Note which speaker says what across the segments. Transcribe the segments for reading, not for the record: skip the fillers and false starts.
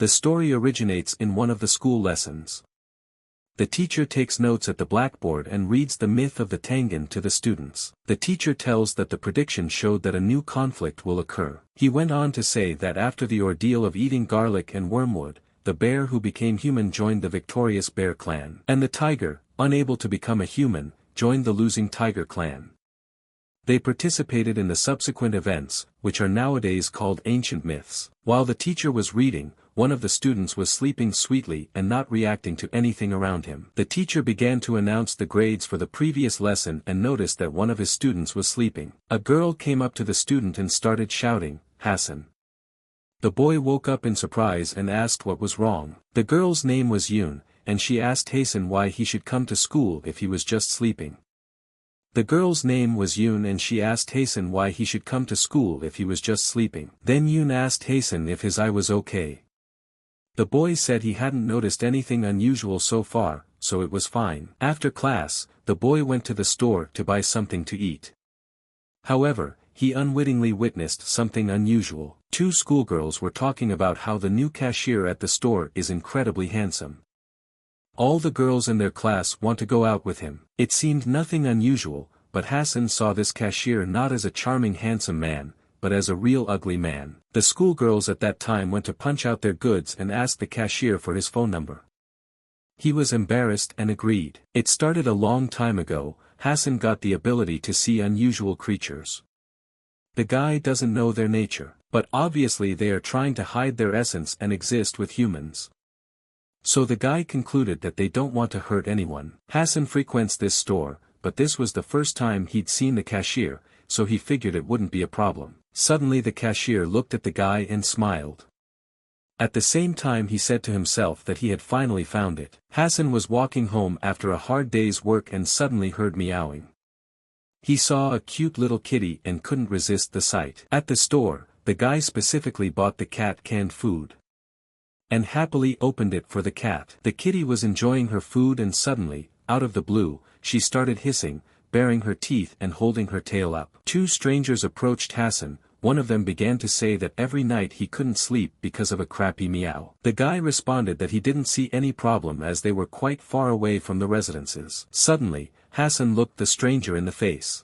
Speaker 1: The story originates in one of the school lessons. The teacher takes notes at the blackboard and reads the myth of the Tangan to the students. The teacher tells that the prediction showed that a new conflict will occur. He went on to say that after the ordeal of eating garlic and wormwood, the bear who became human joined the victorious bear clan. And the tiger, unable to become a human, joined the losing tiger clan. They participated in the subsequent events, which are nowadays called ancient myths. While the teacher was reading, one of the students was sleeping sweetly and not reacting to anything around him. The teacher began to announce the grades for the previous lesson and noticed that one of his students was sleeping. A girl came up to the student and started shouting, "Hassen." The boy woke up in surprise and asked what was wrong. The girl's name was Yoon, and she asked Hassen why he should come to school if he was just sleeping. The girl's name was Yoon and she asked Hassen why he should come to school if he was just sleeping. Then Yoon asked Hassen if his eye was okay. The boy said he hadn't noticed anything unusual so far, so it was fine. After class, the boy went to the store to buy something to eat. However, he unwittingly witnessed something unusual. Two schoolgirls were talking about how the new cashier at the store is incredibly handsome. All the girls in their class want to go out with him. It seemed nothing unusual, but Hassen saw this cashier not as a charming handsome man, but as a real ugly man. The schoolgirls at that time went to punch out their goods and asked the cashier for his phone number. He was embarrassed and agreed. It started a long time ago. Hassen got the ability to see unusual creatures. The guy doesn't know their nature, but obviously they are trying to hide their essence and exist with humans. So the guy concluded that they don't want to hurt anyone. Hassen frequents this store, but this was the first time he'd seen the cashier, so he figured it wouldn't be a problem. Suddenly the cashier looked at the guy and smiled. At the same time he said to himself that he had finally found it. Hassen was walking home after a hard day's work and suddenly heard meowing. He saw a cute little kitty and couldn't resist the sight. At the store, the guy specifically bought the cat canned food and happily opened it for the cat. The kitty was enjoying her food and suddenly, out of the blue, she started hissing, baring her teeth and holding her tail up. Two strangers approached Hassen. One of them began to say that every night he couldn't sleep because of a crappy meow. The guy responded that he didn't see any problem as they were quite far away from the residences. Suddenly, Hassen looked the stranger in the face.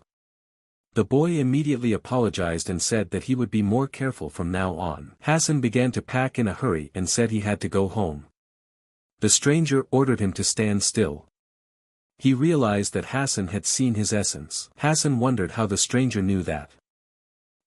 Speaker 1: The boy immediately apologized and said that he would be more careful from now on. Hassen began to pack in a hurry and said he had to go home. The stranger ordered him to stand still. He realized that Hassen had seen his essence. Hassen wondered how the stranger knew that.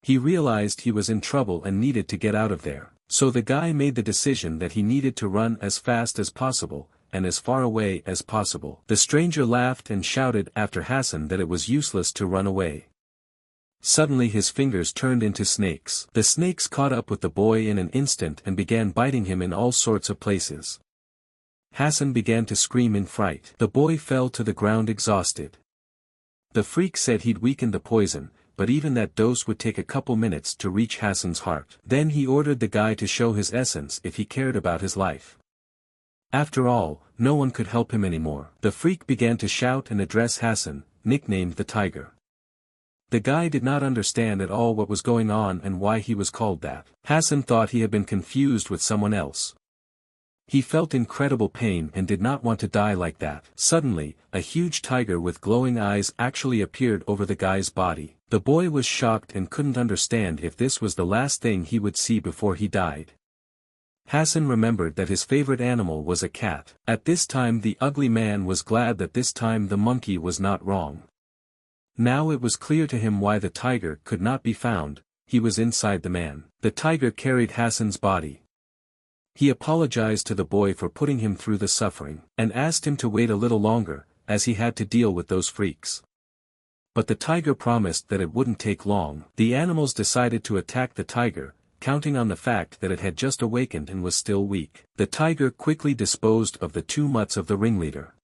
Speaker 1: He realized he was in trouble and needed to get out of there. So the guy made the decision that he needed to run as fast as possible, and as far away as possible. The stranger laughed and shouted after Hassen that it was useless to run away. Suddenly his fingers turned into snakes. The snakes caught up with the boy in an instant and began biting him in all sorts of places. Hassen began to scream in fright. The boy fell to the ground exhausted. The freak said he'd weakened the poison, but even that dose would take a couple minutes to reach Hassen's heart. Then he ordered the guy to show his essence if he cared about his life. After all, no one could help him anymore. The freak began to shout and address Hassen, nicknamed the Tiger. The guy did not understand at all what was going on and why he was called that. Hassen thought he had been confused with someone else. He felt incredible pain and did not want to die like that. Suddenly, a huge tiger with glowing eyes actually appeared over the guy's body. The boy was shocked and couldn't understand if this was the last thing he would see before he died. Hassen remembered that his favorite animal was a cat. At this time the ugly man was glad that this time the monkey was not wrong. Now it was clear to him why the tiger could not be found. He was inside the man. The tiger carried Hassen's body. He apologized to the boy for putting him through the suffering, and asked him to wait a little longer, as he had to deal with those freaks. But the tiger promised that it wouldn't take long. The animals decided to attack the tiger, counting on the fact that it had just awakened and was still weak. The tiger quickly disposed of the two mutts of the ringleader.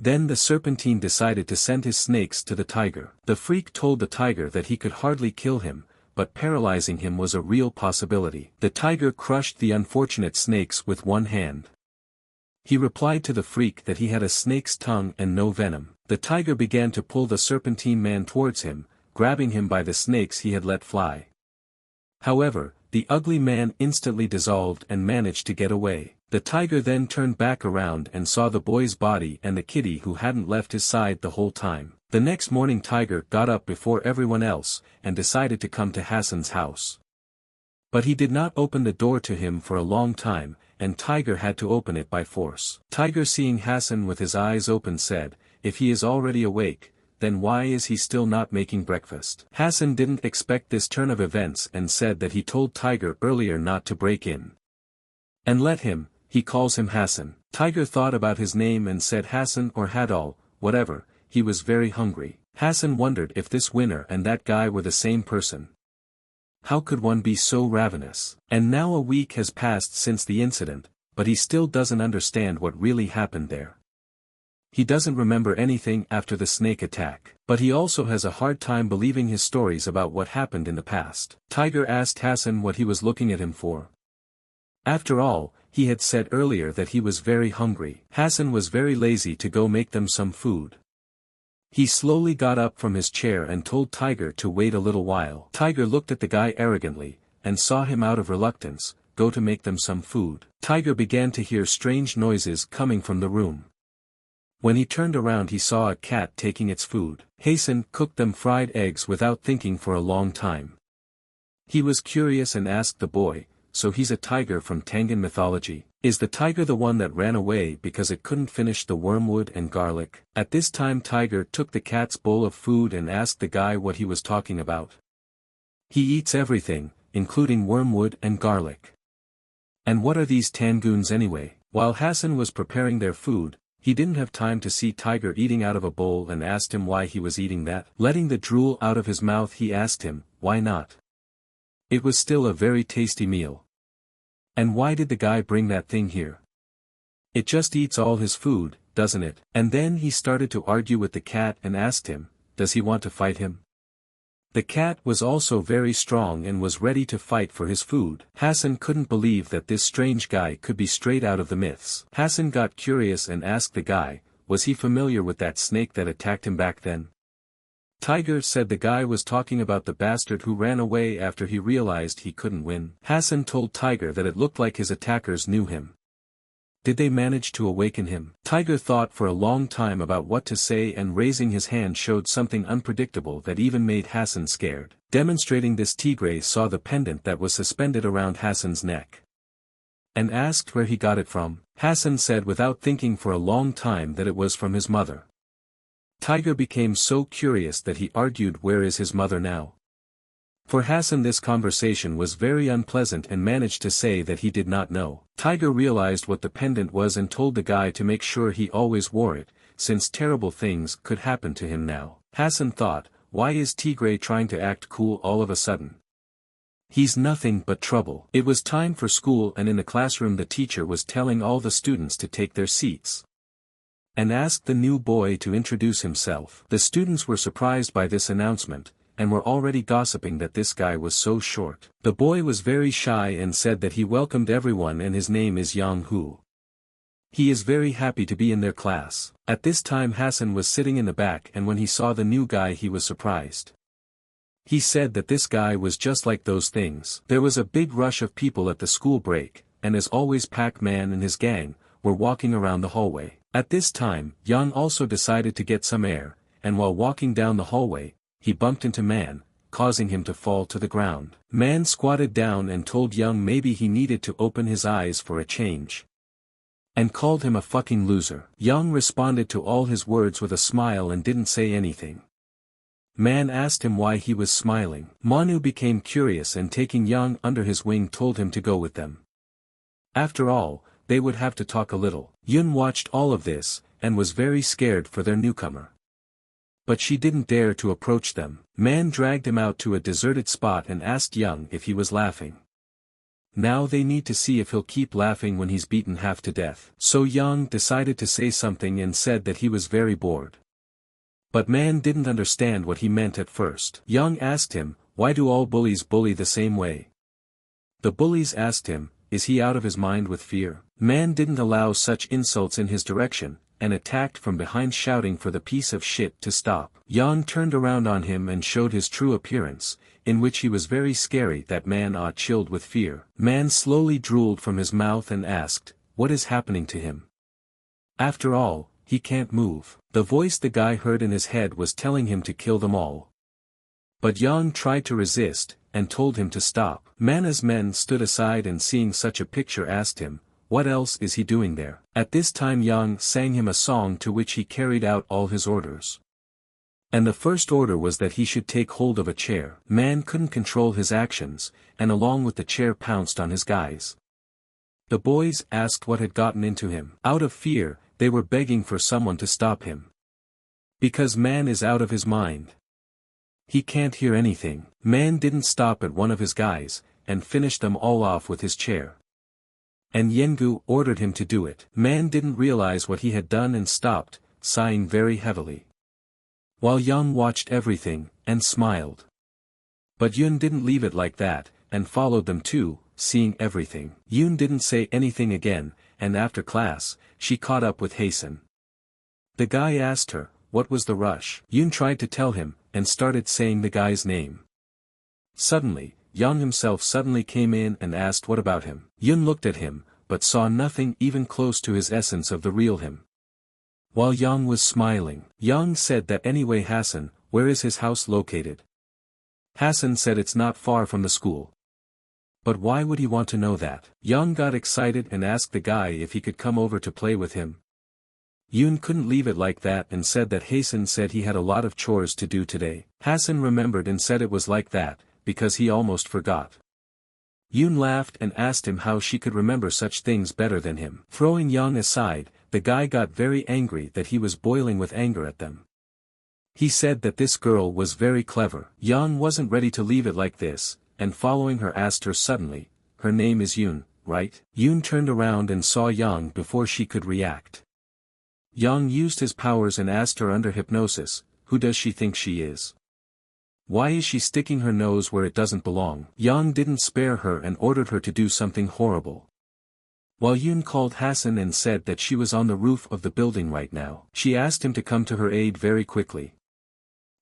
Speaker 1: Then the serpentine decided to send his snakes to the tiger. The freak told the tiger that he could hardly kill him, but paralyzing him was a real possibility. The tiger crushed the unfortunate snakes with one hand. He replied to the freak that he had a snake's tongue and no venom. The tiger began to pull the serpentine man towards him, grabbing him by the snakes he had let fly. However, the ugly man instantly dissolved and managed to get away. The tiger then turned back around and saw the boy's body and the kitty who hadn't left his side the whole time. The next morning Tiger got up before everyone else, and decided to come to Hassen's house. But he did not open the door to him for a long time, and Tiger had to open it by force. Tiger, seeing Hassen with his eyes open, said, "If he is already awake, then why is he still not making breakfast?" Hassen didn't expect this turn of events and said that he told Tiger earlier not to break in. And let him, he calls him Hassen. Tiger thought about his name and said Hassen or Hadal, whatever, he was very hungry. Hassen wondered if this winner and that guy were the same person. How could one be so ravenous? And now a week has passed since the incident, but he still doesn't understand what really happened there. He doesn't remember anything after the snake attack, but he also has a hard time believing his stories about what happened in the past. Tiger asked Hassen what he was looking at him for. After all, he had said earlier that he was very hungry. Hassen was very lazy to go make them some food. He slowly got up from his chair and told Tiger to wait a little while. Tiger looked at the guy arrogantly, and saw him out of reluctance, go to make them some food. Tiger began to hear strange noises coming from the room. When he turned around he saw a cat taking its food. Hassen cooked them fried eggs without thinking for a long time. He was curious and asked the boy, "So he's a tiger from Tangan mythology? Is the tiger the one that ran away because it couldn't finish the wormwood and garlic?" At this time Tiger took the cat's bowl of food and asked the guy what he was talking about. "He eats everything, including wormwood and garlic." "And what are these tangoons anyway?" While Hassen was preparing their food, he didn't have time to see Tiger eating out of a bowl and asked him why he was eating that. Letting the drool out of his mouth he asked him, "Why not? It was still a very tasty meal. And why did the guy bring that thing here? It just eats all his food, doesn't it?" And then he started to argue with the cat and asked him, "Does he want to fight him?" The cat was also very strong and was ready to fight for his food. Hassen couldn't believe that this strange guy could be straight out of the myths. Hassen got curious and asked the guy, was he familiar with that snake that attacked him back then? Tiger said the guy was talking about the bastard who ran away after he realized he couldn't win. Hassen told Tiger that it looked like his attackers knew him. Did they manage to awaken him? Tiger thought for a long time about what to say, and raising his hand showed something unpredictable that even made Hassen scared. Demonstrating this, Tigray saw the pendant that was suspended around Hassen's neck, and asked where he got it from. Hassen said without thinking for a long time that it was from his mother. Tiger became so curious that he argued, where is his mother now? For Hassen this conversation was very unpleasant and managed to say that he did not know. Tiger realized what the pendant was and told the guy to make sure he always wore it, since terrible things could happen to him now. Hassen thought, why is Tigray trying to act cool all of a sudden? He's nothing but trouble. It was time for school, and in the classroom the teacher was telling all the students to take their seats and asked the new boy to introduce himself. The students were surprised by this announcement, and were already gossiping that this guy was so short. The boy was very shy and said that he welcomed everyone and his name is Yang Hu. He is very happy to be in their class. At this time Hassen was sitting in the back, and when he saw the new guy he was surprised. He said that this guy was just like those things. There was a big rush of people at the school break, and as always Pac-Man and his gang were walking around the hallway. At this time, Yang also decided to get some air, and while walking down the hallway, he bumped into Man, causing him to fall to the ground. Man squatted down and told Yang maybe he needed to open his eyes for a change, and called him a fucking loser. Yang responded to all his words with a smile and didn't say anything. Man asked him why he was smiling. Manu became curious and taking Yang under his wing told him to go with them. After all, they would have to talk a little. Yun watched all of this, and was very scared for their newcomer. But she didn't dare to approach them. Man dragged him out to a deserted spot and asked Yang if he was laughing. Now they need to see if he'll keep laughing when he's beaten half to death. So Yang decided to say something and said that he was very bored. But Man didn't understand what he meant at first. Yang asked him, why do all bullies bully the same way? The bullies asked him, is he out of his mind with fear? Man didn't allow such insults in his direction, and attacked from behind shouting for the piece of shit to stop. Yang turned around on him and showed his true appearance, in which he was very scary. That man chilled with fear. Man slowly drooled from his mouth and asked, "What is happening to him? After all, he can't move." The voice the guy heard in his head was telling him to kill them all. But Yang tried to resist, and told him to stop. Man's men stood aside and seeing such a picture asked him, what else is he doing there? At this time Yang sang him a song to which he carried out all his orders. And the first order was that he should take hold of a chair. Man couldn't control his actions, and along with the chair pounced on his guys. The boys asked what had gotten into him. Out of fear, they were begging for someone to stop him. Because Man is out of his mind. He can't hear anything. Man didn't stop at one of his guys, and finished them all off with his chair. And Yengu ordered him to do it. Man didn't realize what he had done and stopped, sighing very heavily. While Yang watched everything, and smiled. But Yun didn't leave it like that, and followed them too, seeing everything. Yun didn't say anything again, and after class, she caught up with Hassen. The guy asked her, what was the rush? Yun tried to tell him, and started saying the guy's name. Suddenly, Yang himself suddenly came in and asked what about him. Yun looked at him, but saw nothing even close to his essence of the real him. While Yang was smiling, Yang said that anyway Hassen, where is his house located? Hassen said it's not far from the school. But why would he want to know that? Yang got excited and asked the guy if he could come over to play with him. Yun couldn't leave it like that and said that Hassen said he had a lot of chores to do today. Hassen remembered and said it was like that, because he almost forgot. Yun laughed and asked him how she could remember such things better than him. Throwing Yang aside, the guy got very angry that he was boiling with anger at them. He said that this girl was very clever. Yang wasn't ready to leave it like this, and following her asked her suddenly, her name is Yun, right? Yun turned around and saw Yang before she could react. Yang used his powers and asked her under hypnosis, who does she think she is? Why is she sticking her nose where it doesn't belong? Yang didn't spare her and ordered her to do something horrible. While Yun called Hassen and said that she was on the roof of the building right now. She asked him to come to her aid very quickly.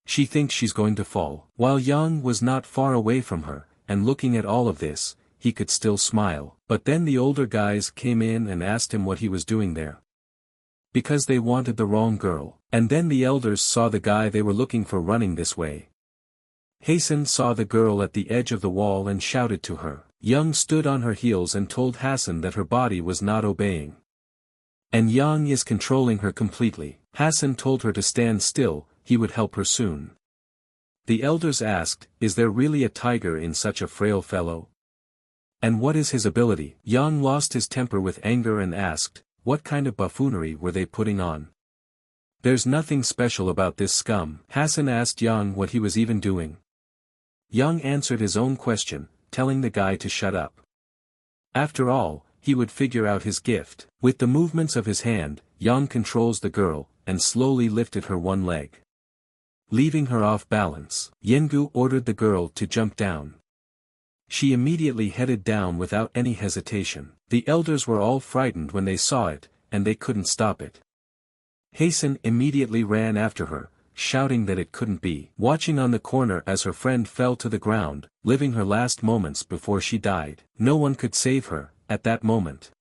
Speaker 1: She thinks she's going to fall. While Yang was not far away from her, and looking at all of this, he could still smile. But then the older guys came in and asked him what he was doing there. Because they wanted the wrong girl. And then the elders saw the guy they were looking for running this way. Hassen saw the girl at the edge of the wall and shouted to her. Yang stood on her heels and told Hassen that her body was not obeying. And Yang is controlling her completely. Hassen told her to stand still, he would help her soon. The elders asked, is there really a tiger in such a frail fellow? And what is his ability? Yang lost his temper with anger and asked, what kind of buffoonery were they putting on? There's nothing special about this scum. Hassen asked Yang what he was even doing. Yang answered his own question, telling the guy to shut up. After all, he would figure out his gift. With the movements of his hand, Yang controls the girl, and slowly lifted her one leg. Leaving her off balance, Yengu ordered the girl to jump down. She immediately headed down without any hesitation. The elders were all frightened when they saw it, and they couldn't stop it. Hassen immediately ran after her, shouting that it couldn't be. Watching on the corner as her friend fell to the ground, living her last moments before she died. No one could save her, at that moment.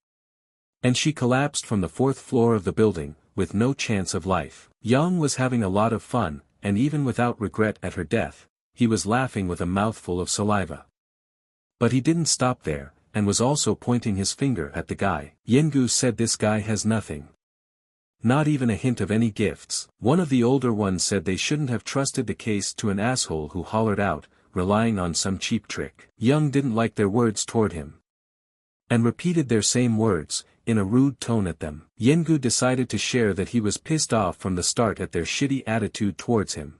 Speaker 1: And she collapsed from the 4th floor of the building, with no chance of life. Yang was having a lot of fun, and even without regret at her death, he was laughing with a mouthful of saliva. But he didn't stop there, and was also pointing his finger at the guy. Yengu said this guy has nothing. Not even a hint of any gifts. One of the older ones said they shouldn't have trusted the case to an asshole who hollered out, relying on some cheap trick. Young didn't like their words toward him, and repeated their same words, in a rude tone at them. Yengu decided to share that he was pissed off from the start at their shitty attitude towards him.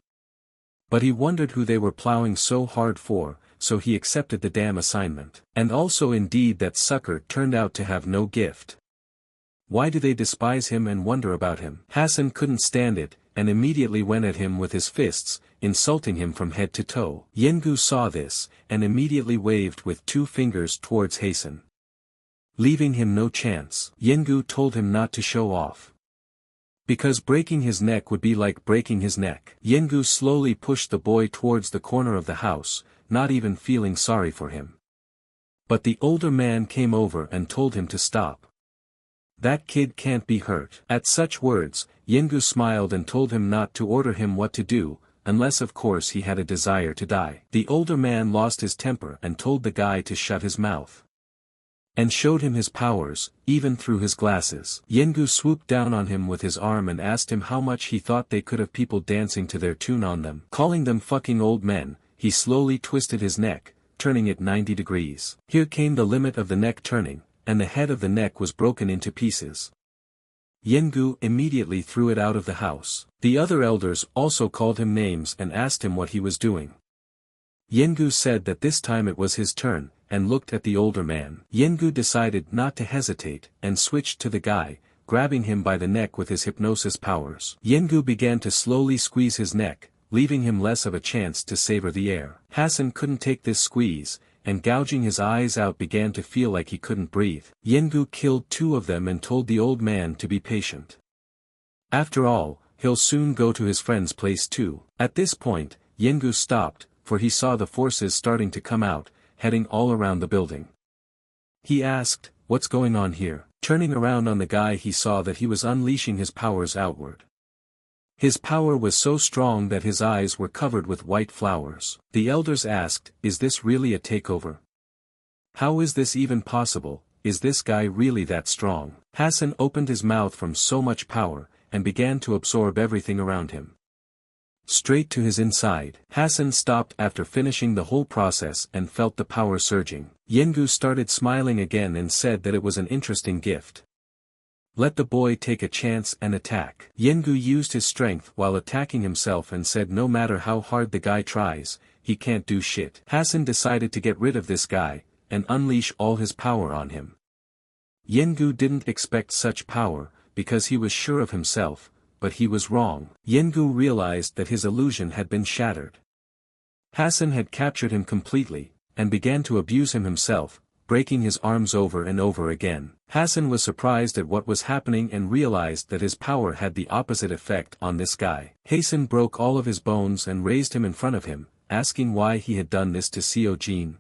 Speaker 1: But he wondered who they were plowing so hard for, so he accepted the damn assignment. And also indeed that sucker turned out to have no gift. Why do they despise him and wonder about him? Hassen couldn't stand it, and immediately went at him with his fists, insulting him from head to toe. Yengu saw this, and immediately waved with 2 fingers towards Hassen, leaving him no chance. Yengu told him not to show off. Because breaking his neck would be like breaking his neck. Yengu slowly pushed the boy towards the corner of the house, not even feeling sorry for him. But the older man came over and told him to stop. That kid can't be hurt. At such words, Yengu smiled and told him not to order him what to do, unless of course he had a desire to die. The older man lost his temper and told the guy to shut his mouth. And showed him his powers, even through his glasses. Yengu swooped down on him with his arm and asked him how much he thought they could have people dancing to their tune on them. Calling them fucking old men, he slowly twisted his neck, turning it 90 degrees. Here came the limit of the neck turning, and the head of the neck was broken into pieces. Yengu immediately threw it out of the house. The other elders also called him names and asked him what he was doing. Yengu said that this time it was his turn, and looked at the older man. Yengu decided not to hesitate, and switched to the guy, grabbing him by the neck with his hypnosis powers. Yengu began to slowly squeeze his neck, leaving him less of a chance to savor the air. Hassen couldn't take this squeeze, and gouging his eyes out began to feel like he couldn't breathe. Yengu killed 2 of them and told the old man to be patient. After all, he'll soon go to his friend's place too. At this point, Yengu stopped, for he saw the forces starting to come out, heading all around the building. He asked, "What's going on here?" Turning around on the guy, he saw that he was unleashing his powers outward. His power was so strong that his eyes were covered with white flowers. The elders asked, "Is this really a takeover? How is this even possible? Is this guy really that strong?" Hassen opened his mouth from so much power, and began to absorb everything around him. Straight to his inside. Hassen stopped after finishing the whole process and felt the power surging. Yengu started smiling again and said that it was an interesting gift. Let the boy take a chance and attack. Yengu used his strength while attacking himself and said no matter how hard the guy tries, he can't do shit. Hassen decided to get rid of this guy, and unleash all his power on him. Yengu didn't expect such power, because he was sure of himself, but he was wrong. Yengu realized that his illusion had been shattered. Hassen had captured him completely, and began to abuse him himself, breaking his arms over and over again. Hassen was surprised at what was happening and realized that his power had the opposite effect on this guy. Hassen broke all of his bones and raised him in front of him, asking why he had done this to Seo-jin.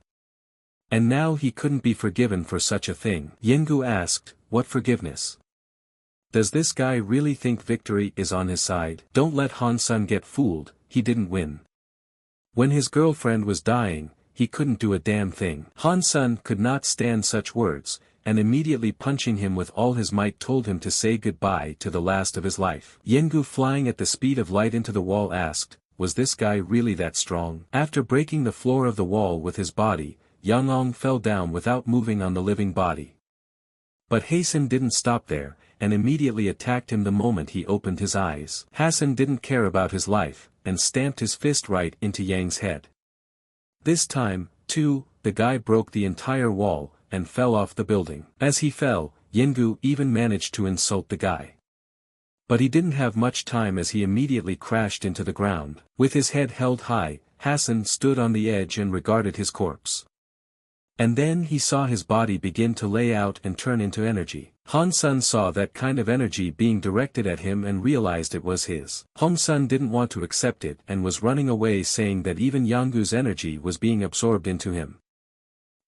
Speaker 1: And now he couldn't be forgiven for such a thing. Yengu asked, "What forgiveness? Does this guy really think victory is on his side?" Don't let Han-sun get fooled, he didn't win. When his girlfriend was dying, he couldn't do a damn thing. Han-sun could not stand such words, and immediately punching him with all his might told him to say goodbye to the last of his life. Yengu flying at the speed of light into the wall asked, "Was this guy really that strong?" After breaking the floor of the wall with his body, Yang fell down without moving on the living body. But Hassen didn't stop there, and immediately attacked him the moment he opened his eyes. Hassen didn't care about his life, and stamped his fist right into Yang's head. This time, too, the guy broke the entire wall, and fell off the building. As he fell, Yengu even managed to insult the guy. But he didn't have much time as he immediately crashed into the ground. With his head held high, Hassen stood on the edge and regarded his corpse. And then he saw his body begin to lay out and turn into energy. Han-sun saw that kind of energy being directed at him and realized it was his. Han-sun didn't want to accept it and was running away saying that even Yangu's energy was being absorbed into him.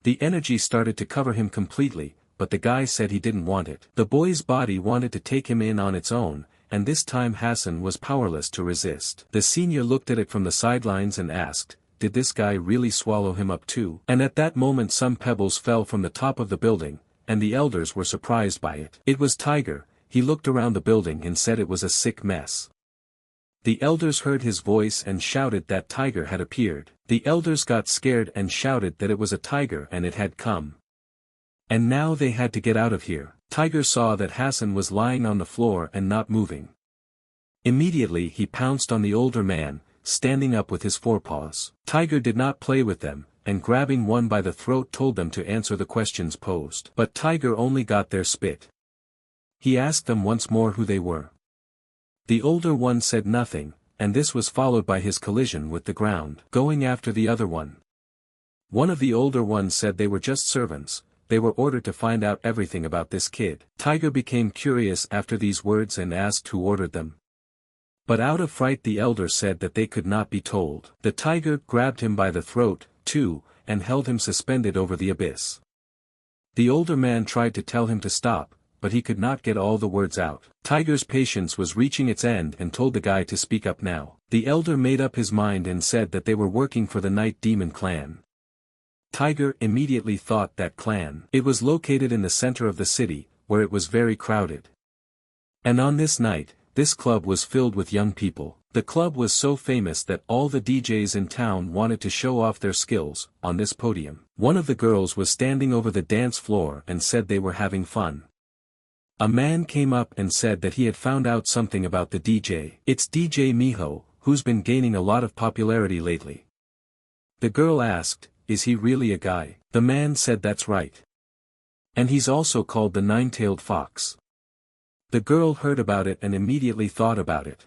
Speaker 1: The energy started to cover him completely, but the guy said he didn't want it. The boy's body wanted to take him in on its own, and this time Hassen was powerless to resist. The senior looked at it from the sidelines and asked, "Did this guy really swallow him up too?" And at that moment some pebbles fell from the top of the building, and the elders were surprised by it. It was Tiger. He looked around the building and said it was a sick mess. The elders heard his voice and shouted that Tiger had appeared. The elders got scared and shouted that it was a tiger and it had come. And now they had to get out of here. Tiger saw that Hassen was lying on the floor and not moving. Immediately he pounced on the older man, standing up with his forepaws. Tiger did not play with them, and grabbing one by the throat told them to answer the questions posed. But Tiger only got their spit. He asked them once more who they were. The older one said nothing, and this was followed by his collision with the ground. Going after the other one. One of the older ones said they were just servants, they were ordered to find out everything about this kid. Tiger became curious after these words and asked who ordered them. But out of fright the elder said that they could not be told. The tiger grabbed him by the throat, too, and held him suspended over the abyss. The older man tried to tell him to stop, but he could not get all the words out. Tiger's patience was reaching its end and told the guy to speak up now. The elder made up his mind and said that they were working for the Night Demon clan. Tiger immediately thought that clan. It was located in the center of the city, where it was very crowded. And on this night, this club was filled with young people. The club was so famous that all the DJs in town wanted to show off their skills. On this podium, one of the girls was standing over the dance floor and said they were having fun. A man came up and said that he had found out something about the DJ. It's DJ Miho, who's been gaining a lot of popularity lately. The girl asked, "Is he really a guy?" The man said that's right. And he's also called the nine-tailed fox. The girl heard about it and immediately thought about it.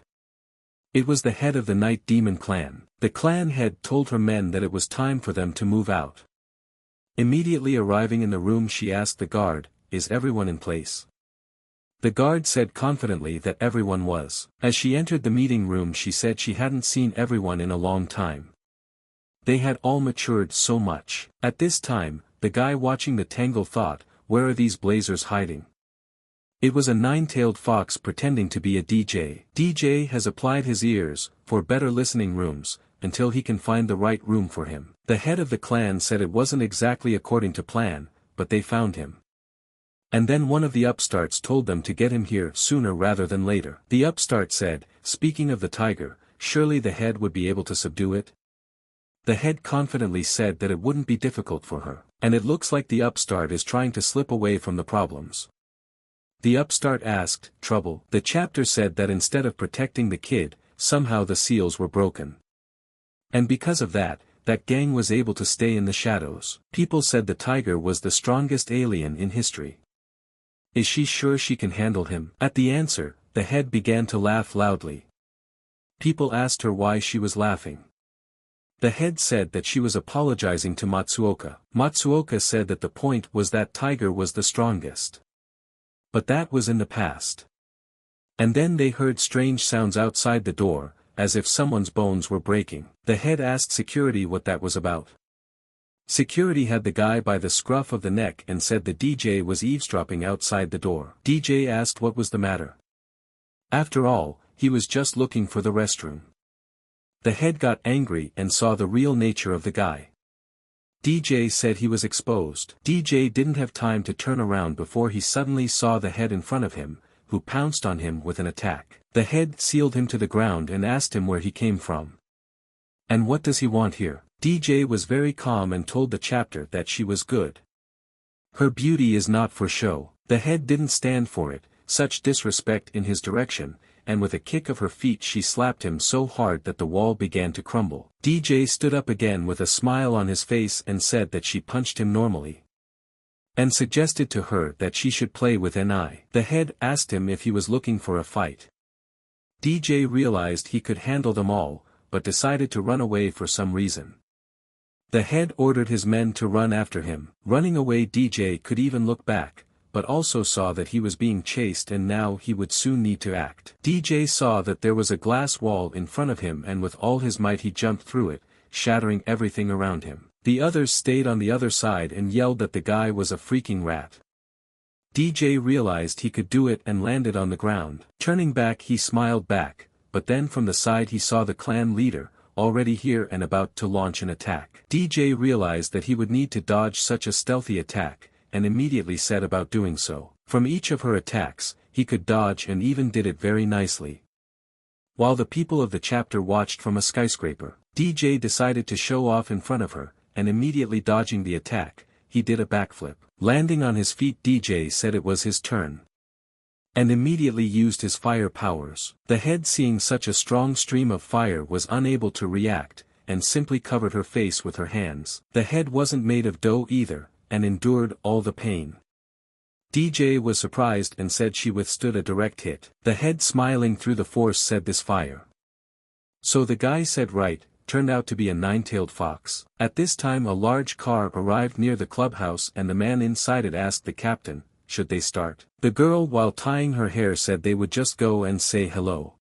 Speaker 1: It was the head of the Night Demon clan. The clan head told her men that it was time for them to move out. Immediately arriving in the room she asked the guard, "Is everyone in place?" The guard said confidently that everyone was. As she entered the meeting room she said she hadn't seen everyone in a long time. They had all matured so much. At this time, the guy watching the tangle thought, "Where are these blazers hiding?" It was a nine-tailed fox pretending to be a DJ. DJ has applied his ears, for better listening rooms, until he can find the right room for him. The head of the clan said it wasn't exactly according to plan, but they found him. And then one of the upstarts told them to get him here sooner rather than later. The upstart said, "Speaking of the tiger, surely the head would be able to subdue it?" The head confidently said that it wouldn't be difficult for her, and it looks like the upstart is trying to slip away from the problems. The upstart asked, "Trouble?" The chapter said that instead of protecting the kid, somehow the seals were broken. And because of that, that gang was able to stay in the shadows. People said the tiger was the strongest alien in history. Is she sure she can handle him? At the answer, the head began to laugh loudly. People asked her why she was laughing. The head said that she was apologizing to Matsuoka. Matsuoka said that the point was that Tiger was the strongest. But that was in the past. And then they heard strange sounds outside the door, as if someone's bones were breaking. The head asked security what that was about. Security had the guy by the scruff of the neck and said the DJ was eavesdropping outside the door. DJ asked what was the matter. After all, he was just looking for the restroom. The head got angry and saw the real nature of the guy. DJ said he was exposed. DJ didn't have time to turn around before he suddenly saw the head in front of him, who pounced on him with an attack. The head sealed him to the ground and asked him where he came from. And what does he want here? DJ was very calm and told the chapter that she was good. Her beauty is not for show. The head didn't stand for it, such disrespect in his direction, and with a kick of her feet she slapped him so hard that the wall began to crumble. DJ stood up again with a smile on his face and said that she punched him normally. And suggested to her that she should play with Ni. The head asked him if he was looking for a fight. DJ realized he could handle them all, but decided to run away for some reason. The head ordered his men to run after him. Running away DJ could even look back, but also saw that he was being chased and now he would soon need to act. DJ saw that there was a glass wall in front of him and with all his might he jumped through it, shattering everything around him. The others stayed on the other side and yelled that the guy was a freaking rat. DJ realized he could do it and landed on the ground. Turning back he smiled back, but then from the side he saw the clan leader, already here and about to launch an attack. DJ realized that he would need to dodge such a stealthy attack, and immediately set about doing so. From each of her attacks, he could dodge and even did it very nicely. While the people of the chapter watched from a skyscraper, DJ decided to show off in front of her, and immediately dodging the attack, he did a backflip. Landing on his feet DJ said it was his turn. And immediately used his fire powers. The head seeing such a strong stream of fire was unable to react, and simply covered her face with her hands. The head wasn't made of dough either, and endured all the pain. DJ was surprised and said she withstood a direct hit. The head smiling through the force said this fire. So the guy said right, turned out to be a nine-tailed fox. At this time a large car arrived near the clubhouse and the man inside it asked the captain, should they start? The girl while tying her hair said they would just go and say hello.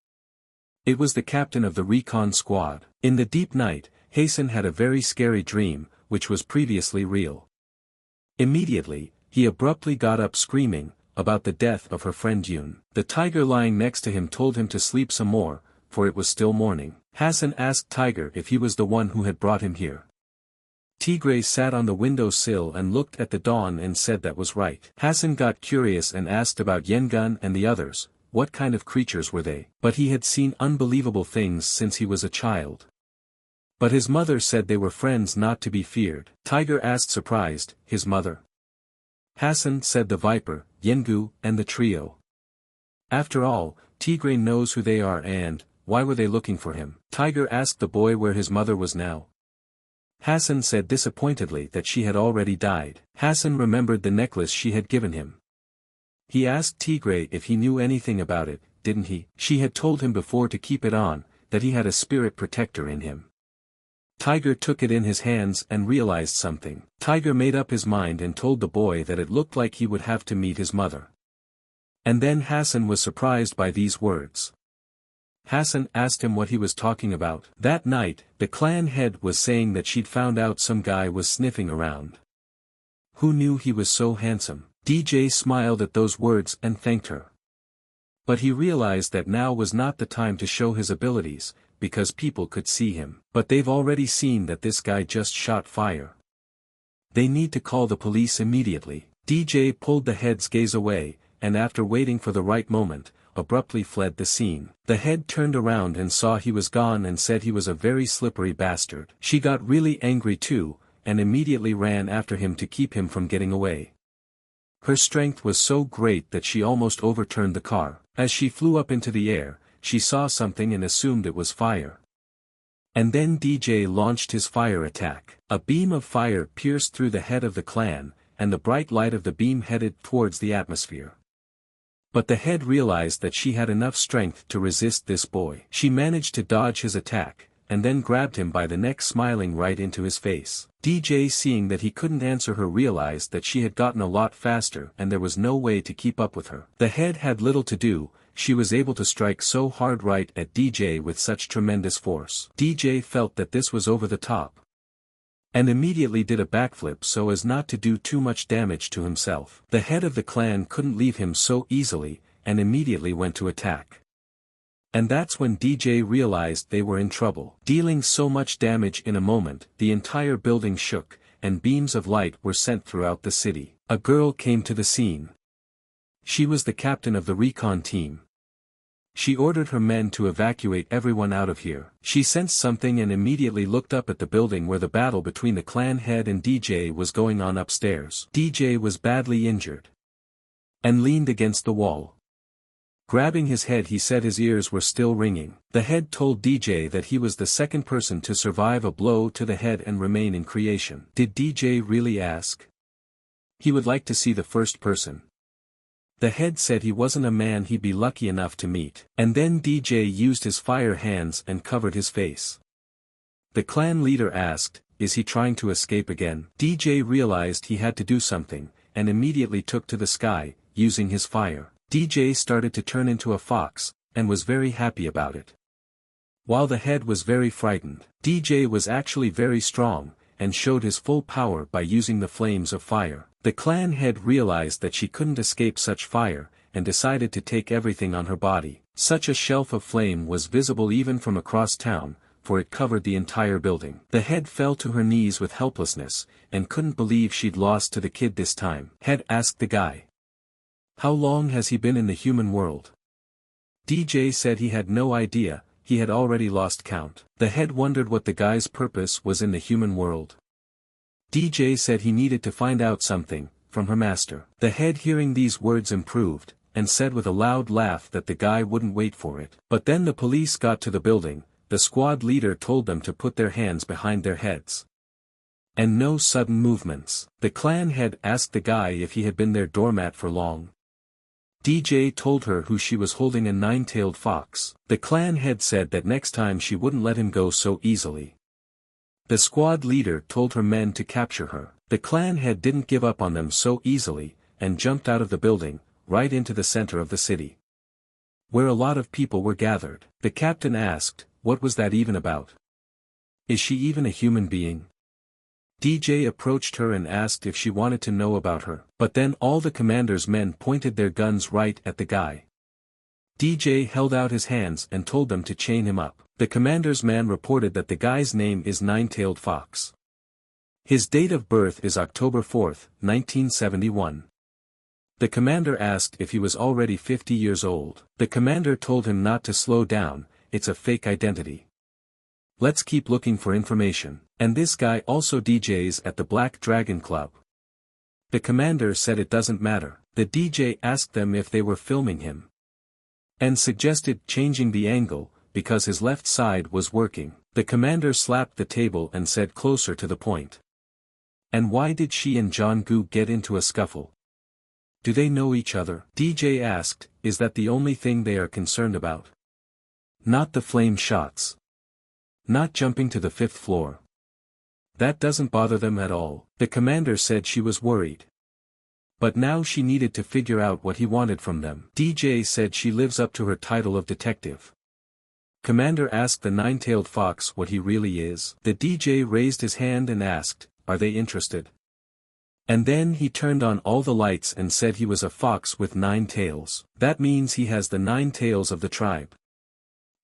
Speaker 1: It was the captain of the recon squad. In the deep night, Hassen had a very scary dream, which was previously real. Immediately, he abruptly got up screaming, about the death of her friend Yoon. The tiger lying next to him told him to sleep some more, for it was still morning. Hassen asked Tiger if he was the one who had brought him here. Tigray sat on the windowsill and looked at the dawn and said that was right. Hassen got curious and asked about Yengun and the others, what kind of creatures were they? But he had seen unbelievable things since he was a child. But his mother said they were friends not to be feared. Tiger asked surprised, his mother? Hassen said the viper, Yengu, and the trio. After all, Tigray knows who they are and, why were they looking for him? Tiger asked the boy where his mother was now. Hassen said disappointedly that she had already died. Hassen remembered the necklace she had given him. He asked Tigray if he knew anything about it, didn't he? She had told him before to keep it on, that he had a spirit protector in him. Tiger took it in his hands and realized something. Tiger made up his mind and told the boy that it looked like he would have to meet his mother. And then Hassen was surprised by these words. Hassen asked him what he was talking about. That night, the clan head was saying that she'd found out some guy was sniffing around. Who knew he was so handsome? DJ smiled at those words and thanked her. But he realized that now was not the time to show his abilities, because people could see him. But they've already seen that this guy just shot fire. They need to call the police immediately. DJ pulled the head's gaze away, and after waiting for the right moment, abruptly fled the scene. The head turned around and saw he was gone and said he was a very slippery bastard. She got really angry too, and immediately ran after him to keep him from getting away. Her strength was so great that she almost overturned the car. As she flew up into the air, she saw something and assumed it was fire. And then DJ launched his fire attack. A beam of fire pierced through the head of the clan, and the bright light of the beam headed towards the atmosphere. But the head realized that she had enough strength to resist this boy. She managed to dodge his attack, and then grabbed him by the neck smiling right into his face. DJ seeing that he couldn't answer her realized that she had gotten a lot faster and there was no way to keep up with her. The head had little to do, she was able to strike so hard right at DJ with such tremendous force. DJ felt that this was over the top. And immediately did a backflip so as not to do too much damage to himself. The head of the clan couldn't leave him so easily, and immediately went to attack. And that's when DJ realized they were in trouble. Dealing so much damage in a moment, the entire building shook, and beams of light were sent throughout the city. A girl came to the scene. She was the captain of the recon team. She ordered her men to evacuate everyone out of here. She sensed something and immediately looked up at the building where the battle between the clan head and DJ was going on upstairs. DJ was badly injured and leaned against the wall. Grabbing his head he said his ears were still ringing. The head told DJ that he was the second person to survive a blow to the head and remain in creation. Did DJ really ask? He would like to see the first person. The head said he wasn't a man he'd be lucky enough to meet. And then DJ used his fire hands and covered his face. The clan leader asked, is he trying to escape again? DJ realized he had to do something, and immediately took to the sky, using his fire. DJ started to turn into a fox, and was very happy about it. While the head was very frightened, DJ was actually very strong, and showed his full power by using the flames of fire. The clan head realized that she couldn't escape such fire, and decided to take everything on her body. Such a shelf of flame was visible even from across town, for it covered the entire building. The head fell to her knees with helplessness, and couldn't believe she'd lost to the kid this time. Head asked the guy, how long has he been in the human world? DJ said he had no idea, he had already lost count. The head wondered what the guy's purpose was in the human world. DJ said he needed to find out something, from her master. The head hearing these words improved, and said with a loud laugh that the guy wouldn't wait for it. But then the police got to the building, the squad leader told them to put their hands behind their heads. And no sudden movements. The clan head asked the guy if he had been their doormat for long. DJ told her who she was holding, a nine-tailed fox. The clan head said that next time she wouldn't let him go so easily. The squad leader told her men to capture her. The clan head didn't give up on them so easily, and jumped out of the building, right into the center of the city, where a lot of people were gathered. The captain asked, "What was that even about? Is she even a human being?" DJ approached her and asked if she wanted to know about her, but then all the commander's men pointed their guns right at the guy. DJ held out his hands and told them to chain him up. The commander's man reported that the guy's name is Nine-Tailed Fox. His date of birth is October 4, 1971. The commander asked if he was already 50 years old. The commander told him not to slow down, it's a fake identity. Let's keep looking for information. And this guy also DJs at the Black Dragon Club. The commander said it doesn't matter. The DJ asked them if they were filming him, and suggested changing the angle, because his left side was working. The commander slapped the table and said closer to the point. And why did she and Jong-gu get into a scuffle? Do they know each other? DJ asked, is that the only thing they are concerned about? Not the flame shots. Not jumping to the 5th floor. That doesn't bother them at all. The commander said she was worried. But now she needed to figure out what he wanted from them. DJ said she lives up to her title of detective. Commander asked the nine-tailed fox what he really is. The DJ raised his hand and asked, are they interested? And then he turned on all the lights and said he was a fox with 9 tails. That means he has the 9 tails of the tribe.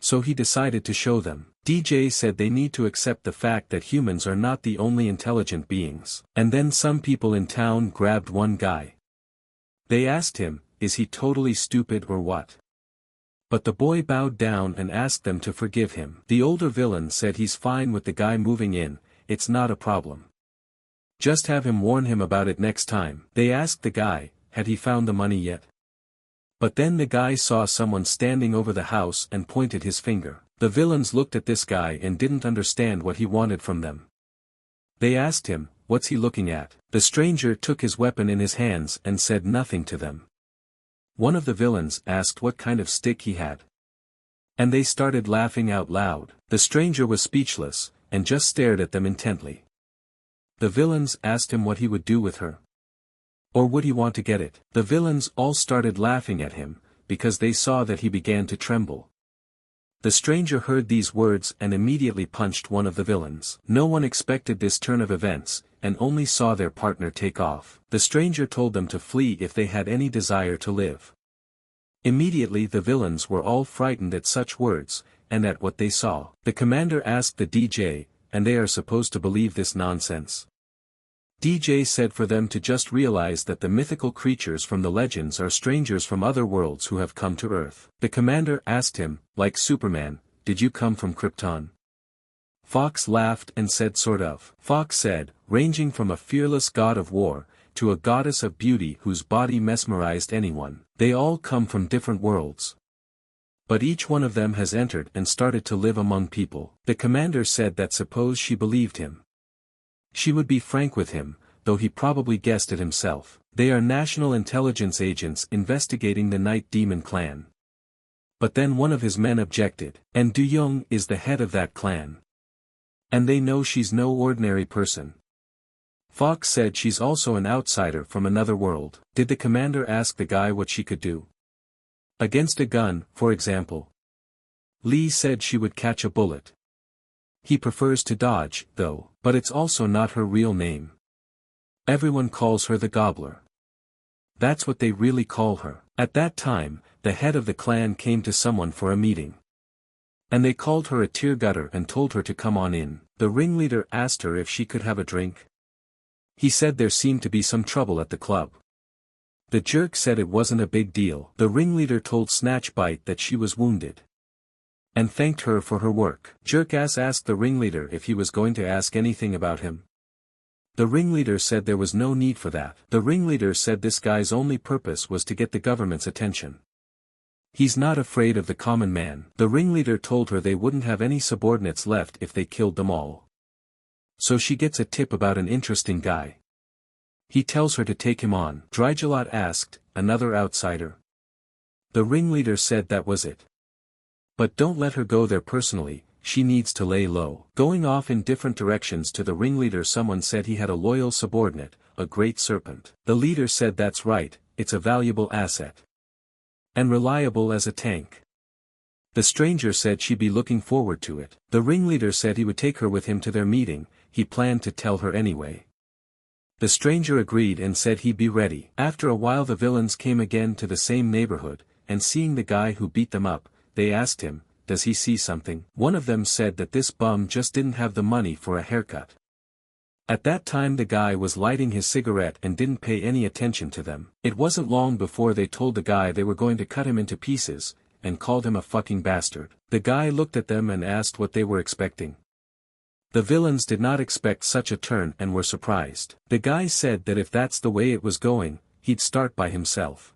Speaker 1: So he decided to show them. DJ said they need to accept the fact that humans are not the only intelligent beings. And then some people in town grabbed one guy. They asked him, is he totally stupid or what? But the boy bowed down and asked them to forgive him. The older villain said he's fine with the guy moving in, it's not a problem. Just have him warn him about it next time. They asked the guy, had he found the money yet? But then the guy saw someone standing over the house and pointed his finger. The villains looked at this guy and didn't understand what he wanted from them. They asked him, what's he looking at? The stranger took his weapon in his hands and said nothing to them. One of the villains asked what kind of stick he had. And they started laughing out loud. The stranger was speechless, and just stared at them intently. The villains asked him what he would do with her. Or would he want to get it? The villains all started laughing at him, because they saw that he began to tremble. The stranger heard these words and immediately punched one of the villains. No one expected this turn of events, and only saw their partner take off. The stranger told them to flee if they had any desire to live. Immediately the villains were all frightened at such words, and at what they saw. The commander asked the DJ, and they are supposed to believe this nonsense? DJ said for them to just realize that the mythical creatures from the legends are strangers from other worlds who have come to Earth. The commander asked him, like Superman, did you come from Krypton? Fox laughed and said sort of. Fox said, ranging from a fearless god of war, to a goddess of beauty whose body mesmerized anyone, they all come from different worlds. But each one of them has entered and started to live among people. The commander said that suppose she believed him, she would be frank with him, though he probably guessed it himself. They are national intelligence agents investigating the Night Demon clan. But then one of his men objected, and Du-young is the head of that clan. And they know she's no ordinary person. Fox said she's also an outsider from another world. Did the commander ask the guy what she could do? Against a gun, for example. Lee said she would catch a bullet. He prefers to dodge, though, but it's also not her real name. Everyone calls her the Gobbler. That's what they really call her. At that time, the head of the clan came to someone for a meeting. And they called her a tear gutter and told her to come on in. The ringleader asked her if she could have a drink. He said there seemed to be some trouble at the club. The jerk said it wasn't a big deal. The ringleader told Snatchbite that she was wounded, and thanked her for her work. Jerkass asked the ringleader if he was going to ask anything about him. The ringleader said there was no need for that. The ringleader said this guy's only purpose was to get the government's attention. He's not afraid of the common man. The ringleader told her they wouldn't have any subordinates left if they killed them all. So she gets a tip about an interesting guy. He tells her to take him on. Drygelot asked, another outsider? The ringleader said that was it. But don't let her go there personally, she needs to lay low. Going off in different directions to the ringleader, someone said he had a loyal subordinate, a great serpent. The leader said that's right, it's a valuable asset. And reliable as a tank. The stranger said she'd be looking forward to it. The ringleader said he would take her with him to their meeting, he planned to tell her anyway. The stranger agreed and said he'd be ready. After a while the villains came again to the same neighborhood, and seeing the guy who beat them up, they asked him, does he see something? One of them said that this bum just didn't have the money for a haircut. At that time the guy was lighting his cigarette and didn't pay any attention to them. It wasn't long before they told the guy they were going to cut him into pieces, and called him a fucking bastard. The guy looked at them and asked what they were expecting. The villains did not expect such a turn and were surprised. The guy said that if that's the way it was going, he'd start by himself.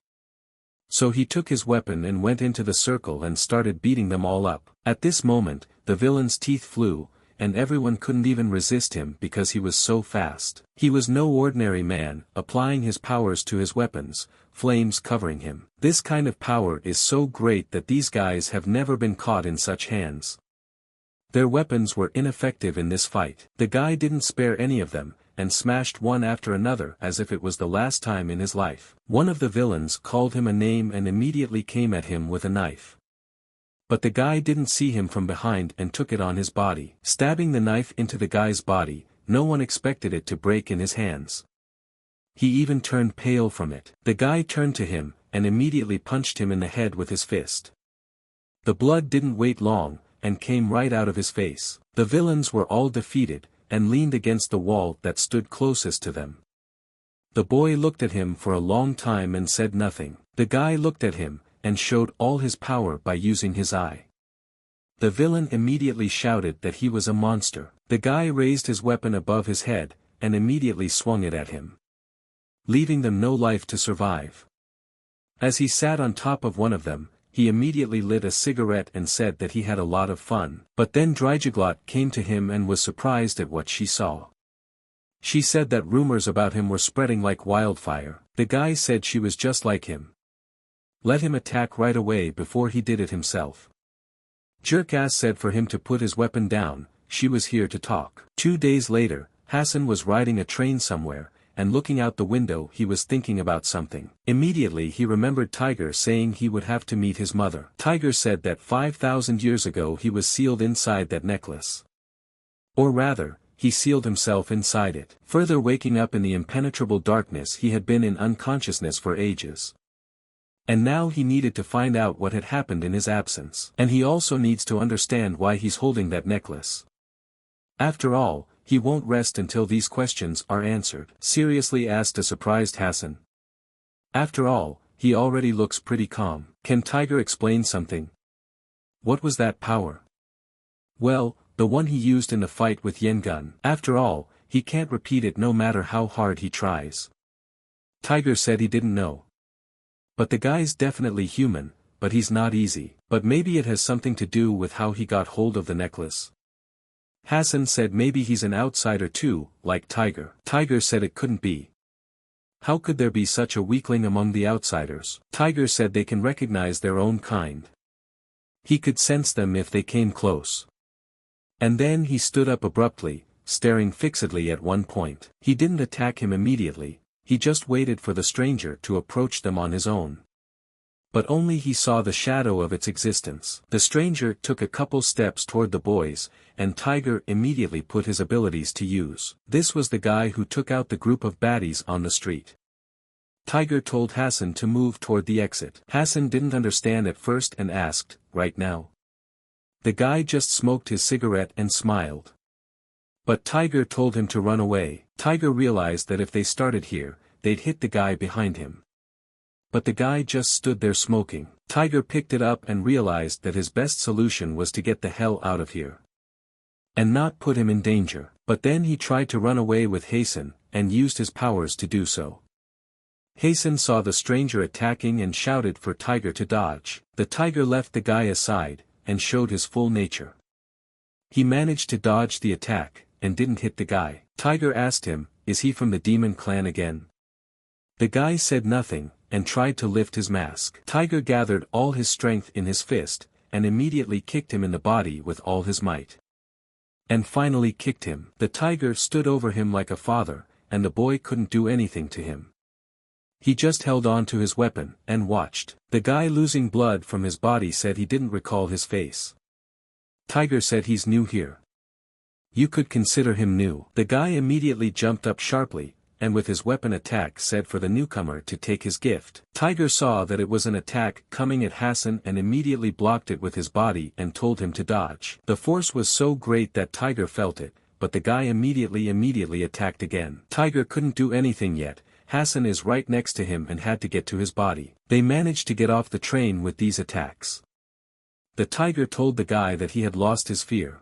Speaker 1: So he took his weapon and went into the circle and started beating them all up. At this moment, the villain's teeth flew, and everyone couldn't even resist him because he was so fast. He was no ordinary man, applying his powers to his weapons, flames covering him. This kind of power is so great that these guys have never been caught in such hands. Their weapons were ineffective in this fight. The guy didn't spare any of them, and smashed one after another as if it was the last time in his life. One of the villains called him a name and immediately came at him with a knife. But the guy didn't see him from behind and took it on his body. Stabbing the knife into the guy's body, no one expected it to break in his hands. He even turned pale from it. The guy turned to him, and immediately punched him in the head with his fist. The blood didn't wait long, and came right out of his face. The villains were all defeated, and leaned against the wall that stood closest to them. The boy looked at him for a long time and said nothing. The guy looked at him, and showed all his power by using his eye. The villain immediately shouted that he was a monster. The guy raised his weapon above his head, and immediately swung it at him, leaving them no life to survive. As he sat on top of one of them, he immediately lit a cigarette and said that he had a lot of fun. But then Dryjaglot came to him and was surprised at what she saw. She said that rumors about him were spreading like wildfire. The guy said she was just like him. Let him attack right away before he did it himself. Jerkass said for him to put his weapon down, she was here to talk. 2 days later, Hassen was riding a train somewhere, and looking out the window he was thinking about something. Immediately he remembered Tiger saying he would have to meet his mother. Tiger said that 5,000 years ago he was sealed inside that necklace. Or rather, he sealed himself inside it. Further waking up in the impenetrable darkness he had been in unconsciousness for ages. And now he needed to find out what had happened in his absence. And he also needs to understand why he's holding that necklace. After all, he won't rest until these questions are answered. Seriously asked a surprised Hassen. After all, he already looks pretty calm. Can Tiger explain something? What was that power? Well, the one he used in the fight with Yengun. After all, he can't repeat it no matter how hard he tries. Tiger said he didn't know. But the guy's definitely human, but he's not easy. But maybe it has something to do with how he got hold of the necklace. Hassen said maybe he's an outsider too, like Tiger. Tiger said it couldn't be. How could there be such a weakling among the outsiders? Tiger said they can recognize their own kind. He could sense them if they came close. And then he stood up abruptly, staring fixedly at one point. He didn't attack him immediately, he just waited for the stranger to approach them on his own. But only he saw the shadow of its existence. The stranger took a couple steps toward the boys, and Tiger immediately put his abilities to use. This was the guy who took out the group of baddies on the street. Tiger told Hassen to move toward the exit. Hassen didn't understand at first and asked, right now? The guy just smoked his cigarette and smiled. But Tiger told him to run away. Tiger realized that if they started here, they'd hit the guy behind him. But the guy just stood there smoking. Tiger picked it up and realized that his best solution was to get the hell out of here. And not put him in danger. But then he tried to run away with Hassen, and used his powers to do so. Hassen saw the stranger attacking and shouted for Tiger to dodge. The Tiger left the guy aside, and showed his full nature. He managed to dodge the attack, and didn't hit the guy. Tiger asked him, is he from the demon clan again? The guy said nothing, and tried to lift his mask. Tiger gathered all his strength in his fist, and immediately kicked him in the body with all his might. And finally kicked him. The tiger stood over him like a father, and the boy couldn't do anything to him. He just held on to his weapon, and watched. The guy losing blood from his body said he didn't recall his face. Tiger said he's new here. You could consider him new. The guy immediately jumped up sharply, and with his weapon attack said for the newcomer to take his gift. Tiger saw that it was an attack coming at Hassen and immediately blocked it with his body and told him to dodge. The force was so great that Tiger felt it, but the guy immediately attacked again. Tiger couldn't do anything yet. Hassen is right next to him and had to get to his body. They managed to get off the train with these attacks. The tiger told the guy that he had lost his fear.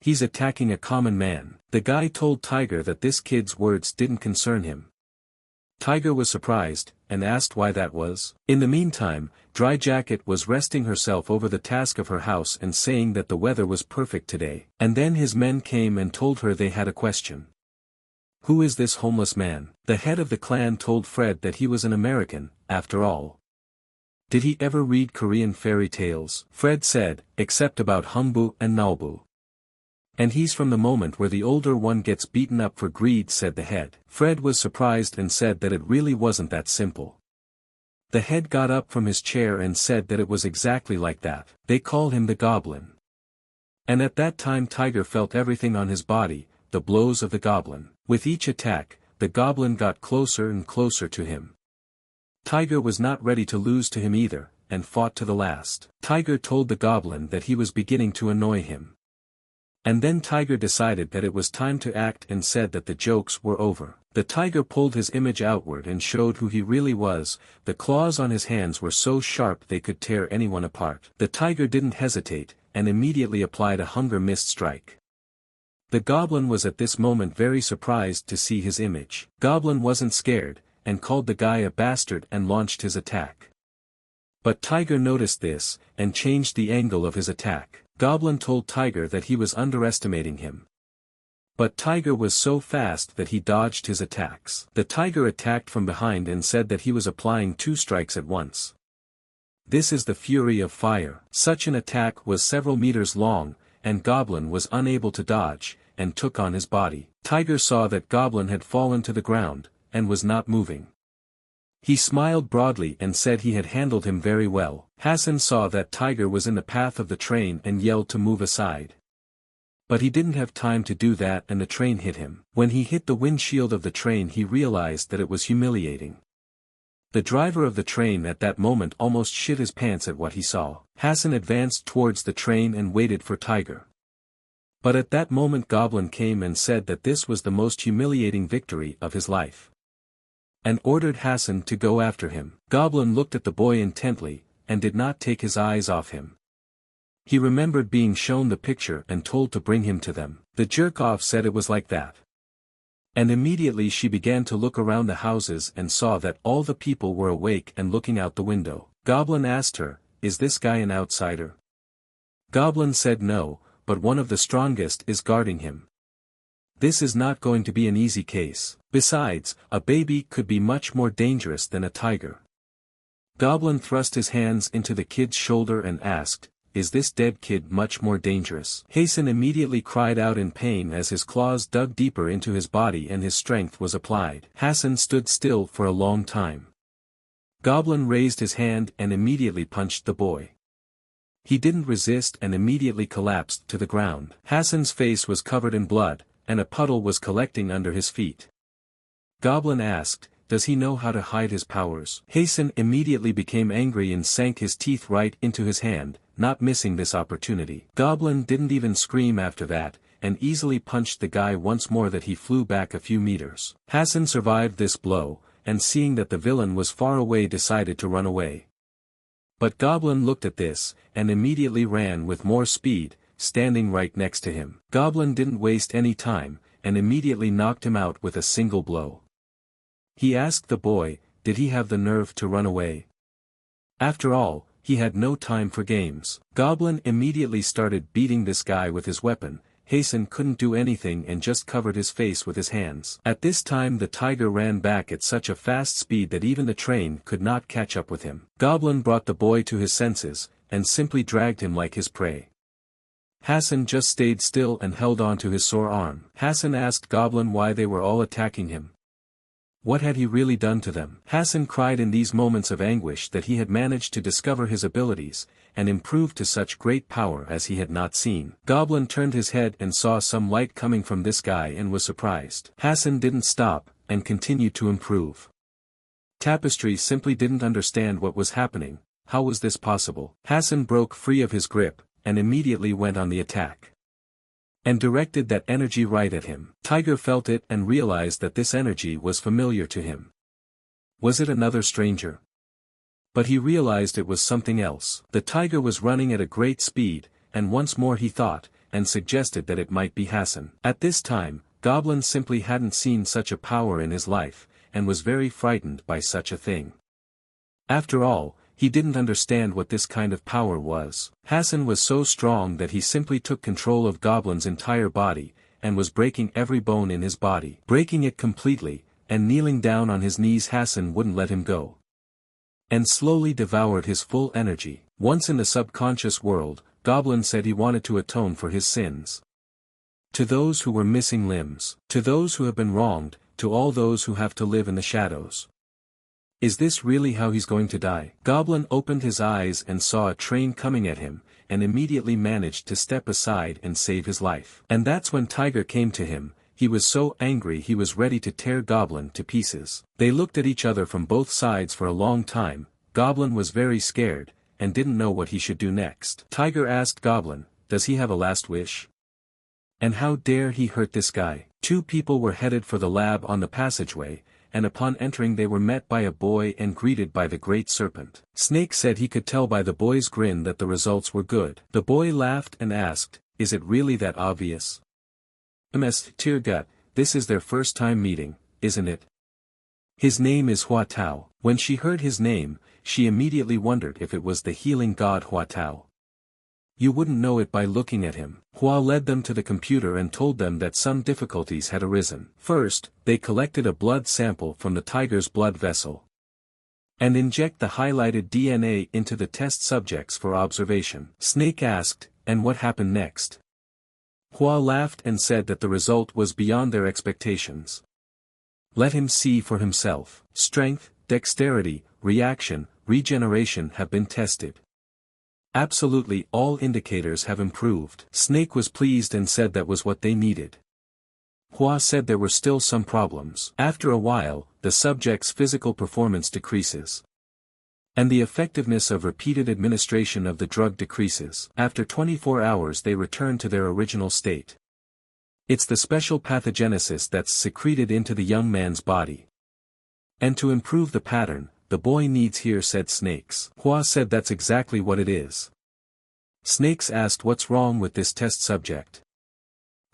Speaker 1: He's attacking a common man. The guy told Tiger that this kid's words didn't concern him. Tiger was surprised, and asked why that was. In the meantime, Dry Jacket was resting herself over the task of her house and saying that the weather was perfect today. And then his men came and told her they had a question. Who is this homeless man? The head of the clan told Fred that he was an American, after all. Did he ever read Korean fairy tales? Fred said, except about Hungbu and Naobu. And he's from the moment where the older one gets beaten up for greed, said the head. Fred was surprised and said that it really wasn't that simple. The head got up from his chair and said that it was exactly like that. They call him the Goblin. And at that time Tiger felt everything on his body, the blows of the Goblin. With each attack, the Goblin got closer and closer to him. Tiger was not ready to lose to him either, and fought to the last. Tiger told the Goblin that he was beginning to annoy him. And then Tiger decided that it was time to act and said that the jokes were over. The tiger pulled his image outward and showed who he really was. The claws on his hands were so sharp they could tear anyone apart. The tiger didn't hesitate, and immediately applied a hunger mist strike. The Goblin was at this moment very surprised to see his image. Goblin wasn't scared, and called the guy a bastard and launched his attack. But Tiger noticed this, and changed the angle of his attack. Goblin told Tiger that he was underestimating him. But Tiger was so fast that he dodged his attacks. The tiger attacked from behind and said that he was applying 2 strikes at once. This is the fury of fire. Such an attack was several meters long, and Goblin was unable to dodge, and took on his body. Tiger saw that Goblin had fallen to the ground, and was not moving. He smiled broadly and said he had handled him very well. Hassen saw that Tiger was in the path of the train and yelled to move aside. But he didn't have time to do that and the train hit him. When he hit the windshield of the train he realized that it was humiliating. The driver of the train at that moment almost shit his pants at what he saw. Hassen advanced towards the train and waited for Tiger. But at that moment Goblin came and said that this was the most humiliating victory of his life. And ordered Hassen to go after him. Goblin looked at the boy intently, and did not take his eyes off him. He remembered being shown the picture and told to bring him to them. The jerk-off said it was like that. And immediately she began to look around the houses and saw that all the people were awake and looking out the window. Goblin asked her, "Is this guy an outsider?" Goblin said no, but one of the strongest is guarding him. This is not going to be an easy case. Besides, a baby could be much more dangerous than a tiger. Goblin thrust his hands into the kid's shoulder and asked, "Is this dead kid much more dangerous?" Hassen immediately cried out in pain as his claws dug deeper into his body and his strength was applied. Hassen stood still for a long time. Goblin raised his hand and immediately punched the boy. He didn't resist and immediately collapsed to the ground. Hassen's face was covered in blood, and a puddle was collecting under his feet. Goblin asked, "Does he know how to hide his powers?" Hassen immediately became angry and sank his teeth right into his hand, not missing this opportunity. Goblin didn't even scream after that, and easily punched the guy once more that he flew back a few meters. Hassen survived this blow, and seeing that the villain was far away decided to run away. But Goblin looked at this, and immediately ran with more speed, standing right next to him. Goblin didn't waste any time, and immediately knocked him out with a single blow. He asked the boy, did he have the nerve to run away? After all, he had no time for games. Goblin immediately started beating this guy with his weapon, Hassen couldn't do anything and just covered his face with his hands. At this time the tiger ran back at such a fast speed that even the train could not catch up with him. Goblin brought the boy to his senses, and simply dragged him like his prey. Hassen just stayed still and held on to his sore arm. Hassen asked Goblin why they were all attacking him. What had he really done to them? Hassen cried in these moments of anguish that he had managed to discover his abilities, and improved to such great power as he had not seen. Goblin turned his head and saw some light coming from this guy and was surprised. Hassen didn't stop, and continued to improve. Tapestry simply didn't understand what was happening. How was this possible? Hassen broke free of his grip, and immediately went on the attack. And directed that energy right at him. Tiger felt it and realized that this energy was familiar to him. Was it another stranger? But he realized it was something else. The tiger was running at a great speed, and once more he thought, and suggested that it might be Hassen. At this time, Goblin simply hadn't seen such a power in his life, and was very frightened by such a thing. After all, he didn't understand what this kind of power was. Hassen was so strong that he simply took control of Goblin's entire body, and was breaking every bone in his body. Breaking it completely, and kneeling down on his knees Hassen wouldn't let him go. And slowly devoured his full energy. Once in the subconscious world, Goblin said he wanted to atone for his sins. To those who were missing limbs, to those who have been wronged, to all those who have to live in the shadows. Is this really how he's going to die? Goblin opened his eyes and saw a train coming at him, and immediately managed to step aside and save his life. And that's when Tiger came to him. He was so angry he was ready to tear Goblin to pieces. They looked at each other from both sides for a long time. Goblin was very scared, and didn't know what he should do next. Tiger asked Goblin, does he have a last wish? And how dare he hurt this guy? Two people were headed for the lab on the passageway, and upon entering they were met by a boy and greeted by the great serpent. Snake said he could tell by the boy's grin that the results were good. The boy laughed and asked, is it really that obvious? Tear gut, this is their first time meeting, isn't it? His name is Hua Tao. When she heard his name, she immediately wondered if it was the healing god Hua Tao. You wouldn't know it by looking at him. Hua led them to the computer and told them that some difficulties had arisen. First, they collected a blood sample from the tiger's blood vessel, and inject the highlighted DNA into the test subjects for observation. Snake asked, and what happened next? Hua laughed and said that the result was beyond their expectations. Let him see for himself. Strength, dexterity, reaction, regeneration have been tested. Absolutely all indicators have improved. Snake was pleased and said that was what they needed. Hua said there were still some problems. After a while, the subject's physical performance decreases, and the effectiveness of repeated administration of the drug decreases. After 24 hours they return to their original state. It's the special pathogenesis that's secreted into the young man's body. And to improve the pattern, the boy needs here, said Snakes. Hua said that's exactly what it is. Snakes asked what's wrong with this test subject.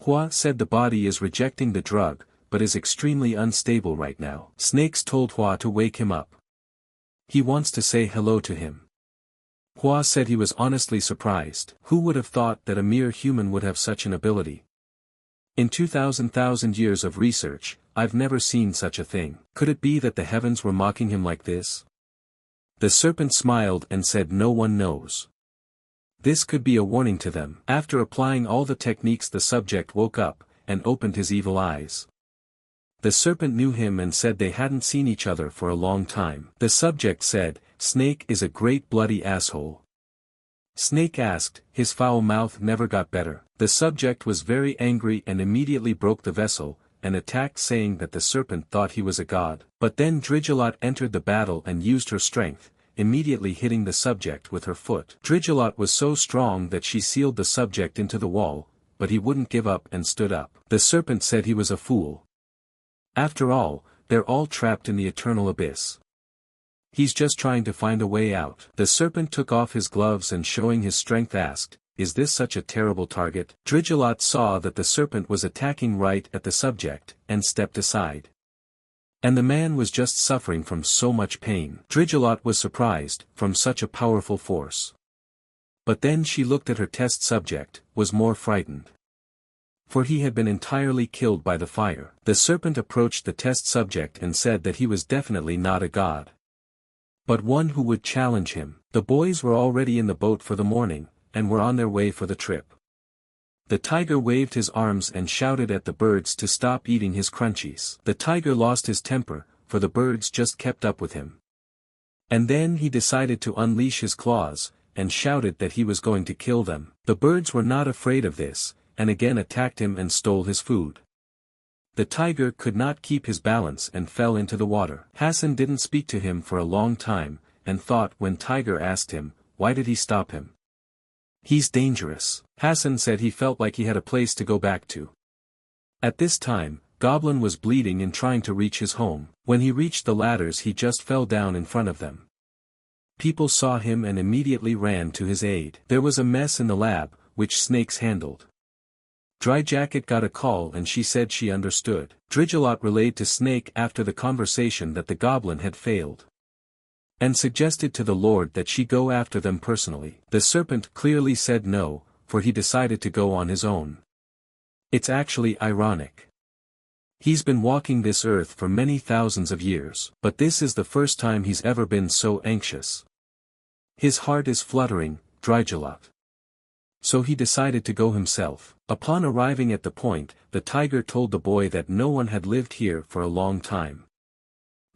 Speaker 1: Hua said the body is rejecting the drug, but is extremely unstable right now. Snakes told Hua to wake him up. He wants to say hello to him. Hua said he was honestly surprised. Who would have thought that a mere human would have such an ability? In 2,000 years of research, I've never seen such a thing. Could it be that the heavens were mocking him like this? The serpent smiled and said no one knows. This could be a warning to them. After applying all the techniques the subject woke up, and opened his evil eyes. The serpent knew him and said they hadn't seen each other for a long time. The subject said, Snake is a great bloody asshole. Snake asked, his foul mouth never got better. The subject was very angry and immediately broke the vessel, and attacked, saying that the serpent thought he was a god. But then Dridgelot entered the battle and used her strength, immediately hitting the subject with her foot. Dridgelot was so strong that she sealed the subject into the wall, but he wouldn't give up and stood up. The serpent said he was a fool. After all, they're all trapped in the eternal abyss. He's just trying to find a way out. The serpent took off his gloves and showing his strength asked, is this such a terrible target? Dridgelot saw that the serpent was attacking right at the subject, and stepped aside. And the man was just suffering from so much pain. Dridgelot was surprised, from such a powerful force. But then she looked at her test subject, was more frightened. for he had been entirely killed by the fire. The serpent approached the test subject and said that he was definitely not a god, but one who would challenge him. The boys were already in the boat for the morning, and were on their way for the trip. The tiger waved his arms and shouted at the birds to stop eating his crunchies. The tiger lost his temper, for the birds just kept up with him. And then he decided to unleash his claws, and shouted that he was going to kill them. The birds were not afraid of this, and again attacked him and stole his food. The tiger could not keep his balance and fell into the water. Hassen didn't speak to him for a long time, and thought when Tiger asked him, why did he stop him? He's dangerous. Hassen said he felt like he had a place to go back to. At this time, Goblin was bleeding and trying to reach his home. When he reached the ladders he just fell down in front of them. People saw him and immediately ran to his aid. There was a mess in the lab, which Snakes handled. Dry Jacket got a call and she said she understood. Dridgelot relayed to Snake after the conversation that the Goblin had failed, and suggested to the Lord that she go after them personally. The Serpent clearly said no, for he decided to go on his own. It's actually ironic. He's been walking this earth for many thousands of years, but this is the first time he's ever been so anxious. His heart is fluttering, Drygelot. So he decided to go himself. Upon arriving at the point, the tiger told the boy that no one had lived here for a long time.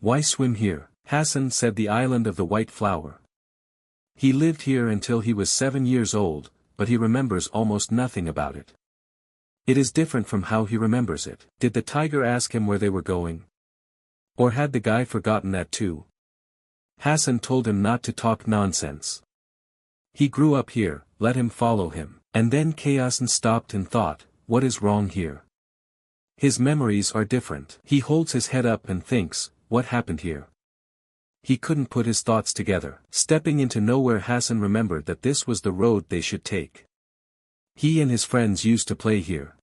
Speaker 1: Why swim here? Hassen said the island of the white flower. He lived here until he was 7 years old, but he remembers almost nothing about it. It is different from how he remembers it. Did the tiger ask him where they were going? Or had the guy forgotten that too? Hassen told him not to talk nonsense. He grew up here, let him follow him. And then Chaosen stopped and thought, what is wrong here? His memories are different. He holds his head up and thinks, what happened here? He couldn't put his thoughts together. Stepping into nowhere, Hassen remembered that this was the road they should take. He and his friends used to play here.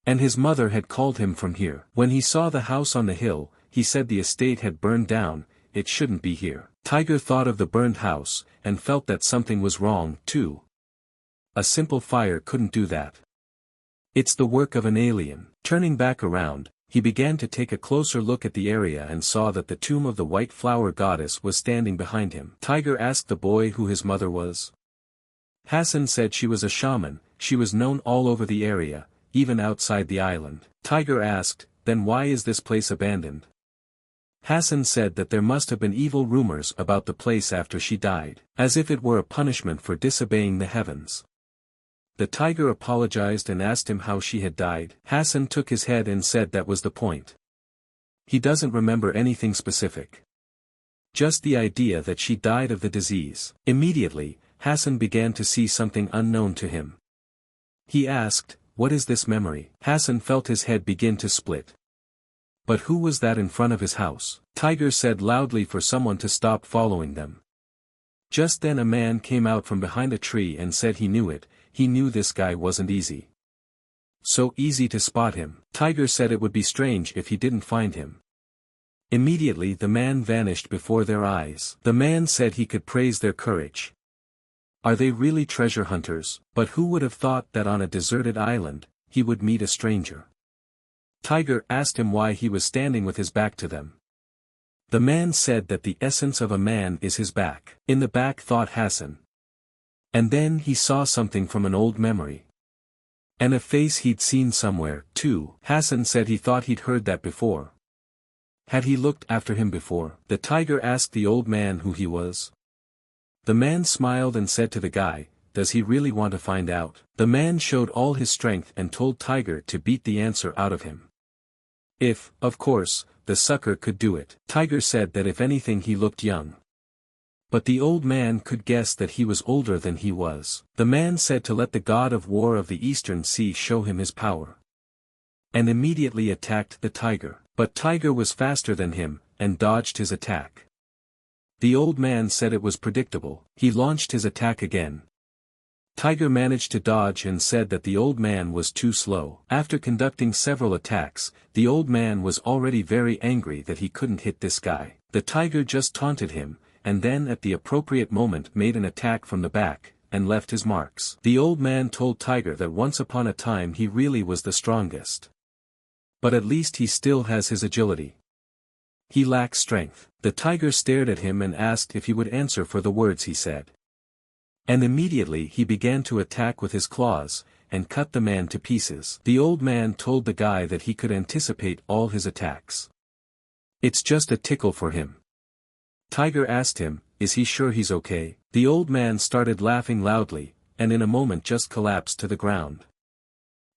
Speaker 1: And his mother had called him from here. When he saw the house on the hill, he said the estate had burned down, it shouldn't be here. Tiger thought of the burned house, and felt that something was wrong, too. A simple fire couldn't do that. It's the work of an alien. Turning back around, he began to take a closer look at the area and saw that the tomb of the white flower goddess was standing behind him. Tiger asked the boy who his mother was. Hassen said she was a shaman, she was known all over the area, even outside the island. Tiger asked, then why is this place abandoned? Hassen said that there must have been evil rumors about the place after she died, as if it were a punishment for disobeying the heavens. The tiger apologized and asked him how she had died. Hassen took his head and said that was the point. He doesn't remember anything specific. Just the idea that she died of the disease. Immediately, Hassen began to see something unknown to him. He asked, what is this memory? Hassen felt his head begin to split. But who was that in front of his house? Tiger said loudly for someone to stop following them. Just then a man came out from behind a tree and said he knew it, he knew this guy wasn't easy. So easy to spot him. Tiger said it would be strange if he didn't find him. Immediately the man vanished before their eyes. The man said he could praise their courage. Are they really treasure hunters? But who would have thought that on a deserted island, he would meet a stranger? Tiger asked him why he was standing with his back to them. The man said that the essence of a man is his back. In the back, thought Hassen. And then he saw something from an old memory. And a face he'd seen somewhere, too. Hassen said he thought he'd heard that before. Had he looked after him before? The tiger asked the old man who he was. The man smiled and said to the guy, does he really want to find out? The man showed all his strength and told Tiger to beat the answer out of him. If, of course, the sucker could do it. Tiger said that if anything he looked young. But the old man could guess that he was older than he was. The man said to let the god of war of the eastern sea show him his power. And immediately attacked the tiger. But Tiger was faster than him, and dodged his attack. The old man said it was predictable. He launched his attack again. Tiger managed to dodge and said that the old man was too slow. After conducting several attacks, the old man was already very angry that he couldn't hit this guy. The tiger just taunted him, and then at the appropriate moment made an attack from the back, and left his marks. The old man told Tiger that once upon a time he really was the strongest. But at least he still has his agility. He lacks strength. The tiger stared at him and asked if he would answer for the words he said. And immediately he began to attack with his claws, and cut the man to pieces. The old man told the guy that he could anticipate all his attacks. It's just a tickle for him. Tiger asked him, is he sure he's okay? The old man started laughing loudly, and in a moment just collapsed to the ground.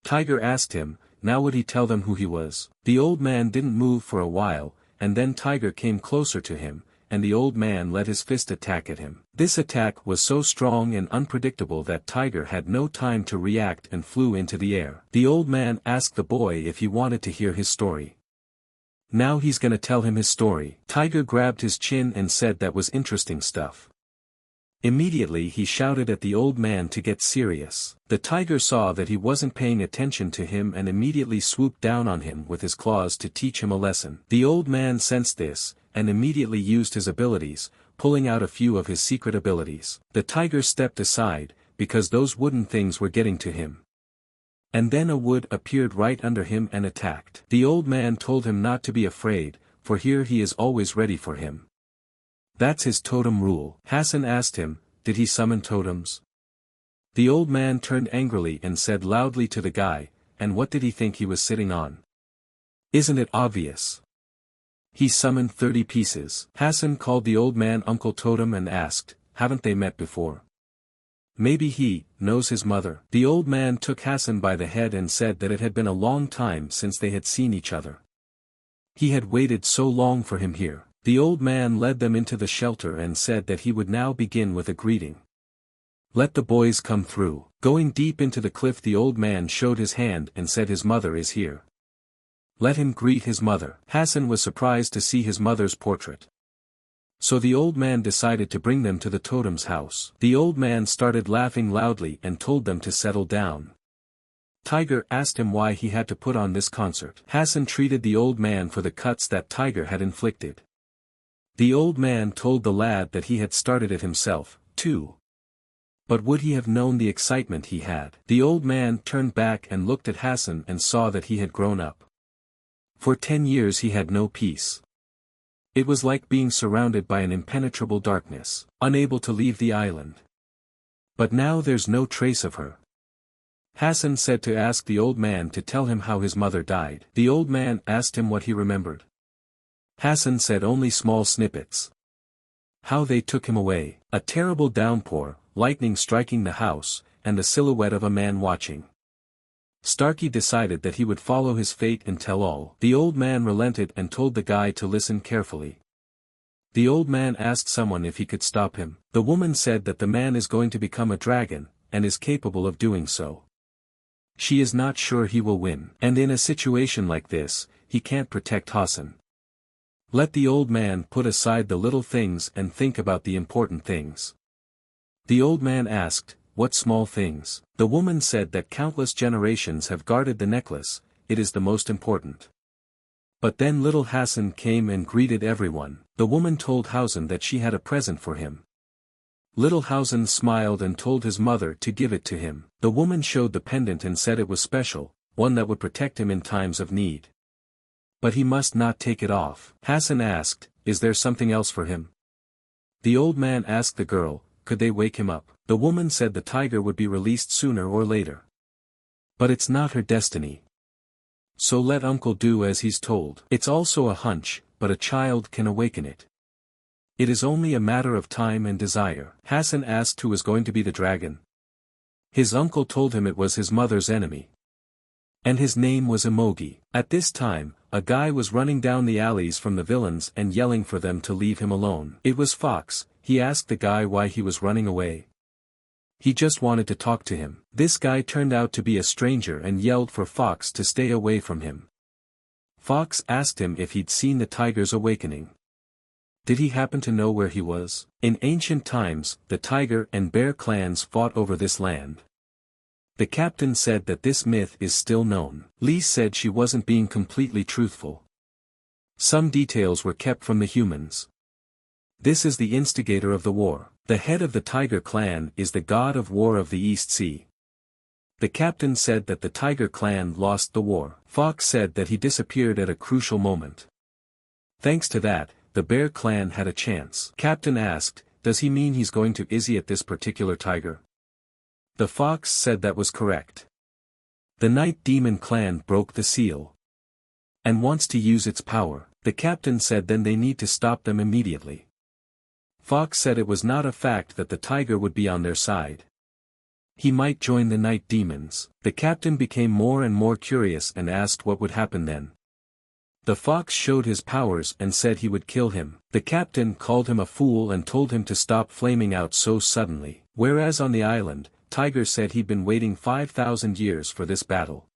Speaker 1: Tiger asked him, now would he tell them who he was? The old man didn't move for a while, and then Tiger came closer to him, and the old man let his fist attack at him. This attack was so strong and unpredictable that Tiger had no time to react and flew into the air. The old man asked the boy if he wanted to hear his story. Now he's gonna tell him his story. Tiger grabbed his chin and said that was interesting stuff. Immediately he shouted at the old man to get serious. The tiger saw that he wasn't paying attention to him and immediately swooped down on him with his claws to teach him a lesson. The old man sensed this, and immediately used his abilities, pulling out a few of his secret abilities. The tiger stepped aside, because those wooden things were getting to him. And then a wood appeared right under him and attacked. The old man told him not to be afraid, for here he is always ready for him. That's his totem rule. Hassen asked him, did he summon totems? The old man turned angrily and said loudly to the guy, and what did he think he was sitting on? Isn't it obvious? He summoned 30 pieces. Hassen called the old man Uncle Totem and asked, haven't they met before? Maybe he knows his mother. The old man took Hassen by the head and said that it had been a long time since they had seen each other. He had waited so long for him here. The old man led them into the shelter and said that he would now begin with a greeting. Let the boys come through. Going deep into the cliff, the old man showed his hand and said his mother is here. Let him greet his mother. Hassen was surprised to see his mother's portrait. So the old man decided to bring them to the totem's house. The old man started laughing loudly and told them to settle down. Tiger asked him why he had to put on this concert. Hassen treated the old man for the cuts that Tiger had inflicted. The old man told the lad that he had started it himself, too. But would he have known the excitement he had? The old man turned back and looked at Hassen and saw that he had grown up. For 10 years he had no peace. It was like being surrounded by an impenetrable darkness, unable to leave the island. But now there's no trace of her. Hassen said to ask the old man to tell him how his mother died. The old man asked him what he remembered. Hassen said only small snippets. How they took him away, a terrible downpour, lightning striking the house, and the silhouette of a man watching. Starkey decided that he would follow his fate and tell all. The old man relented and told the guy to listen carefully. The old man asked someone if he could stop him. The woman said that the man is going to become a dragon, and is capable of doing so. She is not sure he will win. And in a situation like this, he can't protect Hassen. Let the old man put aside the little things and think about the important things. The old man asked, what small things? The woman said that countless generations have guarded the necklace, it is the most important. But then little Hassen came and greeted everyone. The woman told Hassen that she had a present for him. Little Hassen smiled and told his mother to give it to him. The woman showed the pendant and said it was special, one that would protect him in times of need. But he must not take it off. Hassen asked, is there something else for him? The old man asked the girl, could they wake him up? The woman said the tiger would be released sooner or later. But it's not her destiny. So let Uncle do as he's told. It's also a hunch, but a child can awaken it. It is only a matter of time and desire. Hassen asked who was going to be the dragon. His uncle told him it was his mother's enemy. And his name was Imogi. At this time, a guy was running down the alleys from the villains and yelling for them to leave him alone. It was Fox. He asked the guy why he was running away. He just wanted to talk to him. This guy turned out to be a stranger and yelled for Fox to stay away from him. Fox asked him if he'd seen the tiger's awakening. Did he happen to know where he was? In ancient times, the tiger and bear clans fought over this land. The captain said that this myth is still known. Lee said she wasn't being completely truthful. Some details were kept from the humans. This is the instigator of the war. The head of the Tiger clan is the god of war of the East Sea. The captain said that the Tiger clan lost the war. Fox said that he disappeared at a crucial moment. Thanks to that, the Bear clan had a chance. Captain asked, does he mean he's going to Izzy at this particular tiger? The Fox said that was correct. The Night Demon clan broke the seal and wants to use its power. The captain said then they need to stop them immediately. Fox said it was not a fact that the tiger would be on their side. He might join the Night Demons. The captain became more and more curious and asked what would happen then. The Fox showed his powers and said he would kill him. The captain called him a fool and told him to stop flaming out so suddenly. Whereas on the island, Tiger said he'd been waiting 5,000 years for this battle.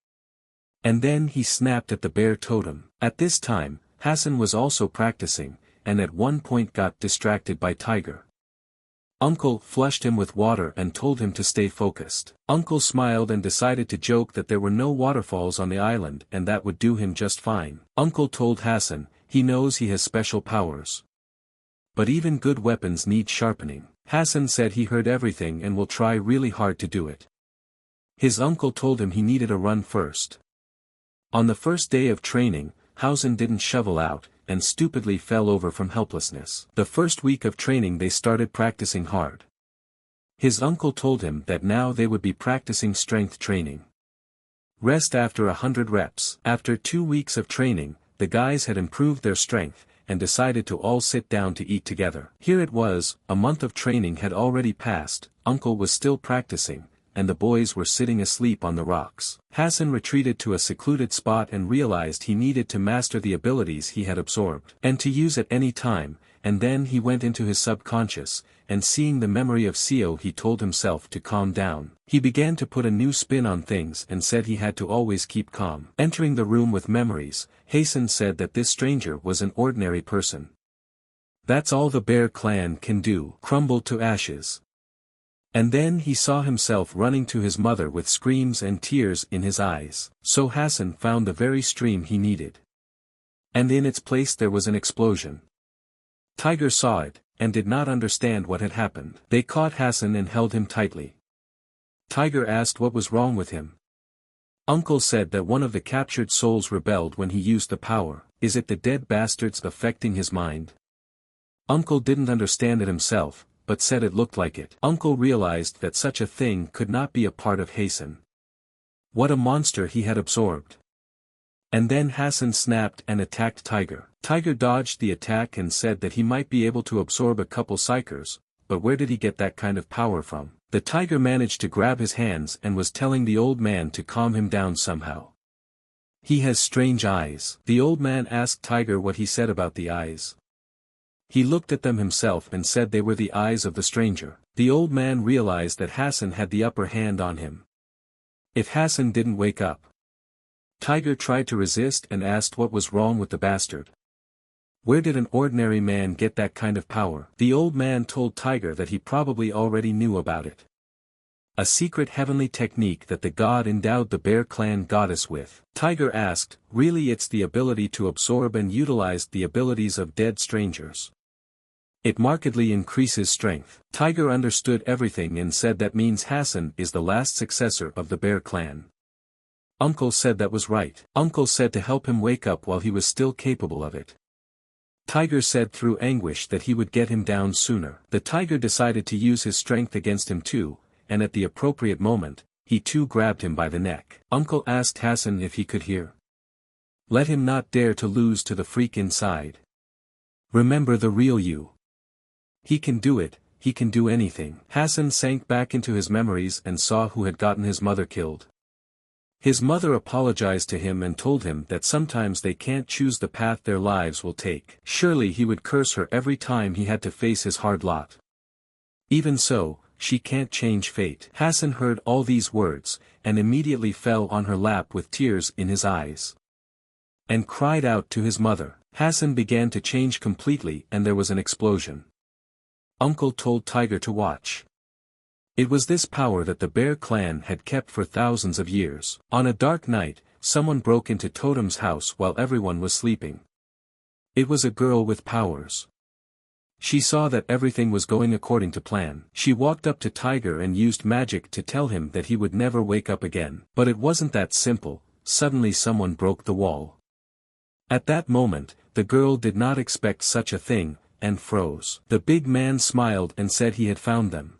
Speaker 1: And then he snapped at the bear totem. At this time, Hassen was also practicing, and at one point got distracted by Tiger. Uncle flushed him with water and told him to stay focused. Uncle smiled and decided to joke that there were no waterfalls on the island and that would do him just fine. Uncle told Hassen, he knows he has special powers. But even good weapons need sharpening. Hassen said he heard everything and will try really hard to do it. His uncle told him he needed a run first. On the first day of training, Hassen didn't shovel out, and stupidly fell over from helplessness. The first week of training they started practicing hard. His uncle told him that now they would be practicing strength training. Rest after 100 reps. After 2 weeks of training, the guys had improved their strength, and decided to all sit down to eat together. Here it was, a month of training had already passed, Uncle was still practicing, and the boys were sitting asleep on the rocks. Hassen retreated to a secluded spot and realized he needed to master the abilities he had absorbed, and to use at any time, and then he went into his subconscious, and seeing the memory of Seo he told himself to calm down. He began to put a new spin on things and said he had to always keep calm. Entering the room with memories, Hassen said that this stranger was an ordinary person. That's all the Bear clan can do, crumble to ashes. And then he saw himself running to his mother with screams and tears in his eyes. So Hassen found the very stream he needed. And in its place there was an explosion. Tiger saw it, and did not understand what had happened. They caught Hassen and held him tightly. Tiger asked what was wrong with him. Uncle said that one of the captured souls rebelled when he used the power. Is it the dead bastards affecting his mind? Uncle didn't understand it himself, but said it looked like it. Uncle realized that such a thing could not be a part of Hassen. What a monster he had absorbed. And then Hassen snapped and attacked Tiger. Tiger dodged the attack and said that he might be able to absorb a couple psychers, but where did he get that kind of power from? The tiger managed to grab his hands and was telling the old man to calm him down somehow. He has strange eyes. The old man asked Tiger what he said about the eyes. He looked at them himself and said they were the eyes of the stranger. The old man realized that Hassen had the upper hand on him. If Hassen didn't wake up. Tiger tried to resist and asked what was wrong with the bastard. Where did an ordinary man get that kind of power? The old man told Tiger that he probably already knew about it. A secret heavenly technique that the god endowed the Bear clan goddess with. Tiger asked, really it's the ability to absorb and utilize the abilities of dead strangers. It markedly increases strength. Tiger understood everything and said that means Hassen is the last successor of the Bear clan. Uncle said that was right. Uncle said to help him wake up while he was still capable of it. Tiger said through anguish that he would get him down sooner. The tiger decided to use his strength against him too, and at the appropriate moment, he too grabbed him by the neck. Uncle asked Hassen if he could hear. Let him not dare to lose to the freak inside. Remember the real you. He can do it, he can do anything. Hassen sank back into his memories and saw who had gotten his mother killed. His mother apologized to him and told him that sometimes they can't choose the path their lives will take. Surely he would curse her every time he had to face his hard lot. Even so, she can't change fate. Hassen heard all these words, and immediately fell on her lap with tears in his eyes. And cried out to his mother. Hassen began to change completely and there was an explosion. Uncle told Tiger to watch. It was this power that the Bear clan had kept for thousands of years. On a dark night, someone broke into Totem's house while everyone was sleeping. It was a girl with powers. She saw that everything was going according to plan. She walked up to Tiger and used magic to tell him that he would never wake up again. But it wasn't that simple. Suddenly someone broke the wall. At that moment, the girl did not expect such a thing, and froze. The big man smiled and said he had found them.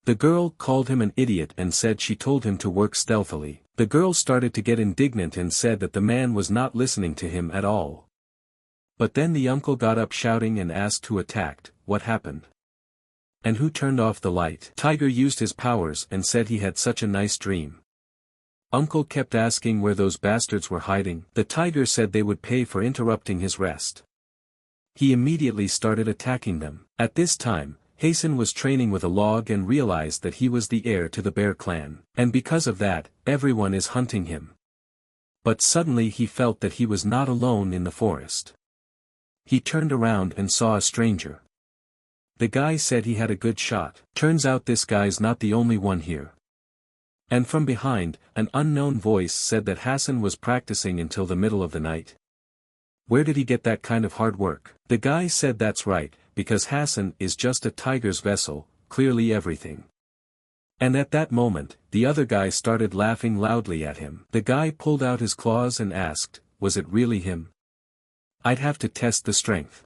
Speaker 1: The girl called him an idiot and said she told him to work stealthily. The girl started to get indignant and said that the man was not listening to him at all. But then the uncle got up shouting and asked who attacked, what happened? And who turned off the light? Tiger used his powers and said he had such a nice dream. Uncle kept asking where those bastards were hiding. The tiger said they would pay for interrupting his rest. He immediately started attacking them. At this time, Hassen was training with a log and realized that he was the heir to the bear clan, and because of that, everyone is hunting him. But suddenly he felt that he was not alone in the forest. He turned around and saw a stranger. The guy said he had a good shot. Turns out this guy's not the only one here. And from behind, an unknown voice said that Hassen was practicing until the middle of the night. Where did he get that kind of hard work? The guy said that's right, because Hassen is just a tiger's vessel, clearly everything. And at that moment, the other guy started laughing loudly at him. The guy pulled out his claws and asked, was it really him? I'd have to test the strength.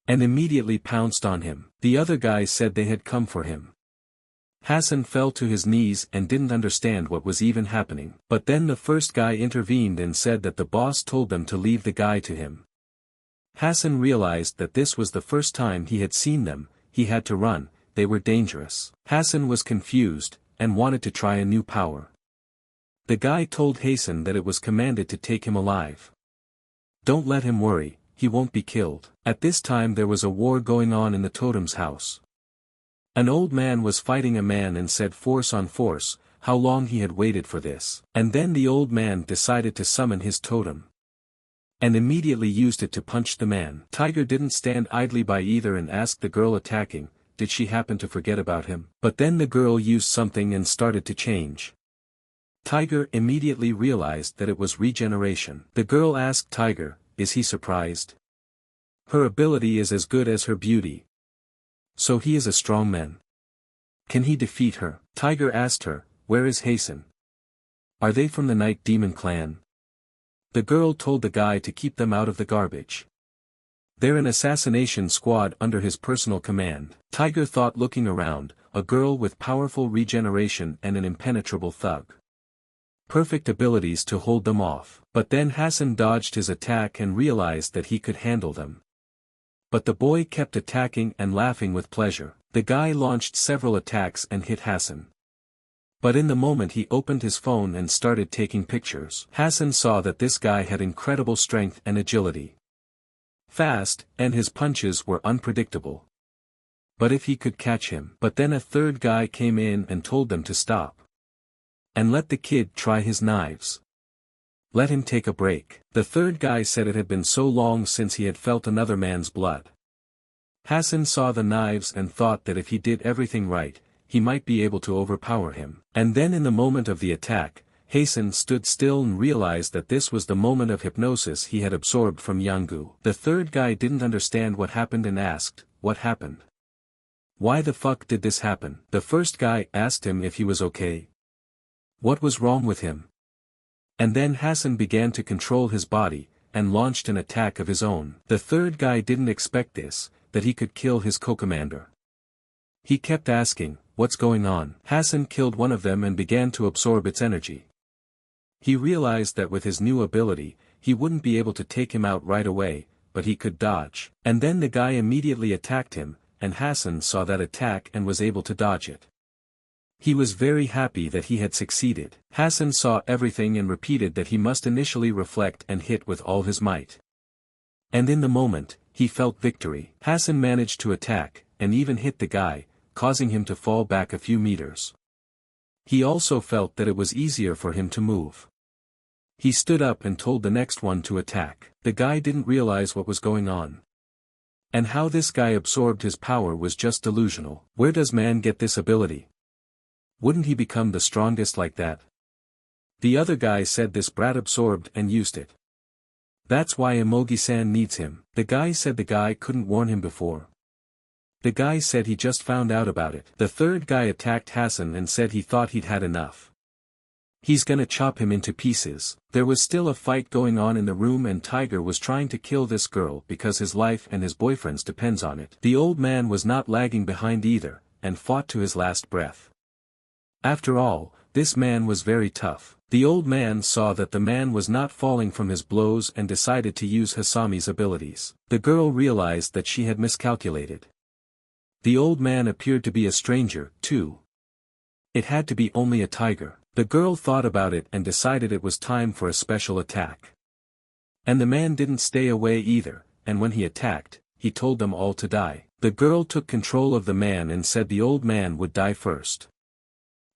Speaker 1: And immediately pounced on him. The other guy said they had come for him. Hassen fell to his knees and didn't understand what was even happening. But then the first guy intervened and said that the boss told them to leave the guy to him. Hassen realized that this was the first time he had seen them. He had to run, they were dangerous. Hassen was confused, and wanted to try a new power. The guy told Hassen that it was commanded to take him alive. Don't let him worry, he won't be killed. At this time there was a war going on in the totem's house. An old man was fighting a man and said force on force, how long he had waited for this. And then the old man decided to summon his totem. And immediately used it to punch the man. Tiger didn't stand idly by either and asked the girl attacking, did she happen to forget about him? But then the girl used something and started to change. Tiger immediately realized that it was regeneration. The girl asked Tiger, is he surprised? Her ability is as good as her beauty. So he is a strong man. Can he defeat her? Tiger asked her, where is Hassen? Are they from the Night Demon clan? The girl told the guy to keep them out of the garbage. They're an assassination squad under his personal command. Tiger thought looking around, a girl with powerful regeneration and an impenetrable thug. Perfect abilities to hold them off. But then Hassen dodged his attack and realized that he could handle them. But the boy kept attacking and laughing with pleasure. The guy launched several attacks and hit Hassen. But in the moment he opened his phone and started taking pictures. Hassen saw that this guy had incredible strength and agility. Fast, and his punches were unpredictable. But if he could catch him. But then a third guy came in and told them to stop. And let the kid try his knives. Let him take a break. The third guy said it had been so long since he had felt another man's blood. Hassen saw the knives and thought that if he did everything right, he might be able to overpower him. And then in the moment of the attack, Hassen stood still and realized that this was the moment of hypnosis he had absorbed from Yangu. The third guy didn't understand what happened and asked, what happened? Why the fuck did this happen? The first guy asked him if he was okay. What was wrong with him? And then Hassen began to control his body, and launched an attack of his own. The third guy didn't expect this, that he could kill his co-commander. He kept asking, what's going on? Hassen killed one of them and began to absorb its energy. He realized that with his new ability, he wouldn't be able to take him out right away, but he could dodge. And then the guy immediately attacked him, and Hassen saw that attack and was able to dodge it. He was very happy that he had succeeded. Hassen saw everything and repeated that he must initially reflect and hit with all his might. And in the moment, he felt victory. Hassen managed to attack, and even hit the guy, causing him to fall back a few meters. He also felt that it was easier for him to move. He stood up and told the next one to attack. The guy didn't realize what was going on. And how this guy absorbed his power was just delusional. Where does man get this ability? Wouldn't he become the strongest like that? The other guy said this brat absorbed and used it. That's why Imogi-san needs him. The guy said the guy couldn't warn him before. The guy said he just found out about it. The third guy attacked Hassen and said he thought he'd had enough. He's gonna chop him into pieces. There was still a fight going on in the room and Tiger was trying to kill this girl because his life and his boyfriend's depends on it. The old man was not lagging behind either, and fought to his last breath. After all, this man was very tough. The old man saw that the man was not falling from his blows and decided to use Hasami's abilities. The girl realized that she had miscalculated. The old man appeared to be a stranger, too. It had to be only a tiger. The girl thought about it and decided it was time for a special attack. And the man didn't stay away either, and when he attacked, he told them all to die. The girl took control of the man and said the old man would die first.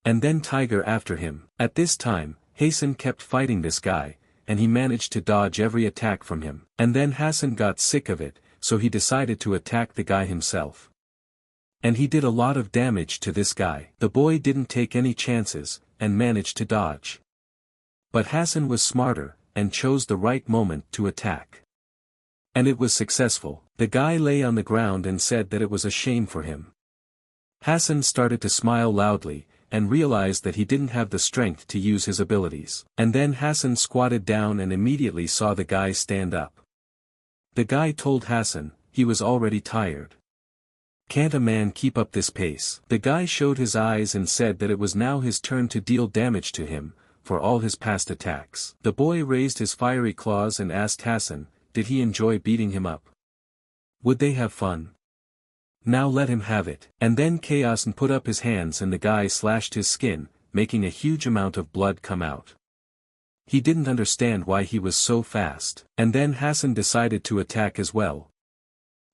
Speaker 1: And then Tiger after him. At this time, Hassen kept fighting this guy, and he managed to dodge every attack from him. And then Hassen got sick of it, so he decided to attack the guy himself. And he did a lot of damage to this guy. The boy didn't take any chances, and managed to dodge. But Hassen was smarter, and chose the right moment to attack. And it was successful. The guy lay on the ground and said that it was a shame for him. Hassen started to smile loudly, and realized that he didn't have the strength to use his abilities. And then Hassen squatted down and immediately saw the guy stand up. The guy told Hassen, he was already tired. Can't a man keep up this pace? The guy showed his eyes and said that it was now his turn to deal damage to him, for all his past attacks. The boy raised his fiery claws and asked Hassen, did he enjoy beating him up? Would they have fun? Now let him have it. And then Chaos put up his hands and the guy slashed his skin, making a huge amount of blood come out. He didn't understand why he was so fast. And then Hassen decided to attack as well.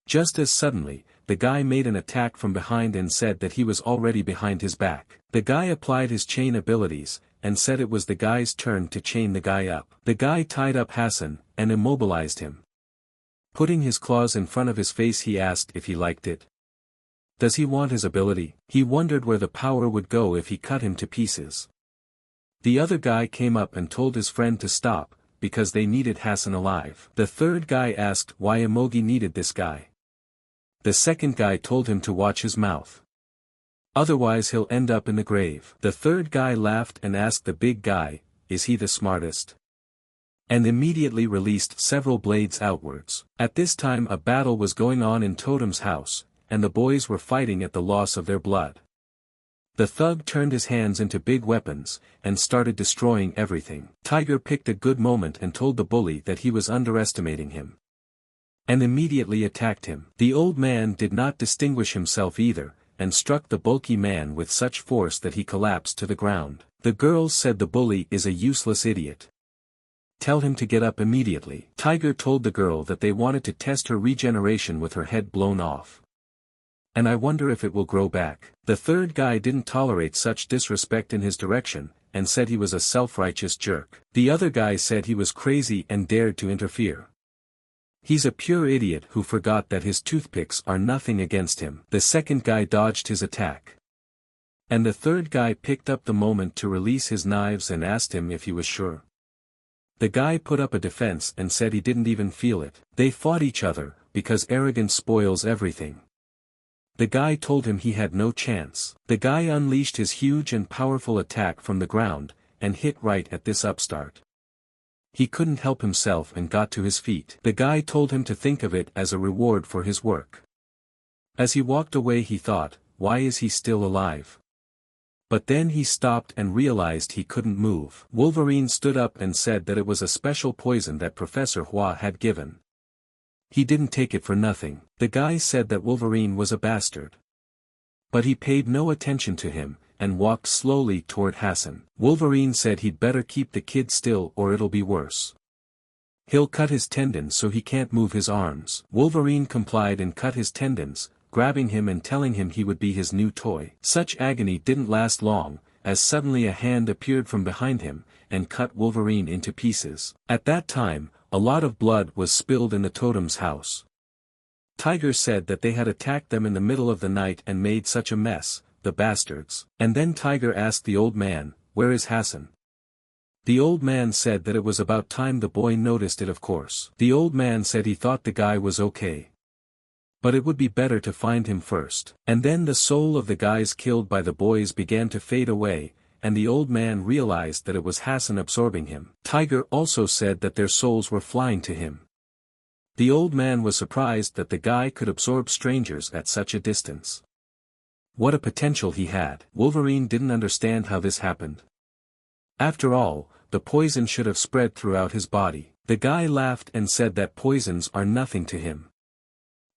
Speaker 1: Just as suddenly, the guy made an attack from behind and said that he was already behind his back. The guy applied his chain abilities, and said it was the guy's turn to chain the guy up. The guy tied up Hassen, and immobilized him. Putting his claws in front of his face he asked if he liked it. Does he want his ability? He wondered where the power would go if he cut him to pieces. The other guy came up and told his friend to stop, because they needed Hassen alive. The third guy asked why Imogi needed this guy. The second guy told him to watch his mouth. Otherwise he'll end up in the grave. The third guy laughed and asked the big guy, is he the smartest? And immediately released several blades outwards. At this time a battle was going on in Totem's house, and the boys were fighting at the loss of their blood. The thug turned his hands into big weapons, and started destroying everything. Tiger picked a good moment and told the bully that he was underestimating him. And immediately attacked him. The old man did not distinguish himself either, and struck the bulky man with such force that he collapsed to the ground. The girls said the bully is a useless idiot. Tell him to get up immediately. Tiger told the girl that they wanted to test her regeneration with her head blown off. And I wonder if it will grow back. The third guy didn't tolerate such disrespect in his direction, and said he was a self-righteous jerk. The other guy said he was crazy and dared to interfere. He's a pure idiot who forgot that his toothpicks are nothing against him. The second guy dodged his attack. And the third guy picked up the moment to release his knives and asked him if he was sure. The guy put up a defense and said he didn't even feel it. They fought each other, because arrogance spoils everything. The guy told him he had no chance. The guy unleashed his huge and powerful attack from the ground, and hit right at this upstart. He couldn't help himself and got to his feet. The guy told him to think of it as a reward for his work. As he walked away he thought, why is he still alive? But then he stopped and realized he couldn't move. Wolverine stood up and said that it was a special poison that Professor Hua had given. He didn't take it for nothing. The guy said that Wolverine was a bastard. But he paid no attention to him, and walked slowly toward Hassen. Wolverine said he'd better keep the kid still or it'll be worse. He'll cut his tendons so he can't move his arms. Wolverine complied and cut his tendons, grabbing him and telling him he would be his new toy. Such agony didn't last long, as suddenly a hand appeared from behind him, and cut Wolverine into pieces. At that time, a lot of blood was spilled in the totem's house. Tiger said that they had attacked them in the middle of the night and made such a mess, the bastards. And then Tiger asked the old man, where is Hassen? The old man said that it was about time the boy noticed it of course. The old man said he thought the guy was okay. But it would be better to find him first. And then the soul of the guys killed by the boys began to fade away, and the old man realized that it was Hassen absorbing him. Tiger also said that their souls were flying to him. The old man was surprised that the guy could absorb strangers at such a distance. What a potential he had. Wolverine didn't understand how this happened. After all, the poison should have spread throughout his body. The guy laughed and said that poisons are nothing to him.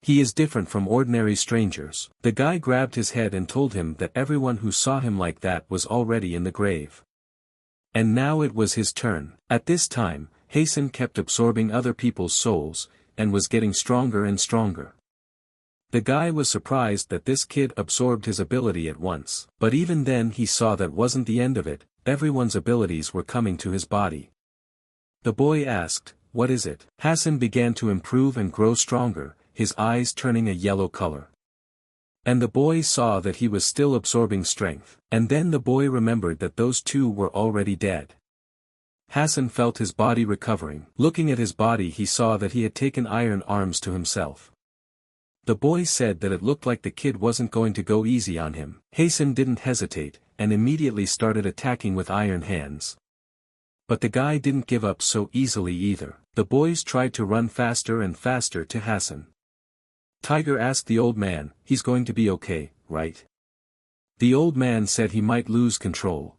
Speaker 1: He is different from ordinary strangers. The guy grabbed his head and told him that everyone who saw him like that was already in the grave. And now it was his turn. At this time, Hassen kept absorbing other people's souls, and was getting stronger and stronger. The guy was surprised that this kid absorbed his ability at once. But even then he saw that wasn't the end of it, everyone's abilities were coming to his body. The boy asked, "What is it?" Hassen began to improve and grow stronger, his eyes turning a yellow color. And the boy saw that he was still absorbing strength. And then the boy remembered that those two were already dead. Hassen felt his body recovering. Looking at his body he saw that he had taken iron arms to himself. The boy said that it looked like the kid wasn't going to go easy on him. Hassen didn't hesitate, and immediately started attacking with iron hands. But the guy didn't give up so easily either. The boys tried to run faster and faster to Hassen. Tiger asked the old man, "He's going to be okay, right?" The old man said he might lose control.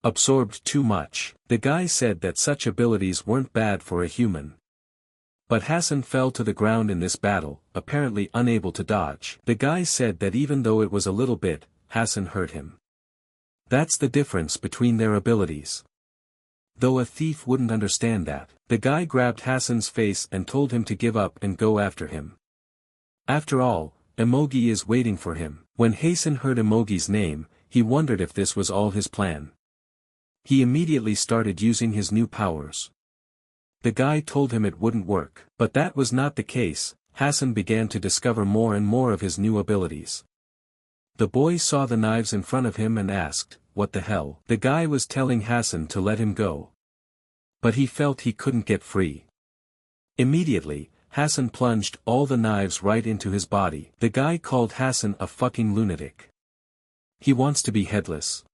Speaker 1: Absorbed too much. The guy said that such abilities weren't bad for a human. But Hassen fell to the ground in this battle, apparently unable to dodge. The guy said that even though it was a little bit, Hassen hurt him. That's the difference between their abilities. Though a thief wouldn't understand that. The guy grabbed Hassen's face and told him to give up and go after him. After all, Imogi is waiting for him. When Hassen heard Imogi's name, he wondered if this was all his plan. He immediately started using his new powers. The guy told him it wouldn't work. But that was not the case. Hassen began to discover more and more of his new abilities. The boy saw the knives in front of him and asked, "What the hell?" The guy was telling Hassen to let him go. But he felt he couldn't get free. Immediately, Hassen plunged all the knives right into his body. The guy called Hassen a fucking lunatic. He wants to be headless.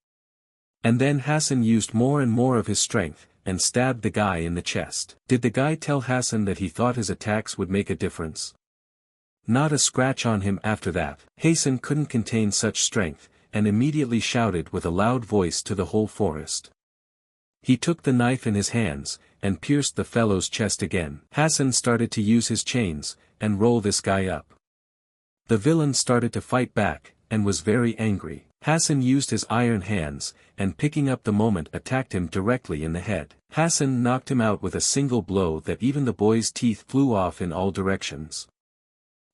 Speaker 1: And then Hassen used more and more of his strength, and stabbed the guy in the chest. Did the guy tell Hassen that he thought his attacks would make a difference? Not a scratch on him after that. Hassen couldn't contain such strength, and immediately shouted with a loud voice to the whole forest. He took the knife in his hands, and pierced the fellow's chest again. Hassen started to use his chains, and roll this guy up. The villain started to fight back, and was very angry. Hassen used his iron hands, and picking up the moment attacked him directly in the head. Hassen knocked him out with a single blow that even the boy's teeth flew off in all directions.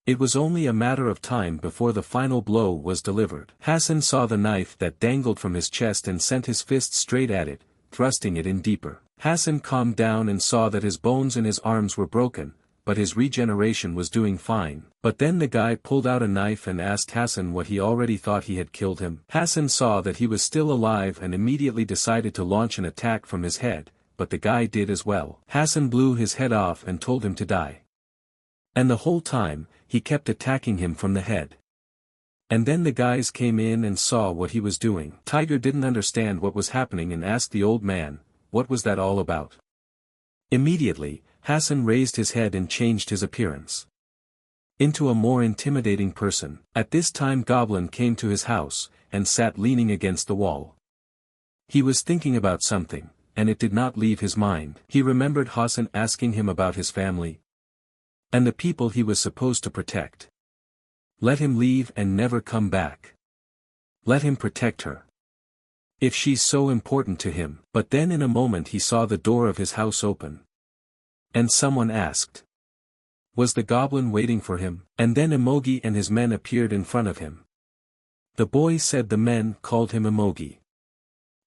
Speaker 1: It was only a matter of time before the final blow was delivered. Hassen saw the knife that dangled from his chest and sent his fist straight at it, thrusting it in deeper. Hassen calmed down and saw that his bones in his arms were broken, but his regeneration was doing fine. But then the guy pulled out a knife and asked Hassen what he already thought he had killed him. Hassen saw that he was still alive and immediately decided to launch an attack from his head, but the guy did as well. Hassen blew his head off and told him to die. And the whole time, he kept attacking him from the head. And then the guys came in and saw what he was doing. Tiger didn't understand what was happening and asked the old man, "What was that all about?" Immediately, Hassen raised his head and changed his appearance into a more intimidating person. At this time Goblin came to his house, and sat leaning against the wall. He was thinking about something, and it did not leave his mind. He remembered Hassen asking him about his family, and the people he was supposed to protect. Let him leave and never come back. Let him protect her. If she's so important to him. But then in a moment he saw the door of his house open. And someone asked, was the goblin waiting for him? And then Imogi and his men appeared in front of him. The boy said the men called him Imogi.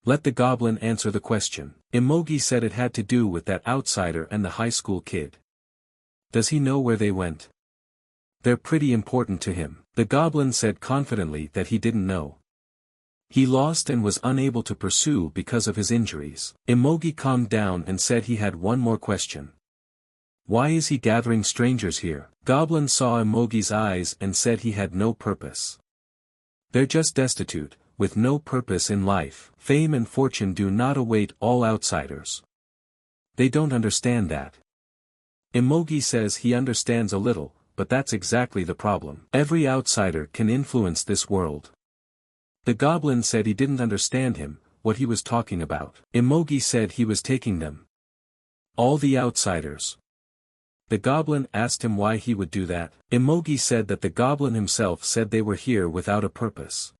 Speaker 1: Let the goblin answer the question. Imogi said it had to do with that outsider and the high school kid. Does he know where they went? They're pretty important to him. The goblin said confidently that he didn't know. He lost and was unable to pursue because of his injuries. Imogi calmed down and said he had one more question. Why is he gathering strangers here? Goblin saw Imogi's eyes and said he had no purpose. They're just destitute, with no purpose in life. Fame and fortune do not await all outsiders. They don't understand that. Imogi says he understands a little, but that's exactly the problem. Every outsider can influence this world. The goblin said he didn't understand him, what he was talking about. Imogi said he was taking them. All the outsiders. The goblin asked him why he would do that. Imogi said that the goblin himself said they were here without a purpose.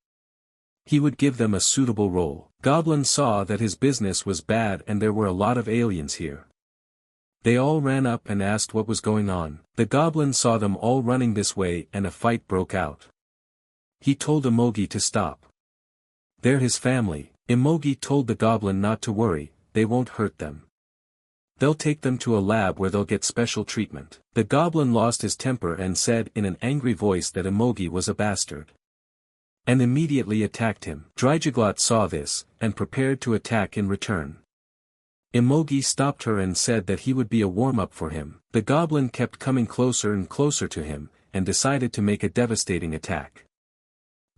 Speaker 1: He would give them a suitable role. Goblin saw that his business was bad and there were a lot of aliens here. They all ran up and asked what was going on. The goblin saw them all running this way and a fight broke out. He told Imogi to stop. They're his family. Imogi told the goblin not to worry, they won't hurt them. They'll take them to a lab where they'll get special treatment. The goblin lost his temper and said in an angry voice that Imogi was a bastard. And immediately attacked him. Dryjaglot saw this, and prepared to attack in return. Imogi stopped her and said that he would be a warm-up for him. The goblin kept coming closer and closer to him, and decided to make a devastating attack.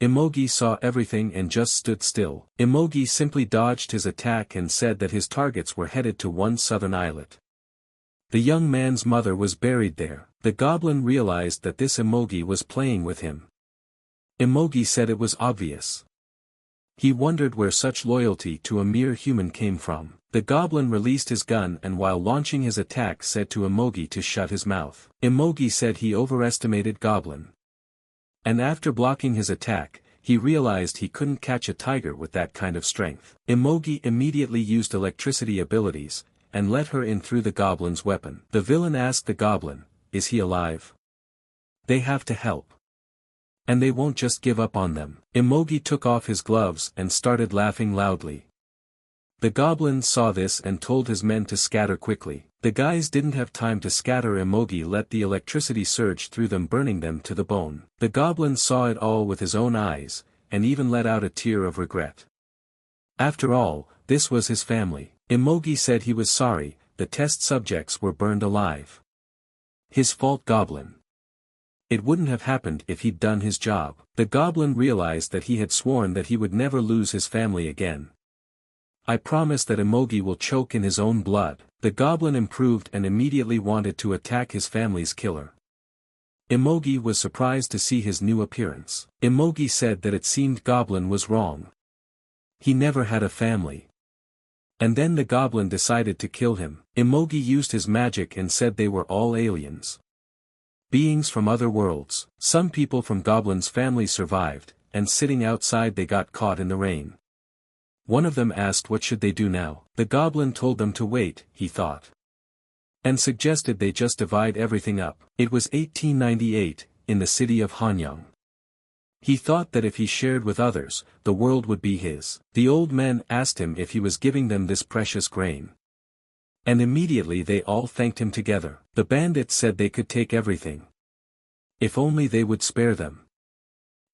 Speaker 1: Imogi saw everything and just stood still. Imogi simply dodged his attack and said that his targets were headed to one southern islet. The young man's mother was buried there. The goblin realized that this Imogi was playing with him. Imogi said it was obvious. He wondered where such loyalty to a mere human came from. The goblin released his gun and while launching his attack said to Imogi to shut his mouth. Imogi said he overestimated Goblin. And after blocking his attack, he realized he couldn't catch a tiger with that kind of strength. Imogi immediately used electricity abilities, and let her in through the goblin's weapon. The villain asked the goblin, "Is he alive? They have to help. And they won't just give up on them." Imogi took off his gloves and started laughing loudly. The goblin saw this and told his men to scatter quickly. The guys didn't have time to scatter. Imogi let the electricity surge through them, burning them to the bone. The goblin saw it all with his own eyes, and even let out a tear of regret. After all, this was his family. Imogi said he was sorry, the test subjects were burned alive. His fault. Goblin. It wouldn't have happened if he'd done his job. The goblin realized that he had sworn that he would never lose his family again. I promise that Imogi will choke in his own blood. The goblin improved and immediately wanted to attack his family's killer. Imogi was surprised to see his new appearance. Imogi said that it seemed Goblin was wrong. He never had a family. And then the goblin decided to kill him. Imogi used his magic and said they were all aliens. Beings from other worlds. Some people from Goblin's family survived, and sitting outside they got caught in the rain. One of them asked what should they do now. The goblin told them to wait, he thought. And suggested they just divide everything up. It was 1898, in the city of Hanyang. He thought that if he shared with others, the world would be his. The old men asked him if he was giving them this precious grain. And immediately they all thanked him together. The bandits said they could take everything. If only they would spare them.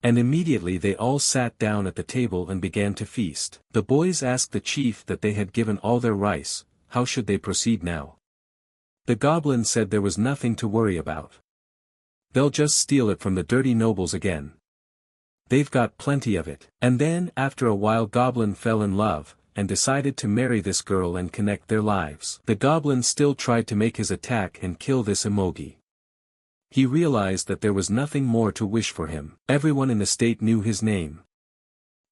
Speaker 1: And immediately they all sat down at the table and began to feast. The boys asked the chief that they had given all their rice, how should they proceed now? The goblin said there was nothing to worry about. They'll just steal it from the dirty nobles again. They've got plenty of it. And then, after a while, Goblin fell in love, and decided to marry this girl and connect their lives. The goblin still tried to make his attack and kill this Imogi. He realized that there was nothing more to wish for him. Everyone in the state knew his name.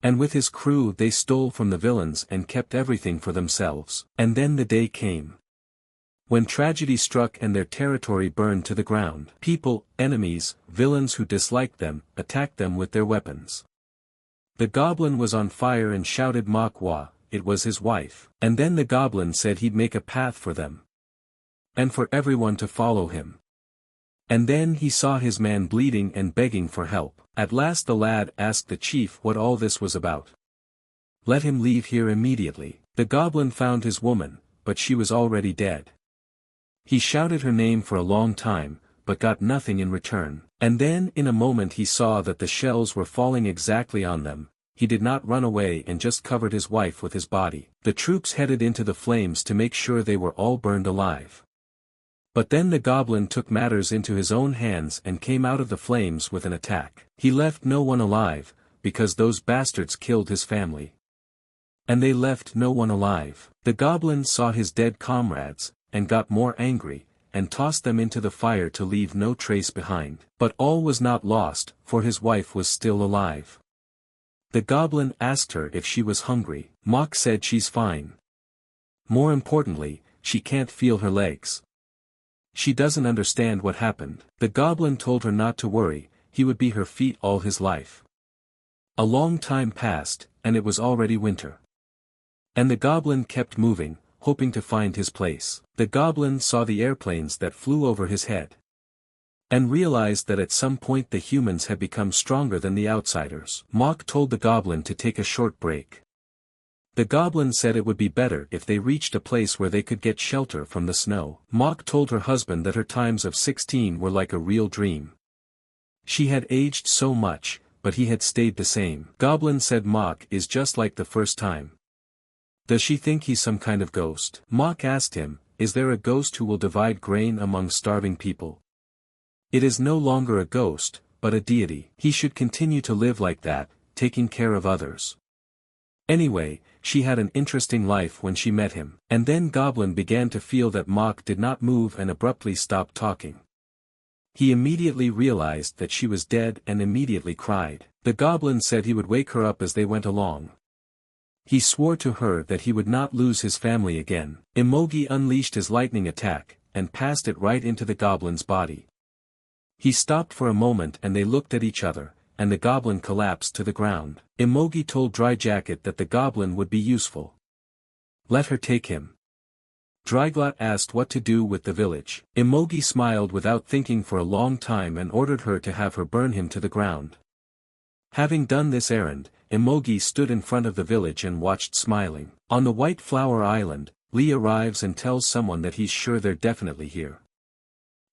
Speaker 1: And with his crew they stole from the villains and kept everything for themselves. And then the day came when tragedy struck and their territory burned to the ground. People, enemies, villains who disliked them, attacked them with their weapons. The goblin was on fire and shouted Manhwa, it was his wife. And then the goblin said he'd make a path for them. And for everyone to follow him. And then he saw his man bleeding and begging for help. At last the lad asked the chief what all this was about. Let him leave here immediately. The goblin found his woman, but she was already dead. He shouted her name for a long time, but got nothing in return. And then in a moment he saw that the shells were falling exactly on them. He did not run away and just covered his wife with his body. The troops headed into the flames to make sure they were all burned alive. But then the goblin took matters into his own hands and came out of the flames with an attack. He left no one alive, because those bastards killed his family. And they left no one alive. The goblin saw his dead comrades, and got more angry, and tossed them into the fire to leave no trace behind. But all was not lost, for his wife was still alive. The goblin asked her if she was hungry. Mok said she's fine. More importantly, she can't feel her legs. She doesn't understand what happened. The goblin told her not to worry, he would be her feet all his life. A long time passed, and it was already winter. And the goblin kept moving, hoping to find his place. The goblin saw the airplanes that flew over his head. And realized that at some point the humans had become stronger than the outsiders. Mok told the goblin to take a short break. The goblin said it would be better if they reached a place where they could get shelter from the snow. Mok told her husband that her times of 16 were like a real dream. She had aged so much, but he had stayed the same. Goblin said Mok is just like the first time. Does she think he's some kind of ghost? Mok asked him, is there a ghost who will divide grain among starving people? It is no longer a ghost, but a deity. He should continue to live like that, taking care of others. Anyway, she had an interesting life when she met him. And then Goblin began to feel that Mok did not move and abruptly stopped talking. He immediately realized that she was dead and immediately cried. The Goblin said he would wake her up as they went along. He swore to her that he would not lose his family again. Imogi unleashed his lightning attack, and passed it right into the Goblin's body. He stopped for a moment and they looked at each other, and the Goblin collapsed to the ground. Imogi told Dry Jacket that the Goblin would be useful. Let her take him. Dryglot asked what to do with the village. Imogi smiled without thinking for a long time and ordered her to have her burn him to the ground. Having done this errand, Imogi stood in front of the village and watched smiling. On the White Flower Island, Lee arrives and tells someone that he's sure they're definitely here.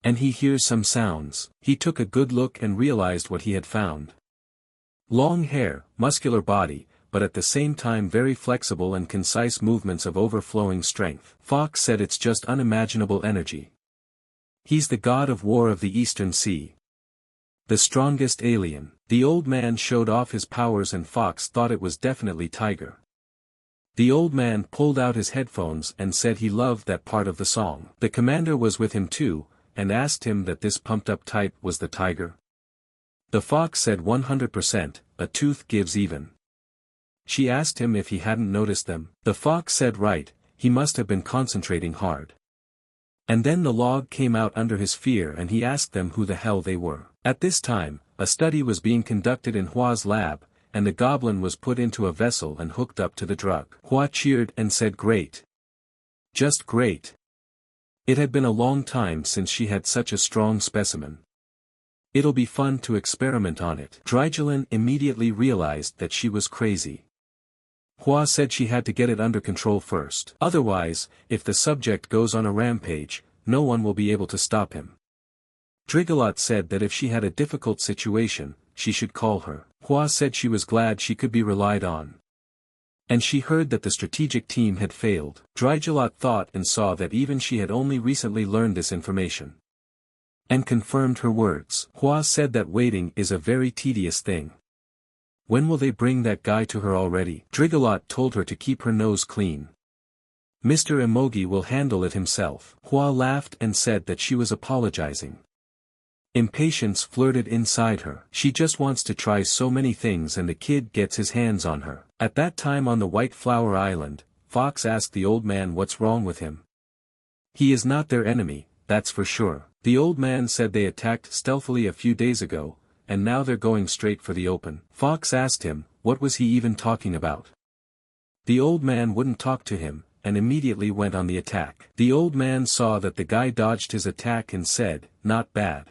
Speaker 1: And he hears some sounds. He took a good look and realized what he had found. Long hair, muscular body, but at the same time very flexible and concise movements of overflowing strength. Fox said it's just unimaginable energy. He's the god of war of the Eastern Sea. The strongest alien. The old man showed off his powers and Fox thought it was definitely Tiger. The old man pulled out his headphones and said he loved that part of the song. The commander was with him too, and asked him that this pumped-up type was the Tiger. The Fox said 100%, a tooth gives even. She asked him if he hadn't noticed them. The Fox said right, he must have been concentrating hard. And then the log came out under his fear and he asked them who the hell they were. At this time, a study was being conducted in Hua's lab, and the Goblin was put into a vessel and hooked up to the drug. Hua cheered and said great. Just great. It had been a long time since she had such a strong specimen. It'll be fun to experiment on it. Drygelin immediately realized that she was crazy. Hua said she had to get it under control first. Otherwise, if the subject goes on a rampage, no one will be able to stop him. Drigalot said that if she had a difficult situation, she should call her. Hua said she was glad she could be relied on. And she heard that the strategic team had failed. Drygelot thought and saw that even she had only recently learned this information. And confirmed her words. Hua said that waiting is a very tedious thing. When will they bring that guy to her already? Drigalot told her to keep her nose clean. Mr. Imogi will handle it himself. Hua laughed and said that she was apologizing. Impatience flirted inside her. She just wants to try so many things and the kid gets his hands on her. At that time on the White Flower Island, Fox asked the old man what's wrong with him. He is not their enemy, that's for sure. The old man said they attacked stealthily a few days ago, and now they're going straight for the open. Fox asked him, what was he even talking about? The old man wouldn't talk to him, and immediately went on the attack. The old man saw that the guy dodged his attack and said, not bad.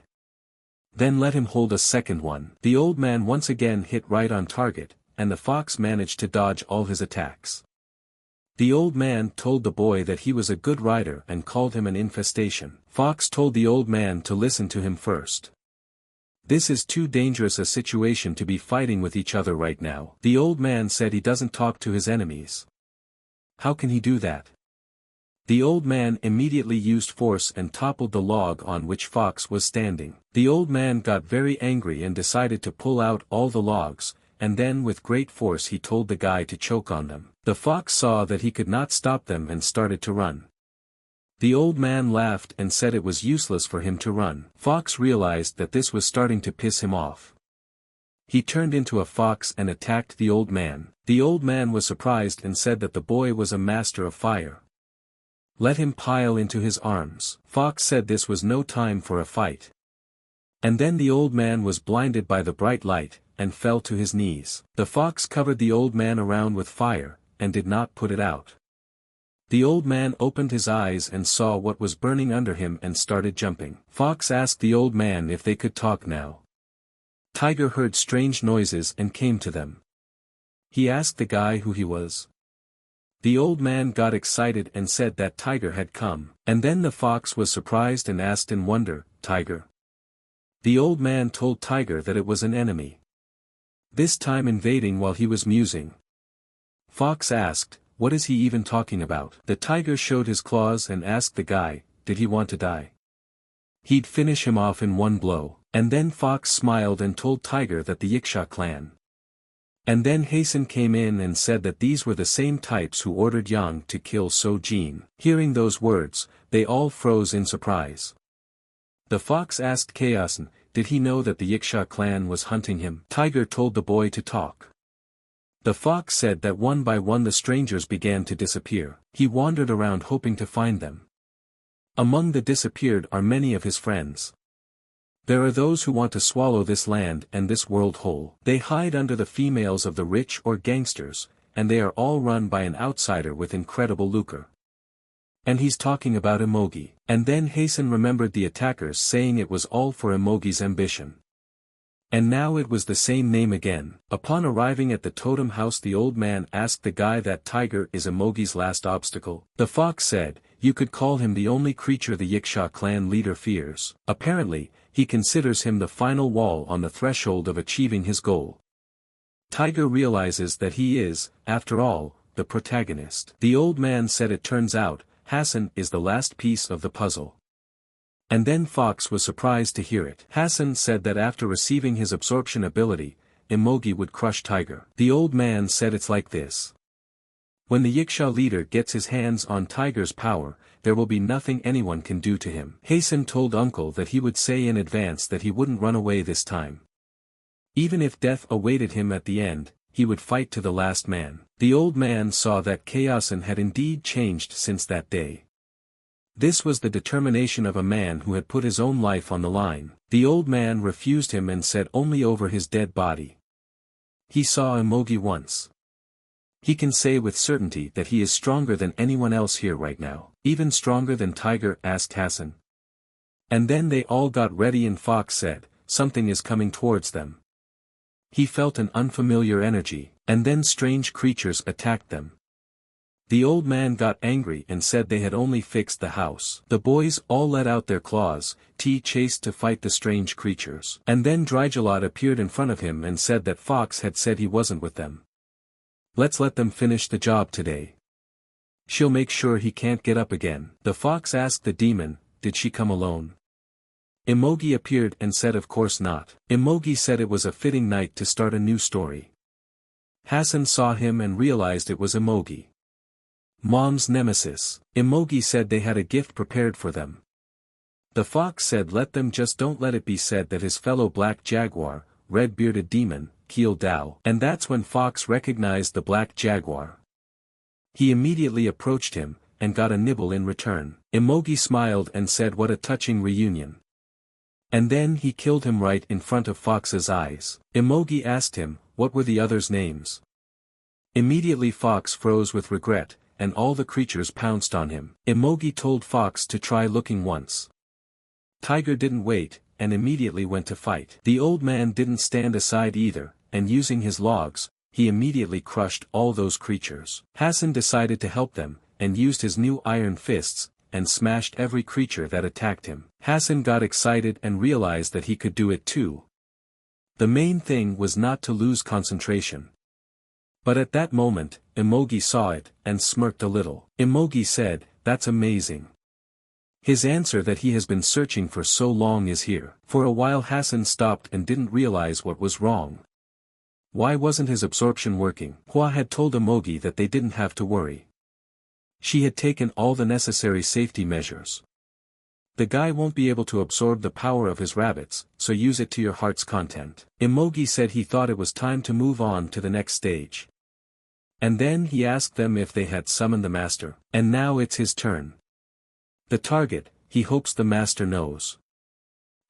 Speaker 1: Then let him hold a second one. The old man once again hit right on target, and the fox managed to dodge all his attacks. The old man told the boy that he was a good rider and called him an infestation. Fox told the old man to listen to him first. This is too dangerous a situation to be fighting with each other right now. The old man said he doesn't talk to his enemies. How can he do that? The old man immediately used force and toppled the log on which Fox was standing. The old man got very angry and decided to pull out all the logs, and then with great force he told the guy to choke on them. The fox saw that he could not stop them and started to run. The old man laughed and said it was useless for him to run. Fox realized that this was starting to piss him off. He turned into a fox and attacked the old man. The old man was surprised and said that the boy was a master of fire. Let him pile into his arms. Fox said this was no time for a fight. And then the old man was blinded by the bright light, and fell to his knees. The fox covered the old man around with fire, and did not put it out. The old man opened his eyes and saw what was burning under him and started jumping. Fox asked the old man if they could talk now. Tiger heard strange noises and came to them. He asked the guy who he was. The old man got excited and said that Tiger had come, and then the fox was surprised and asked in wonder, "Tiger?" The old man told Tiger that it was an enemy. This time invading while he was musing. Fox asked, "What is he even talking about?" The tiger showed his claws and asked the guy, did he want to die? He'd finish him off in one blow. And then Fox smiled and told Tiger that the Yiksha clan. And then Hassen came in and said that these were the same types who ordered Yang to kill So Jin. Hearing those words, they all froze in surprise. The fox asked Hassen, did he know that the Yiksha clan was hunting him? Tiger told the boy to talk. The fox said that one by one the strangers began to disappear. He wandered around hoping to find them. Among the disappeared are many of his friends. There are those who want to swallow this land and this world whole. They hide under the females of the rich or gangsters, and they are all run by an outsider with incredible lucre. And he's talking about Imogi. And then Hassen remembered the attackers saying it was all for Imogi's ambition. And now it was the same name again. Upon arriving at the totem house, the old man asked the guy that Tiger is Imogi's last obstacle. The fox said, you could call him the only creature the Yiksha clan leader fears. Apparently, he considers him the final wall on the threshold of achieving his goal. Tiger realizes that he is, after all, the protagonist. The old man said it turns out, Hassen is the last piece of the puzzle. And then Fox was surprised to hear it. Hassen said that after receiving his absorption ability, Imogi would crush Tiger. The old man said it's like this. When the Yiksha leader gets his hands on Tiger's power, there will be nothing anyone can do to him. Hassen told Uncle that he would say in advance that he wouldn't run away this time. Even if death awaited him at the end, he would fight to the last man. The old man saw that Hassen had indeed changed since that day. This was the determination of a man who had put his own life on the line. The old man refused him and said only over his dead body. He saw Imogi once. He can say with certainty that he is stronger than anyone else here right now. Even stronger than Tiger? Asked Hassen. And then they all got ready and Fox said, something is coming towards them. He felt an unfamiliar energy, and then strange creatures attacked them. The old man got angry and said they had only fixed the house. The boys all let out their claws, chased to fight the strange creatures. And then Drygelot appeared in front of him and said that Fox had said he wasn't with them. Let's let them finish the job today. She'll make sure he can't get up again. The fox asked the demon, did she come alone? Imogi appeared and said of course not. Imogi said it was a fitting night to start a new story. Hassen saw him and realized it was Imogi. Mom's nemesis. Imogi said they had a gift prepared for them. The fox said let them, just don't let it be said that his fellow black jaguar, red-bearded demon, killed Dao. And that's when Fox recognized the black jaguar. He immediately approached him, and got a nibble in return. Imogi smiled and said what a touching reunion. And then he killed him right in front of Fox's eyes. Imogi asked him, what were the others' names? Immediately Fox froze with regret, and all the creatures pounced on him. Imogi told Fox to try looking once. Tiger didn't wait, and immediately went to fight. The old man didn't stand aside either, and using his logs, he immediately crushed all those creatures. Hassen decided to help them, and used his new iron fists, and smashed every creature that attacked him. Hassen got excited and realized that he could do it too. The main thing was not to lose concentration. But at that moment, Imogi saw it, and smirked a little. Imogi said, that's amazing. His answer that he has been searching for so long is here. For a while Hassen stopped and didn't realize what was wrong. Why wasn't his absorption working? Hua had told Imogi that they didn't have to worry. She had taken all the necessary safety measures. The guy won't be able to absorb the power of his rabbits, so use it to your heart's content. Imogi said he thought it was time to move on to the next stage. And then he asked them if they had summoned the master, and now it's his turn. The target, he hopes the master knows.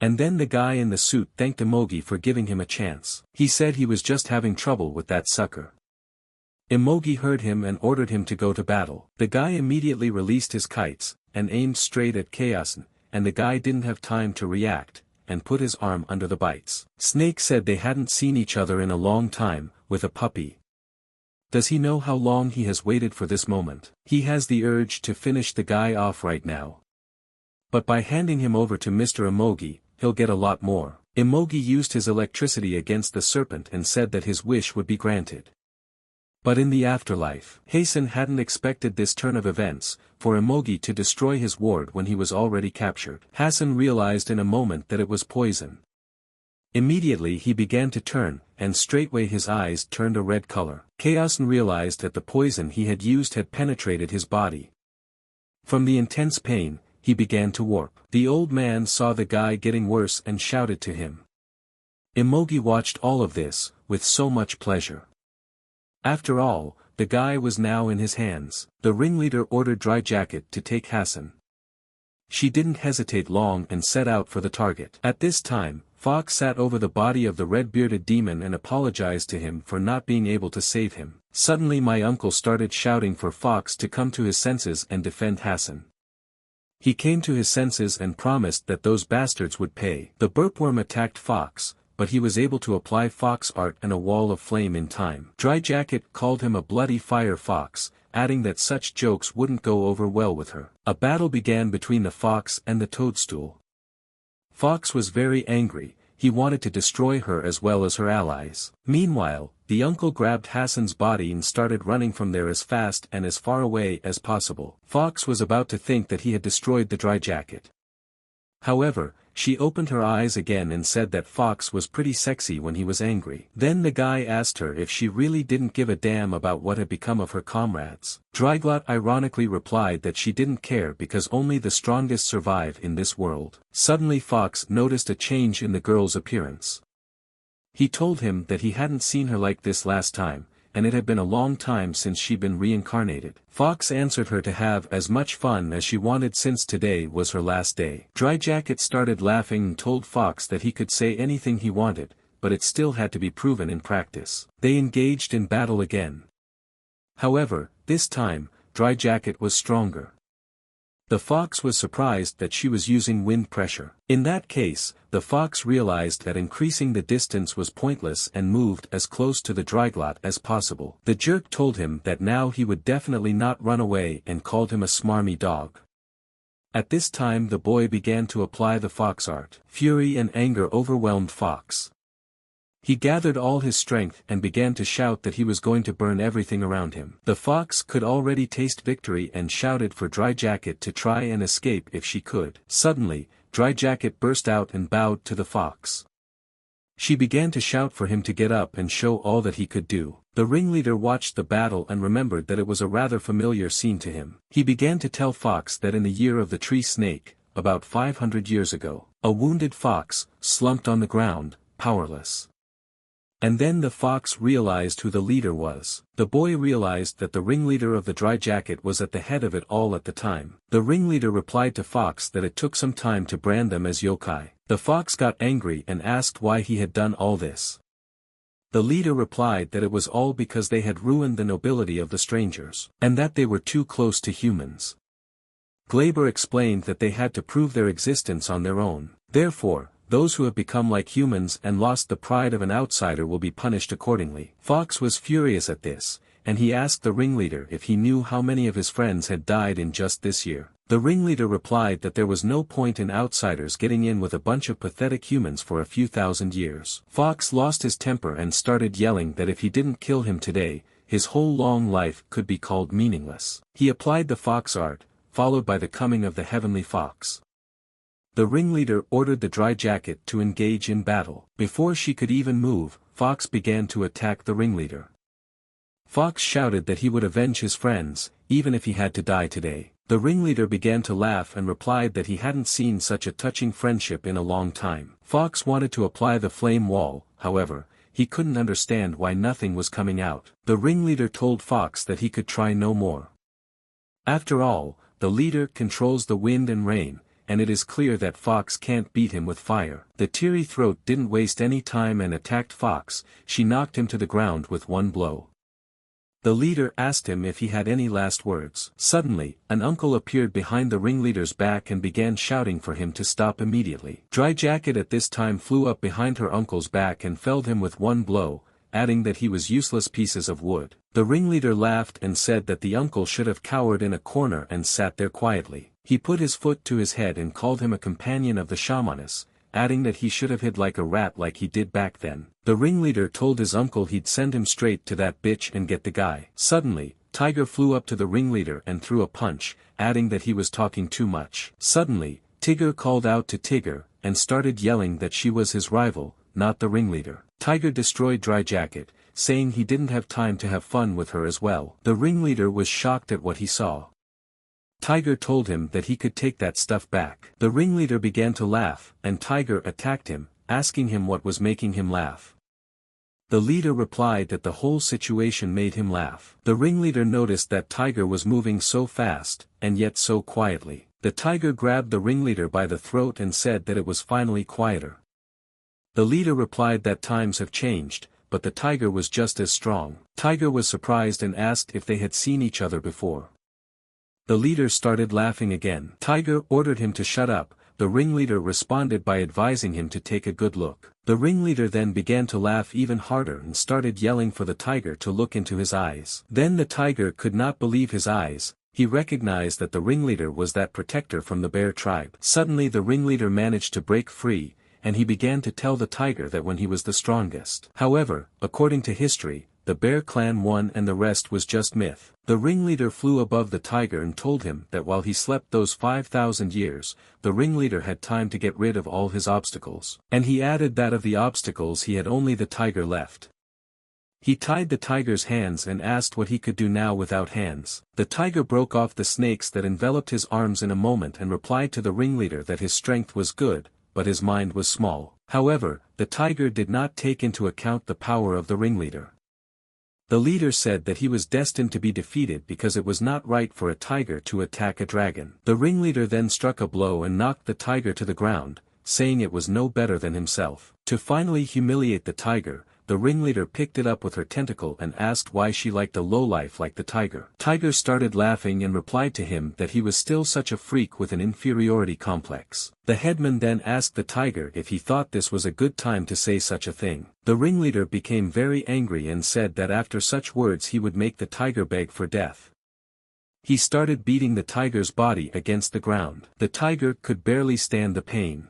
Speaker 1: And then the guy in the suit thanked Imogi for giving him a chance. He said he was just having trouble with that sucker. Imogi heard him and ordered him to go to battle. The guy immediately released his kites, and aimed straight at Hassen, and the guy didn't have time to react, and put his arm under the bites. Snake said they hadn't seen each other in a long time, with a puppy. Does he know how long he has waited for this moment? He has the urge to finish the guy off right now. But by handing him over to Mr. Imogi, he'll get a lot more. Imogi used his electricity against the serpent and said that his wish would be granted. But in the afterlife, Hassen hadn't expected this turn of events, for Imogi to destroy his ward when he was already captured. Hassen realized in a moment that it was poison. Immediately he began to turn, and straightway his eyes turned a red color. Hassen realized that the poison he had used had penetrated his body. From the intense pain, he began to warp. The old man saw the guy getting worse and shouted to him. Imogi watched all of this, with so much pleasure. After all, the guy was now in his hands. The ringleader ordered Dry Jacket to take Hassen. She didn't hesitate long and set out for the target. At this time, Fox sat over the body of the red-bearded demon and apologized to him for not being able to save him. Suddenly my uncle started shouting for Fox to come to his senses and defend Hassen. He came to his senses and promised that those bastards would pay. The burpworm attacked Fox, but he was able to apply fox art and a wall of flame in time. Dry Jacket called him a bloody fire fox, adding that such jokes wouldn't go over well with her. A battle began between the fox and the toadstool. Fox was very angry, he wanted to destroy her as well as her allies. Meanwhile, the uncle grabbed Hassen's body and started running from there as fast and as far away as possible. Fox was about to think that he had destroyed the Dry Jacket. However, she opened her eyes again and said that Fox was pretty sexy when he was angry. Then the guy asked her if she really didn't give a damn about what had become of her comrades. Dryglot ironically replied that she didn't care because only the strongest survive in this world. Suddenly Fox noticed a change in the girl's appearance. He told him that he hadn't seen her like this last time, and it had been a long time since she'd been reincarnated. Fox answered her to have as much fun as she wanted since today was her last day. Dry Jacket started laughing and told Fox that he could say anything he wanted, but it still had to be proven in practice. They engaged in battle again. However, this time, Dry Jacket was stronger. The fox was surprised that she was using wind pressure. In that case, the fox realized that increasing the distance was pointless and moved as close to the Dryglot as possible. The jerk told him that now he would definitely not run away and called him a smarmy dog. At this time the boy began to apply the fox art. Fury and anger overwhelmed Fox. He gathered all his strength and began to shout that he was going to burn everything around him. The fox could already taste victory and shouted for Dry Jacket to try and escape if she could. Suddenly, Dry Jacket burst out and bowed to the fox. She began to shout for him to get up and show all that he could do. The ringleader watched the battle and remembered that it was a rather familiar scene to him. He began to tell Fox that in the year of the tree snake, about 500 years ago, a wounded fox slumped on the ground, powerless. And then the fox realized who the leader was. The boy realized that the ringleader of the Dry Jacket was at the head of it all at the time. The ringleader replied to Fox that it took some time to brand them as yokai. The fox got angry and asked why he had done all this. The leader replied that it was all because they had ruined the nobility of the strangers, and that they were too close to humans. Glaber explained that they had to prove their existence on their own. Therefore, those who have become like humans and lost the pride of an outsider will be punished accordingly. Fox was furious at this, and he asked the ringleader if he knew how many of his friends had died in just this year. The ringleader replied that there was no point in outsiders getting in with a bunch of pathetic humans for a few thousand years. Fox lost his temper and started yelling that if he didn't kill him today, his whole long life could be called meaningless. He applied the fox art, followed by the coming of the heavenly fox. The ringleader ordered the dry jacket to engage in battle. Before she could even move, Fox began to attack the ringleader. Fox shouted that he would avenge his friends, even if he had to die today. The ringleader began to laugh and replied that he hadn't seen such a touching friendship in a long time. Fox wanted to apply the flame wall, however, he couldn't understand why nothing was coming out. The ringleader told Fox that he could try no more. After all, the leader controls the wind and rain, and it is clear that Fox can't beat him with fire. The teary throat didn't waste any time and attacked Fox. She knocked him to the ground with one blow. The leader asked him if he had any last words. Suddenly, an uncle appeared behind the ringleader's back and began shouting for him to stop immediately. Dry Jacket at this time flew up behind her uncle's back and felled him with one blow, adding that he was useless pieces of wood. The ringleader laughed and said that the uncle should have cowered in a corner and sat there quietly. He put his foot to his head and called him a companion of the shamaness, adding that he should have hid like a rat like he did back then. The ringleader told his uncle he'd send him straight to that bitch and get the guy. Suddenly, Tiger flew up to the ringleader and threw a punch, adding that he was talking too much. Suddenly, Tigger called out to Tigger, and started yelling that she was his rival, not the ringleader. Tiger destroyed Dry Jacket, saying he didn't have time to have fun with her as well. The ringleader was shocked at what he saw. Tiger told him that he could take that stuff back. The ringleader began to laugh, and Tiger attacked him, asking him what was making him laugh. The leader replied that the whole situation made him laugh. The ringleader noticed that Tiger was moving so fast, and yet so quietly. The tiger grabbed the ringleader by the throat and said that it was finally quieter. The leader replied that times have changed, but the tiger was just as strong. Tiger was surprised and asked if they had seen each other before. The leader started laughing again. Tiger ordered him to shut up. The ringleader responded by advising him to take a good look. The ringleader then began to laugh even harder and started yelling for the tiger to look into his eyes. Then the tiger could not believe his eyes. He recognized that the ringleader was that protector from the bear tribe. Suddenly the ringleader managed to break free, and he began to tell the tiger that when he was the strongest. However, according to history, the bear clan won and the rest was just myth. The ringleader flew above the tiger and told him that while he slept those 5,000 years, the ringleader had time to get rid of all his obstacles. And he added that of the obstacles he had only the tiger left. He tied the tiger's hands and asked what he could do now without hands. The tiger broke off the snakes that enveloped his arms in a moment and replied to the ringleader that his strength was good, but his mind was small. However, the tiger did not take into account the power of the ringleader. The leader said that he was destined to be defeated because it was not right for a tiger to attack a dragon. The ringleader then struck a blow and knocked the tiger to the ground, saying it was no better than himself. To finally humiliate the tiger, the ringleader picked it up with her tentacle and asked why she liked a lowlife like the tiger. Tiger started laughing and replied to him that he was still such a freak with an inferiority complex. The headman then asked the tiger if he thought this was a good time to say such a thing. The ringleader became very angry and said that after such words he would make the tiger beg for death. He started beating the tiger's body against the ground. The tiger could barely stand the pain.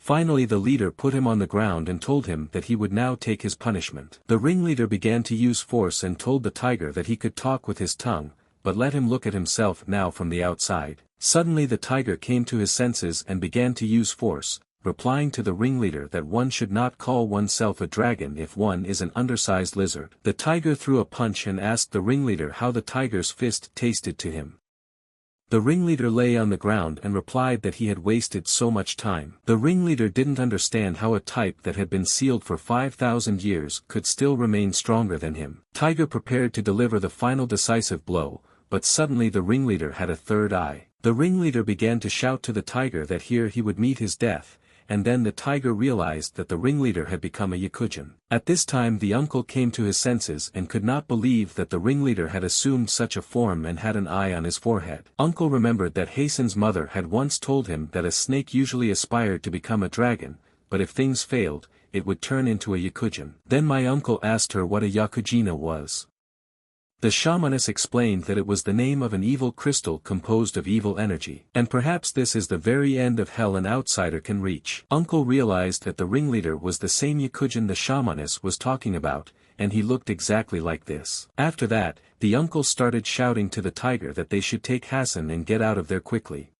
Speaker 1: Finally the leader put him on the ground and told him that he would now take his punishment. The ringleader began to use force and told the tiger that he could talk with his tongue, but let him look at himself now from the outside. Suddenly the tiger came to his senses and began to use force, replying to the ringleader that one should not call oneself a dragon if one is an undersized lizard. The tiger threw a punch and asked the ringleader how the tiger's fist tasted to him. The ringleader lay on the ground and replied that he had wasted so much time. The ringleader didn't understand how a type that had been sealed for 5,000 years could still remain stronger than him. Tiger prepared to deliver the final decisive blow, but suddenly the ringleader had a third eye. The ringleader began to shout to the tiger that here he would meet his death, and then the tiger realized that the ringleader had become a Yakujin. At this time the uncle came to his senses and could not believe that the ringleader had assumed such a form and had an eye on his forehead. Uncle remembered that Hassen's mother had once told him that a snake usually aspired to become a dragon, but if things failed, it would turn into a Yakujin. Then my uncle asked her what a Yakujina was. The shamaness explained that it was the name of an evil crystal composed of evil energy. And perhaps this is the very end of hell an outsider can reach. Uncle realized that the ringleader was the same Yakujin the shamaness was talking about, and he looked exactly like this. After that, the uncle started shouting to the tiger that they should take Hassen and get out of there quickly.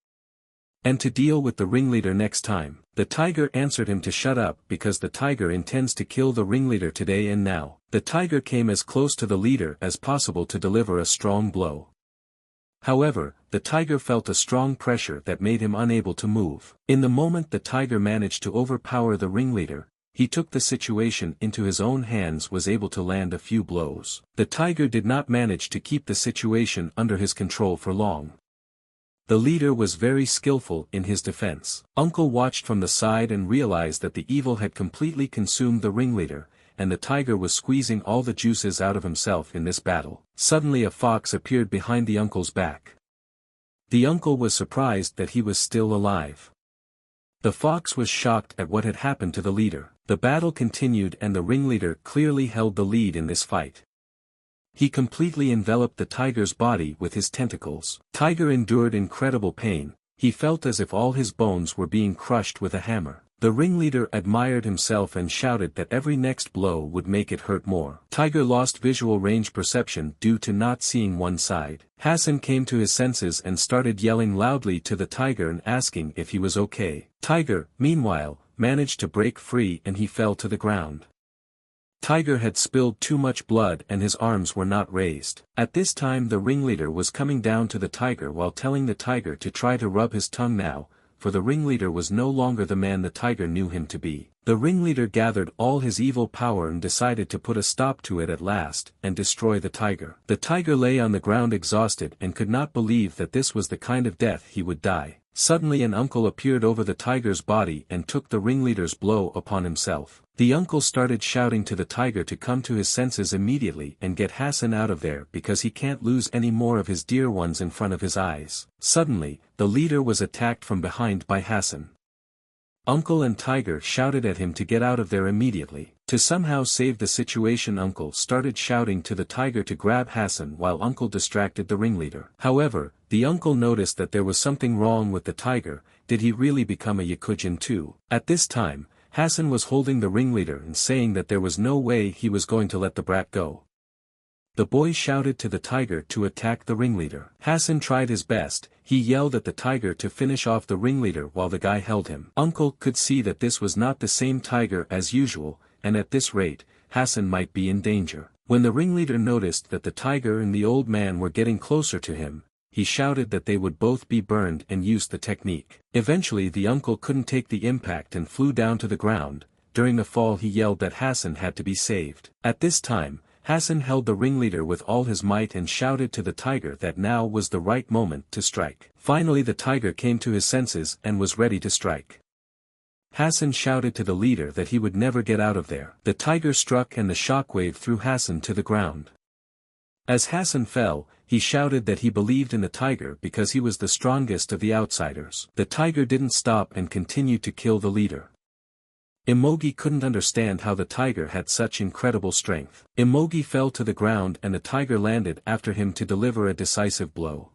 Speaker 1: And to deal with the ringleader next time. The tiger answered him to shut up because the tiger intends to kill the ringleader today and now. The tiger came as close to the leader as possible to deliver a strong blow. However, the tiger felt a strong pressure that made him unable to move. In the moment the tiger managed to overpower the ringleader, he took the situation into his own hands, was able to land a few blows. The tiger did not manage to keep the situation under his control for long. The leader was very skillful in his defense. Uncle watched from the side and realized that the evil had completely consumed the ringleader, and the tiger was squeezing all the juices out of himself in this battle. Suddenly a fox appeared behind the uncle's back. The uncle was surprised that he was still alive. The fox was shocked at what had happened to the leader. The battle continued and the ringleader clearly held the lead in this fight. He completely enveloped the tiger's body with his tentacles. Tiger endured incredible pain, he felt as if all his bones were being crushed with a hammer. The ringleader admired himself and shouted that every next blow would make it hurt more. Tiger lost visual range perception due to not seeing one side. Hassen came to his senses and started yelling loudly to the tiger and asking if he was okay. Tiger, meanwhile, managed to break free and he fell to the ground. Tiger had spilled too much blood and his arms were not raised. At this time the ringleader was coming down to the tiger while telling the tiger to try to rub his tongue now, for the ringleader was no longer the man the tiger knew him to be. The ringleader gathered all his evil power and decided to put a stop to it at last, and destroy the tiger. The tiger lay on the ground exhausted and could not believe that this was the kind of death he would die. Suddenly an uncle appeared over the tiger's body and took the ringleader's blow upon himself. The uncle started shouting to the tiger to come to his senses immediately and get Hassen out of there because he can't lose any more of his dear ones in front of his eyes. Suddenly, the leader was attacked from behind by Hassen. Uncle and tiger shouted at him to get out of there immediately. To somehow save the situation, uncle started shouting to the tiger to grab Hassen while uncle distracted the ringleader. However, the uncle noticed that there was something wrong with the tiger. Did he really become a Yakujin too? At this time, Hassen was holding the ringleader and saying that there was no way he was going to let the brat go. The boy shouted to the tiger to attack the ringleader. Hassen tried his best, he yelled at the tiger to finish off the ringleader while the guy held him. Uncle could see that this was not the same tiger as usual, and at this rate, Hassen might be in danger. When the ringleader noticed that the tiger and the old man were getting closer to him, he shouted that they would both be burned and used the technique. Eventually the uncle couldn't take the impact and flew down to the ground. During the fall he yelled that Hassen had to be saved. At this time, Hassen held the ringleader with all his might and shouted to the tiger that now was the right moment to strike. Finally the tiger came to his senses and was ready to strike. Hassen shouted to the leader that he would never get out of there. The tiger struck and the shockwave threw Hassen to the ground. As Hassen fell, he shouted that he believed in the tiger because he was the strongest of the outsiders. The tiger didn't stop and continued to kill the leader. Imogi couldn't understand how the tiger had such incredible strength. Imogi fell to the ground and the tiger landed after him to deliver a decisive blow.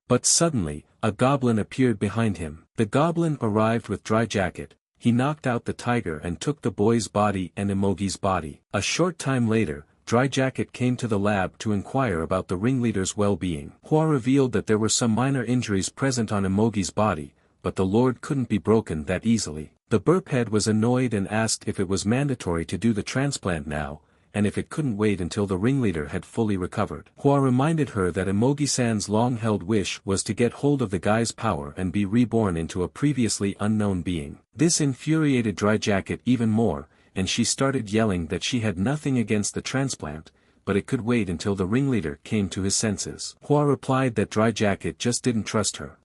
Speaker 1: But suddenly, a goblin appeared behind him. The goblin arrived with dry jacket, he knocked out the tiger and took the boy's body and Imogi's body. A short time later, Dry Jacket came to the lab to inquire about the ringleader's well-being. Hua revealed that there were some minor injuries present on Imogi's body, but the lord couldn't be broken that easily. The burphead was annoyed and asked if it was mandatory to do the transplant now, and if it couldn't wait until the ringleader had fully recovered. Hua reminded her that Imogi-san's long-held wish was to get hold of the guy's power and be reborn into a previously unknown being. This infuriated Dry Jacket even more, and she started yelling that she had nothing against the transplant, but it could wait until the ringleader came to his senses. Hua replied that Dry Jacket just didn't trust her.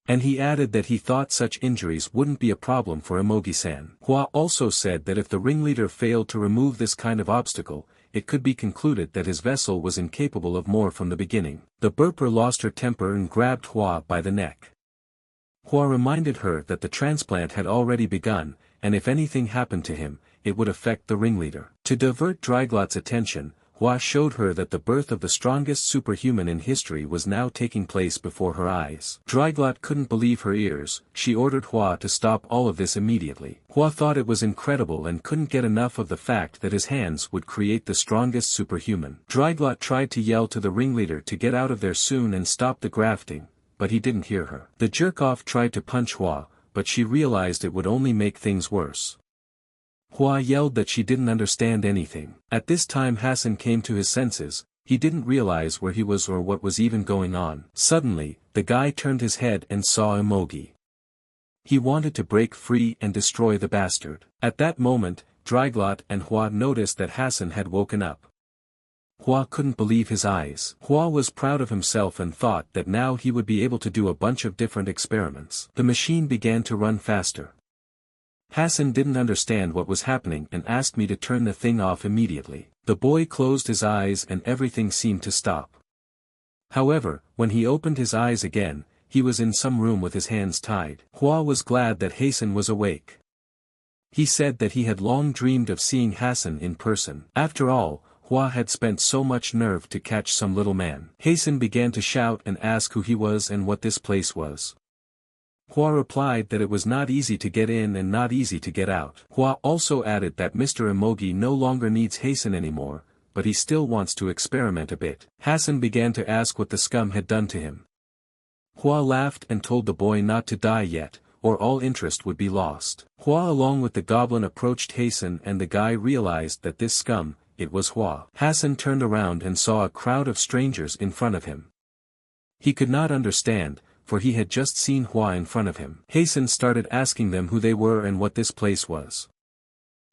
Speaker 1: And he added that he thought such injuries wouldn't be a problem for Imogi-san. Hua also said that if the ringleader failed to remove this kind of obstacle, it could be concluded that his vessel was incapable of more from the beginning. The burper lost her temper and grabbed Hua by the neck. Hua reminded her that the transplant had already begun, and if anything happened to him, it would affect the ringleader. To divert Dryglot's attention, Hua showed her that the birth of the strongest superhuman in history was now taking place before her eyes. Dryglot couldn't believe her ears. She ordered Hua to stop all of this immediately. Hua thought it was incredible and couldn't get enough of the fact that his hands would create the strongest superhuman. Dryglot tried to yell to the ringleader to get out of there soon and stop the grafting, but he didn't hear her. The jerk-off tried to punch Hua, but she realized it would only make things worse. Hua yelled that she didn't understand anything. At this time Hassen came to his senses. He didn't realize where he was or what was even going on. Suddenly, the guy turned his head and saw Imogi. He wanted to break free and destroy the bastard. At that moment, Dryglot and Hua noticed that Hassen had woken up. Hua couldn't believe his eyes. Hua was proud of himself and thought that now he would be able to do a bunch of different experiments. The machine began to run faster. Hassen didn't understand what was happening and asked me to turn the thing off immediately. The boy closed his eyes and everything seemed to stop. However, when he opened his eyes again, he was in some room with his hands tied. Hua was glad that Hassen was awake. He said that he had long dreamed of seeing Hassen in person. After all, Hua had spent so much nerve to catch some little man. Hassen began to shout and ask who he was and what this place was. Hua replied that it was not easy to get in and not easy to get out. Hua also added that Mr. Imogi no longer needs Hassen anymore, but he still wants to experiment a bit. Hassen began to ask what the scum had done to him. Hua laughed and told the boy not to die yet, or all interest would be lost. Hua along with the goblin approached Hassen and the guy realized that this scum, it was Hua. Hassen turned around and saw a crowd of strangers in front of him. He could not understand, for he had just seen Hua in front of him. Hassen started asking them who they were and what this place was.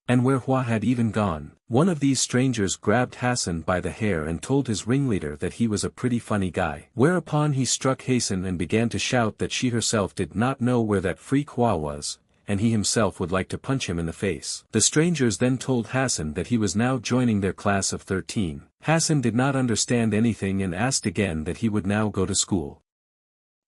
Speaker 1: And where Hua had even gone. One of these strangers grabbed Hassen by the hair and told his ringleader that he was a pretty funny guy. Whereupon he struck Hassen and began to shout that she herself did not know where that freak Hua was, and he himself would like to punch him in the face. The strangers then told Hassen that he was now joining their class of 13. Hassen did not understand anything and asked again that he would now go to school.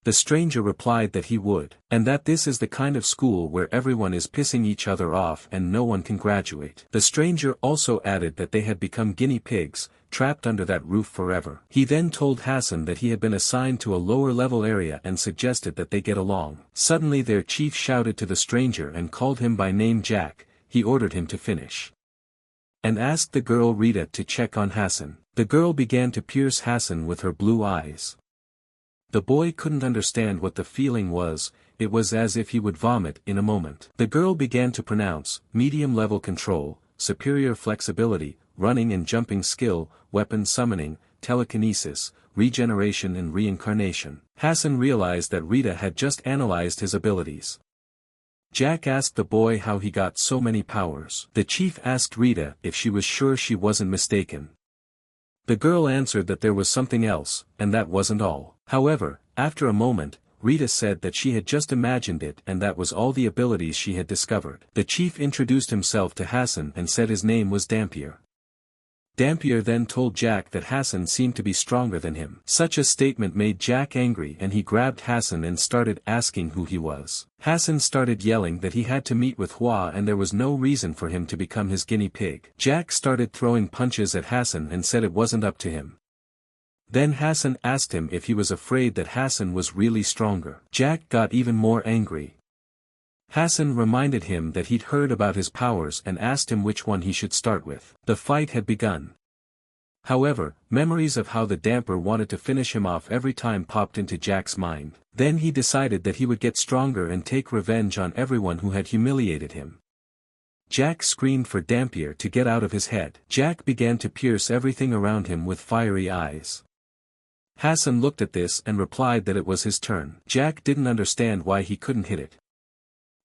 Speaker 1: The stranger replied that he would, and that this is the kind of school where everyone is pissing each other off and no one can graduate. The stranger also added that they had become guinea pigs, trapped under that roof forever. He then told Hassen that he had been assigned to a lower level area and suggested that they get along. Suddenly their chief shouted to the stranger and called him by name Jack. He ordered him to finish. And asked the girl Rita to check on Hassen. The girl began to pierce Hassen with her blue eyes. The boy couldn't understand what the feeling was. It was as if he would vomit in a moment. The girl began to pronounce, medium-level control, superior flexibility, running and jumping skill, weapon summoning, telekinesis, regeneration and reincarnation. Hassen realized that Rita had just analyzed his abilities. Jack asked the boy how he got so many powers. The chief asked Rita if she was sure she wasn't mistaken. The girl answered that there was something else, and that wasn't all. However, after a moment, Rita said that she had just imagined it and that was all the abilities she had discovered. The chief introduced himself to Hassen and said his name was Dampier. Dampier then told Jack that Hassen seemed to be stronger than him. Such a statement made Jack angry and he grabbed Hassen and started asking who he was. Hassen started yelling that he had to meet with Hua and there was no reason for him to become his guinea pig. Jack started throwing punches at Hassen and said it wasn't up to him. Then Hassen asked him if he was afraid that Hassen was really stronger. Jack got even more angry. Hassen reminded him that he'd heard about his powers and asked him which one he should start with. The fight had begun. However, memories of how the damper wanted to finish him off every time popped into Jack's mind. Then he decided that he would get stronger and take revenge on everyone who had humiliated him. Jack screamed for Dampier to get out of his head. Jack began to pierce everything around him with fiery eyes. Hassen looked at this and replied that it was his turn. Jack didn't understand why he couldn't hit it.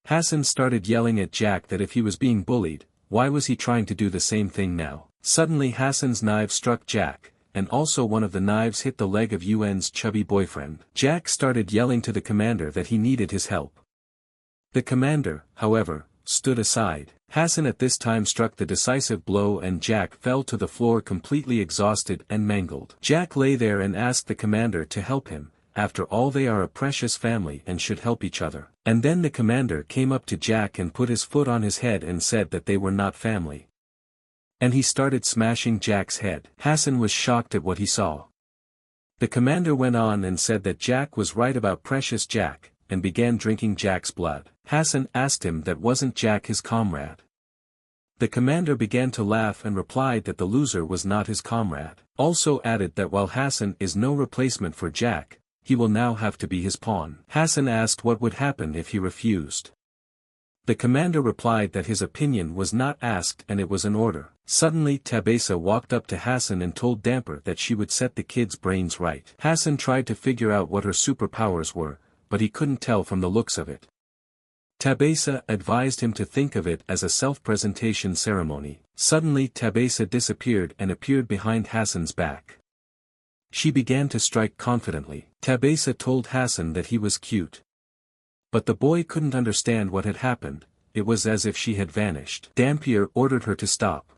Speaker 1: Hassen started yelling at Jack that if he was being bullied, why was he trying to do the same thing now? Suddenly Hassen's knife struck Jack, and also one of the knives hit the leg of Yuan's chubby boyfriend. Jack started yelling to the commander that he needed his help. The commander, however, stood aside. Hassen at this time struck the decisive blow and Jack fell to the floor completely exhausted and mangled. Jack lay there and asked the commander to help him. After all, they are a precious family and should help each other. And then the commander came up to Jack and put his foot on his head and said that they were not family. And he started smashing Jack's head. Hassen was shocked at what he saw. The commander went on and said that Jack was right about precious Jack, and began drinking Jack's blood. Hassen asked him that wasn't Jack his comrade. The commander began to laugh and replied that the loser was not his comrade. Also added that while Hassen is no replacement for Jack, he will now have to be his pawn. Hassen asked what would happen if he refused. The commander replied that his opinion was not asked and it was an order. Suddenly Tabesa walked up to Hassen and told Damper that she would set the kid's brains right. Hassen tried to figure out what her superpowers were, but he couldn't tell from the looks of it. Tabesa advised him to think of it as a self-presentation ceremony. Suddenly Tabesa disappeared and appeared behind Hassen's back. She began to strike confidently. Tabesa told Hassen that he was cute. But the boy couldn't understand what had happened, it was as if she had vanished. Dampier ordered her to stop.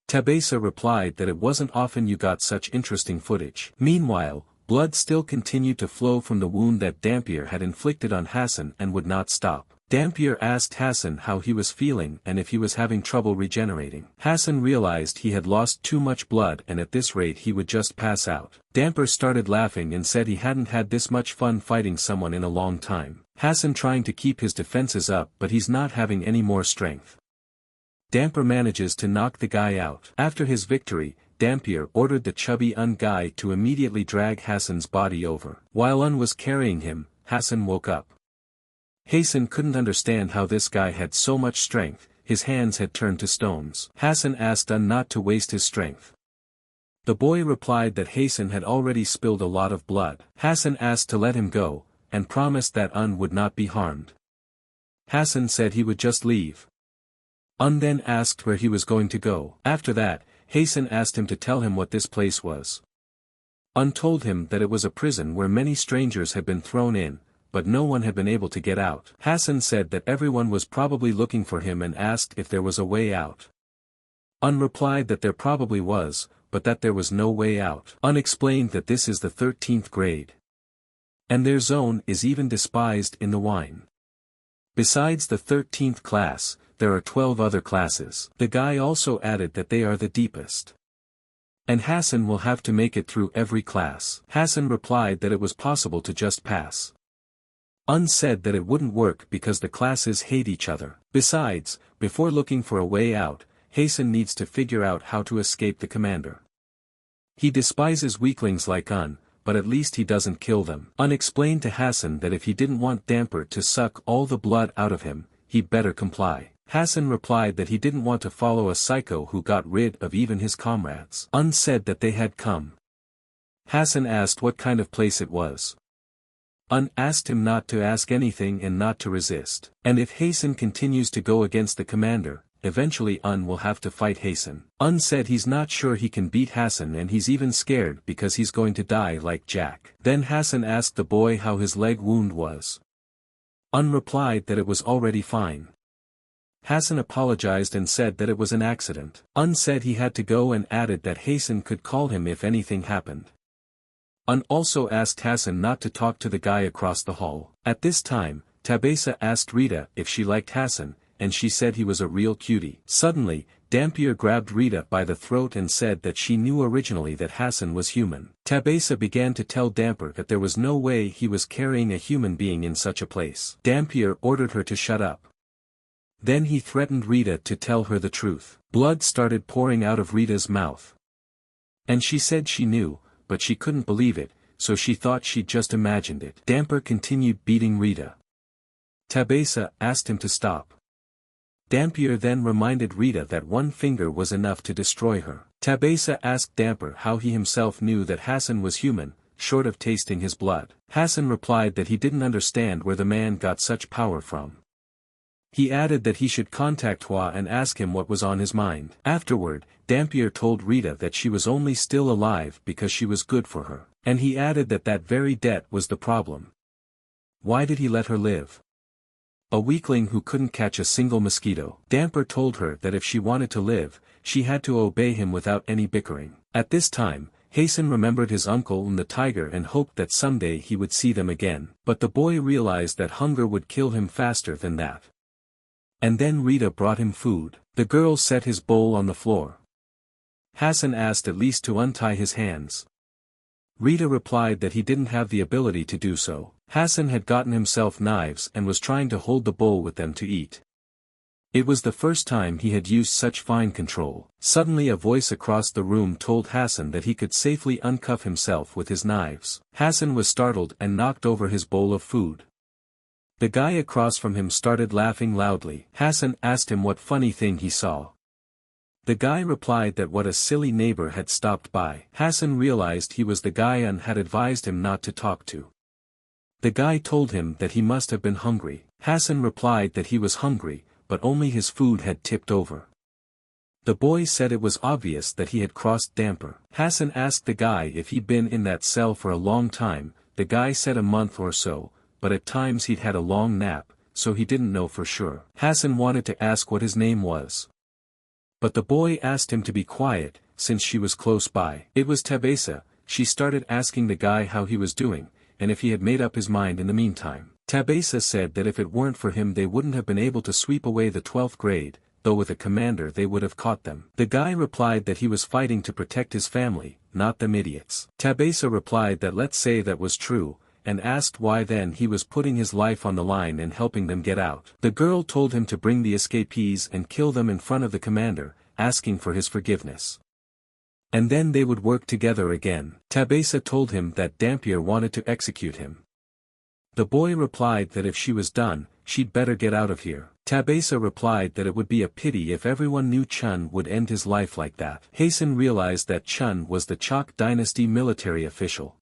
Speaker 1: Tabesa replied that it wasn't often you got such interesting footage. Meanwhile, blood still continued to flow from the wound that Dampier had inflicted on Hassen and would not stop. Dampier asked Hassen how he was feeling and if he was having trouble regenerating. Hassen realized he had lost too much blood and at this rate he would just pass out. Dampier started laughing and said he hadn't had this much fun fighting someone in a long time. Hassen trying to keep his defenses up but he's not having any more strength. Dampier manages to knock the guy out. After his victory, Dampier ordered the chubby guy to immediately drag Hassen's body over. While was carrying him, Hassen woke up. Hassen couldn't understand how this guy had so much strength, his hands had turned to stones. Hassen asked not to waste his strength. The boy replied that Hassen had already spilled a lot of blood. Hassen asked to let him go, and promised that would not be harmed. Hassen said he would just leave. Then asked where he was going to go. After that, Hassen asked him to tell him what this place was. Told him that it was a prison where many strangers had been thrown in, but no one had been able to get out. Hassen said that everyone was probably looking for him and asked if there was a way out. Replied that there probably was, but that there was no way out. Explained that this is the 13th grade. And their zone is even despised in the wine. Besides the 13th class, there are 12 other classes. The guy also added that they are the deepest. And Hassen will have to make it through every class. Hassen replied that it was possible to just pass. Said that it wouldn't work because the classes hate each other. Besides, before looking for a way out, Hassen needs to figure out how to escape the commander. He despises weaklings like but at least he doesn't kill them. Explained to Hassen that if he didn't want Damper to suck all the blood out of him, he'd better comply. Hassen replied that he didn't want to follow a psycho who got rid of even his comrades. Said that they had come. Hassen asked what kind of place it was. Asked him not to ask anything and not to resist. And if Hassen continues to go against the commander, eventually will have to fight Hassen. Said he's not sure he can beat Hassen and he's even scared because he's going to die like Jack. Then Hassen asked the boy how his leg wound was. Replied that it was already fine. Hassen apologized and said that it was an accident. Said he had to go and added that Hassen could call him if anything happened. Also asked Hassen not to talk to the guy across the hall. At this time, Tabesa asked Rita if she liked Hassen, and she said he was a real cutie. Suddenly, Dampier grabbed Rita by the throat and said that she knew originally that Hassen was human. Tabesa began to tell Dampier that there was no way he was carrying a human being in such a place. Dampier ordered her to shut up. Then he threatened Rita to tell her the truth. Blood started pouring out of Rita's mouth. And she said she knew, but she couldn't believe it, so she thought she'd just imagined it. Dampier continued beating Rita. Tabesa asked him to stop. Dampier then reminded Rita that one finger was enough to destroy her. Tabesa asked Dampier how he himself knew that Hassen was human, short of tasting his blood. Hassen replied that he didn't understand where the man got such power from. He added that he should contact Hua and ask him what was on his mind. Afterward, Dampier told Rita that she was only still alive because she was good for her. And he added that that very debt was the problem. Why did he let her live? A weakling who couldn't catch a single mosquito. Dampier told her that if she wanted to live, she had to obey him without any bickering. At this time, Hassen remembered his uncle and the tiger and hoped that someday he would see them again. But the boy realized that hunger would kill him faster than that. And then Rita brought him food. The girl set his bowl on the floor. Hassen asked at least to untie his hands. Rita replied that he didn't have the ability to do so. Hassen had gotten himself knives and was trying to hold the bowl with them to eat. It was the first time he had used such fine control. Suddenly a voice across the room told Hassen that he could safely uncuff himself with his knives. Hassen was startled and knocked over his bowl of food. The guy across from him started laughing loudly. Hassen asked him what funny thing he saw. The guy replied that what a silly neighbor had stopped by. Hassen realized he was the guy and had advised him not to talk to. The guy told him that he must have been hungry. Hassen replied that he was hungry, but only his food had tipped over. The boy said it was obvious that he had crossed damper. Hassen asked the guy if he'd been in that cell for a long time. The guy said a month or so, but at times he'd had a long nap, so he didn't know for sure. Hassen wanted to ask what his name was. But the boy asked him to be quiet, since she was close by. It was Tabesa. She started asking the guy how he was doing, and if he had made up his mind in the meantime. Tabesa said that if it weren't for him they wouldn't have been able to sweep away the 12th grade, though with a commander they would have caught them. The guy replied that he was fighting to protect his family, not them idiots. Tabesa replied that let's say that was true, and asked why then he was putting his life on the line and helping them get out. The girl told him to bring the escapees and kill them in front of the commander, asking for his forgiveness. And then they would work together again. Tabesa told him that Dampier wanted to execute him. The boy replied that if she was done, she'd better get out of here. Tabesa replied that it would be a pity if everyone knew Chun would end his life like that. Hassen realized that Chun was the Chok dynasty military official.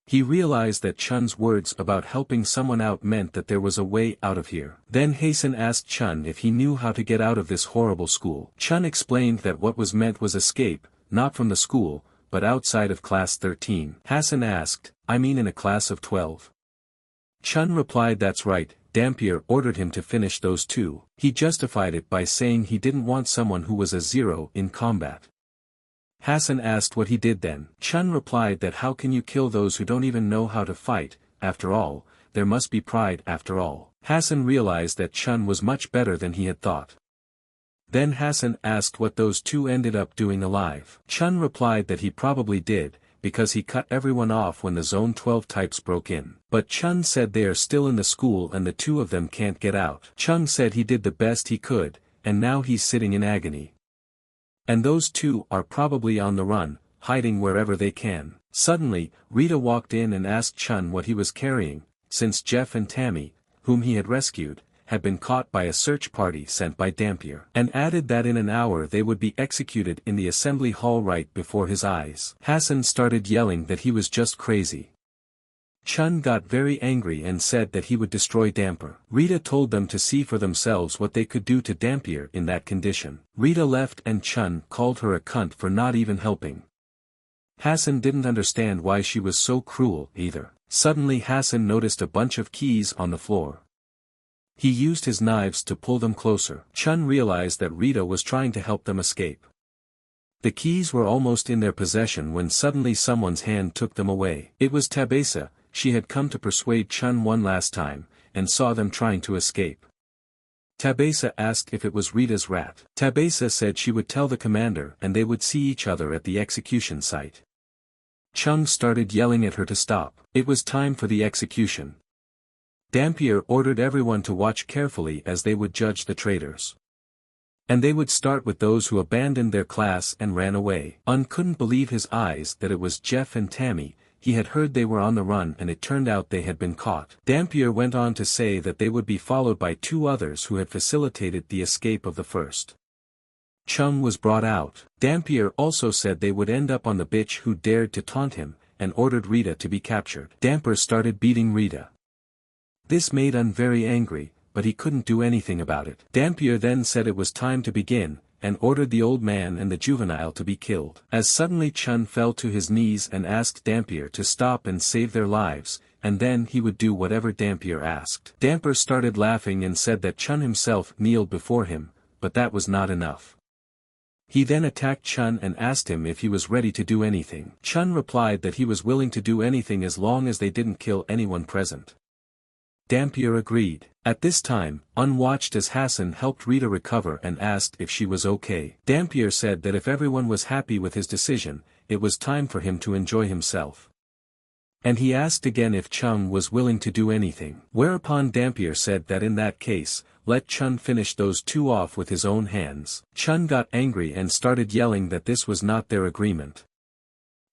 Speaker 1: He realized that Chun's words about helping someone out meant that there was a way out of here. Then Hassen asked Chun if he knew how to get out of this horrible school. Chun explained that what was meant was escape, not from the school, but outside of class 13. Hassen asked, I mean in a class of 12. Chun replied that's right. Dampier ordered him to finish those two. He justified it by saying he didn't want someone who was a zero in combat. Hassen asked what he did then. Chun replied that how can you kill those who don't even know how to fight, after all, there must be pride after all. Hassen realized that Chun was much better than he had thought. Then Hassen asked what those two ended up doing alive. Chun replied that he probably did, because he cut everyone off when the Zone 12 types broke in. But Chun said they are still in the school and the two of them can't get out. Chun said he did the best he could, and now he's sitting in agony. And those two are probably on the run, hiding wherever they can. Suddenly, Rita walked in and asked Chun what he was carrying, since Jeff and Tammy, whom he had rescued, had been caught by a search party sent by Dampier, and added that in an hour they would be executed in the assembly hall right before his eyes. Hassen started yelling that he was just crazy. Chun got very angry and said that he would destroy Dampier. Rita told them to see for themselves what they could do to Dampier in that condition. Rita left and Chun called her a cunt for not even helping. Hassen didn't understand why she was so cruel either. Suddenly Hassen noticed a bunch of keys on the floor. He used his knives to pull them closer. Chun realized that Rita was trying to help them escape. The keys were almost in their possession when suddenly someone's hand took them away. It was Tabesa. She had come to persuade Chun one last time, and saw them trying to escape. Tabesa asked if it was Rita's rat. Tabesa said she would tell the commander and they would see each other at the execution site. Chun started yelling at her to stop. It was time for the execution. Dampier ordered everyone to watch carefully as they would judge the traitors. And they would start with those who abandoned their class and ran away. Un couldn't believe his eyes that it was Jeff and Tammy. He had heard they were on the run and it turned out they had been caught. Dampier went on to say that they would be followed by two others who had facilitated the escape of the first. Chun was brought out. Dampier also said they would end up on the bitch who dared to taunt him, and ordered Rita to be captured. Dampier started beating Rita. This made Un very angry, but he couldn't do anything about it. Dampier then said it was time to begin, and ordered the old man and the juvenile to be killed. As suddenly Chun fell to his knees and asked Dampier to stop and save their lives, and then he would do whatever Dampier asked. Dampier started laughing and said that Chun himself kneeled before him, but that was not enough. He then attacked Chun and asked him if he was ready to do anything. Chun replied that he was willing to do anything as long as they didn't kill anyone present. Dampier agreed. At this time, watched as Hassen helped Rita recover and asked if she was okay. Dampier said that if everyone was happy with his decision, it was time for him to enjoy himself. And he asked again if Chung was willing to do anything. Whereupon Dampier said that in that case, let Chun finish those two off with his own hands. Chun got angry and started yelling that this was not their agreement.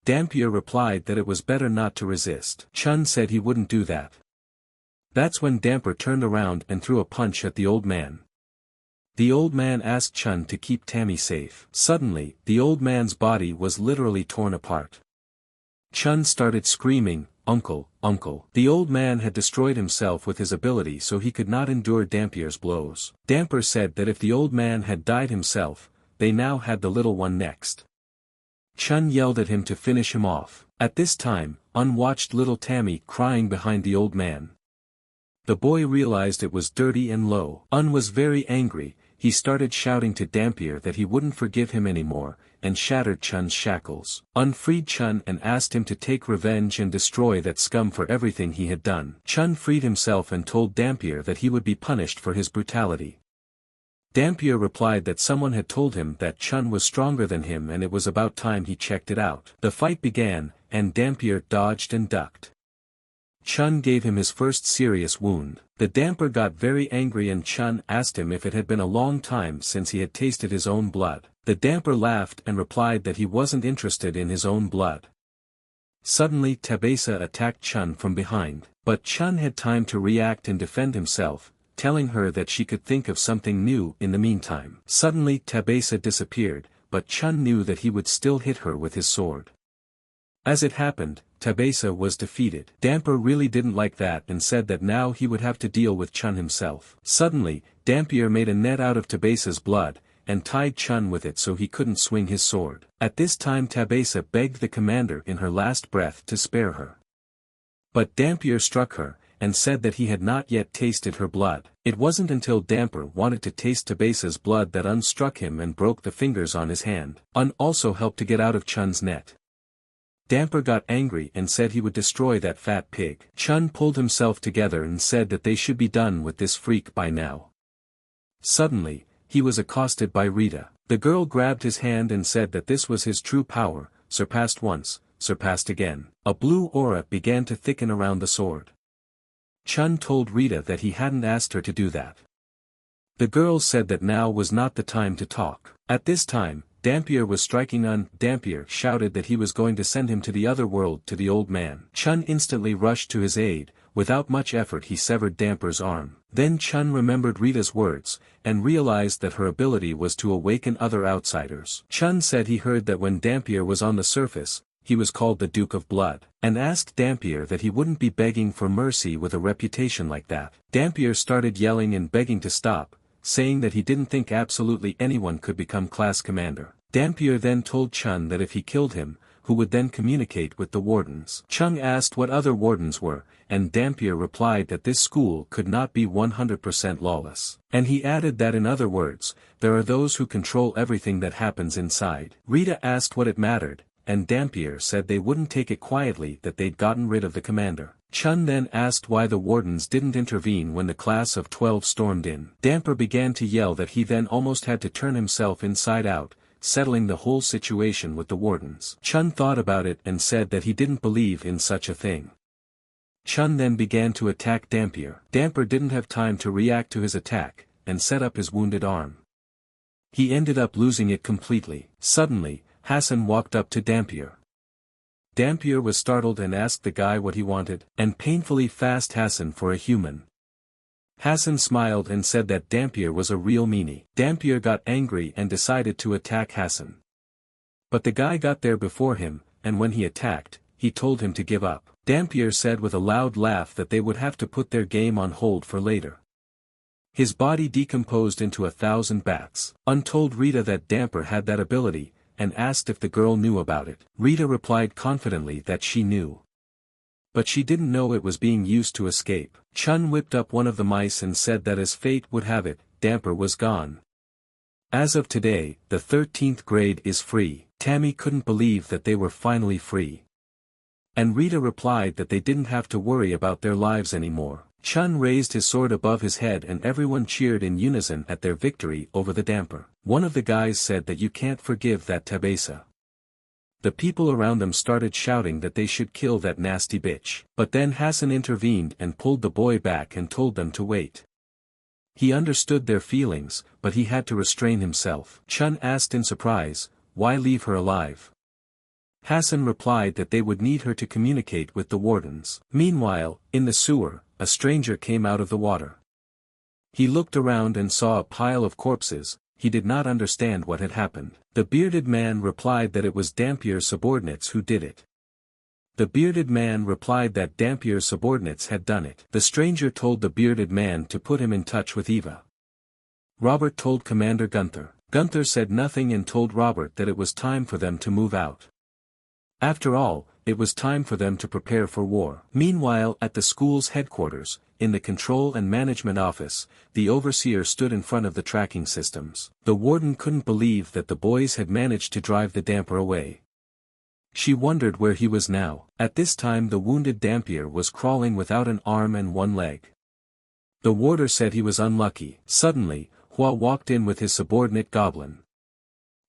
Speaker 1: Dampier replied that it was better not to resist. Chun said he wouldn't do that. That's when Dampier turned around and threw a punch at the old man. The old man asked Chun to keep Tammy safe. Suddenly, the old man's body was literally torn apart. Chun started screaming, "Uncle, uncle." The old man had destroyed himself with his ability so he could not endure Dampier's blows. Dampier said that if the old man had died himself, they now had the little one next. Chun yelled at him to finish him off. At this time, watched little Tammy crying behind the old man. The boy realized it was dirty and low. Was very angry, he started shouting to Dampier that he wouldn't forgive him anymore, and shattered Chun's shackles. Freed Chun and asked him to take revenge and destroy that scum for everything he had done. Chun freed himself and told Dampier that he would be punished for his brutality. Dampier replied that someone had told him that Chun was stronger than him and it was about time he checked it out. The fight began, and Dampier dodged and ducked. Chun gave him his first serious wound. The Dampier got very angry and Chun asked him if it had been a long time since he had tasted his own blood. The Dampier laughed and replied that he wasn't interested in his own blood. Suddenly Tabesa attacked Chun from behind, but Chun had time to react and defend himself, telling her that she could think of something new in the meantime. Suddenly Tabesa disappeared, but Chun knew that he would still hit her with his sword. As it happened, Tabesa was defeated. Dampier really didn't like that and said that now he would have to deal with Chun himself. Suddenly, Dampier made a net out of Tabesa's blood, and tied Chun with it so he couldn't swing his sword. At this time Tabesa begged the commander in her last breath to spare her. But Dampier struck her, and said that he had not yet tasted her blood. It wasn't until Dampier wanted to taste Tabesa's blood that struck him and broke the fingers on his hand. Also helped to get out of Chun's net. Dampier got angry and said he would destroy that fat pig. Chun pulled himself together and said that they should be done with this freak by now. Suddenly, he was accosted by Rita. The girl grabbed his hand and said that this was his true power, surpassed once, surpassed again. A blue aura began to thicken around the sword. Chun told Rita that he hadn't asked her to do that. The girl said that now was not the time to talk. At this time, Dampier was striking on. Dampier shouted that he was going to send him to the other world to the old man. Chun instantly rushed to his aid. Without much effort he severed Dampier's arm. Then Chun remembered Rita's words, and realized that her ability was to awaken other outsiders. Chun said he heard that when Dampier was on the surface, he was called the Duke of Blood, and asked Dampier that he wouldn't be begging for mercy with a reputation like that. Dampier started yelling and begging to stop, saying that he didn't think absolutely anyone could become class commander. Dampier then told Chun that if he killed him, who would then communicate with the wardens. Chun asked what other wardens were, and Dampier replied that this school could not be 100% lawless. And he added that in other words, there are those who control everything that happens inside. Rita asked what it mattered, and Dampier said they wouldn't take it quietly that they'd gotten rid of the commander. Chun then asked why the wardens didn't intervene when the class of 12 stormed in. Dampier began to yell that he then almost had to turn himself inside out, settling the whole situation with the wardens. Chun thought about it and said that he didn't believe in such a thing. Chun then began to attack Dampier. Dampier didn't have time to react to his attack, and set up his wounded arm. He ended up losing it completely. Suddenly, Hassen walked up to Dampier. Dampier was startled and asked the guy what he wanted, and painfully fast Hassen for a human. Hassen smiled and said that Dampier was a real meanie. Dampier got angry and decided to attack Hassen. But the guy got there before him, and when he attacked, he told him to give up. Dampier said with a loud laugh that they would have to put their game on hold for later. His body decomposed into 1,000 bats. Told Rita that Dampier had that ability, and asked if the girl knew about it. Rita replied confidently that she knew. But she didn't know it was being used to escape. Chun whipped up one of the mice and said that as fate would have it, Dampier was gone. As of today, the 13th grade is free. Tammy couldn't believe that they were finally free. And Rita replied that they didn't have to worry about their lives anymore. Chun raised his sword above his head and everyone cheered in unison at their victory over the damper. One of the guys said that you can't forgive that Tabesa. The people around them started shouting that they should kill that nasty bitch. But then Hassen intervened and pulled the boy back and told them to wait. He understood their feelings, but he had to restrain himself. Chun asked in surprise, why leave her alive? Hassen replied that they would need her to communicate with the wardens. Meanwhile, in the sewer, a stranger came out of the water. He looked around and saw a pile of corpses. He did not understand what had happened. The bearded man replied that it was Dampier's subordinates who did it. The bearded man replied that Dampier's subordinates had done it. The stranger told the bearded man to put him in touch with Eva. Robert told Commander Gunther. Gunther said nothing and told Robert that it was time for them to move out. After all, it was time for them to prepare for war. Meanwhile, at the school's headquarters, in the control and management office, the overseer stood in front of the tracking systems. The warden couldn't believe that the boys had managed to drive the damper away. She wondered where he was now. At this time the wounded Dampier was crawling without an arm and one leg. The warder said he was unlucky. Suddenly, Hua walked in with his subordinate Goblin.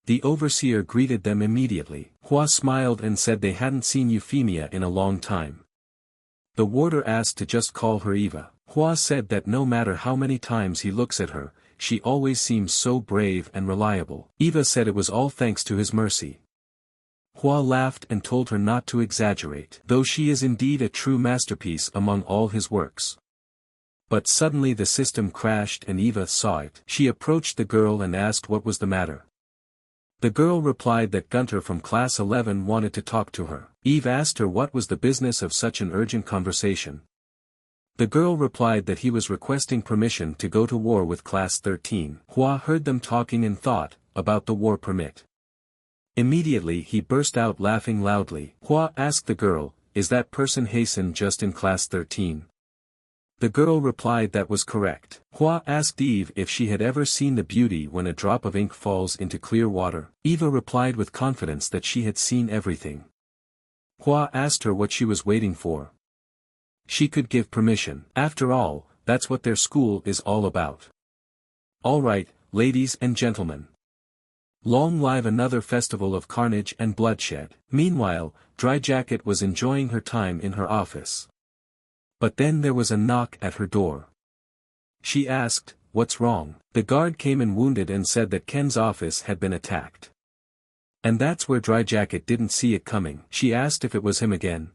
Speaker 1: The overseer greeted them immediately. Hua smiled and said they hadn't seen Euphemia in a long time. The warder asked to just call her Eva. Hua said that no matter how many times he looks at her, she always seems so brave and reliable. Eva said it was all thanks to his mercy. Hua laughed and told her not to exaggerate, though she is indeed a true masterpiece among all his works. But suddenly the system crashed and Eva saw it. She approached the girl and asked what was the matter. The girl replied that Gunther from class 11 wanted to talk to her. Eve asked her what was the business of such an urgent conversation. The girl replied that he was requesting permission to go to war with class 13. Hua heard them talking and thought about the war permit. Immediately he burst out laughing loudly. Hua asked the girl, is that person Hassen just in class 13? The girl replied that was correct. Hua asked Eve if she had ever seen the beauty when a drop of ink falls into clear water. Eva replied with confidence that she had seen everything. Hua asked her what she was waiting for. She could give permission. After all, that's what their school is all about. All right, ladies and gentlemen. Long live another festival of carnage and bloodshed. Meanwhile, Dry Jacket was enjoying her time in her office. But then there was a knock at her door. She asked, what's wrong? The guard came in wounded and said that Ken's office had been attacked. And that's where Dry Jacket didn't see it coming. She asked if it was him again.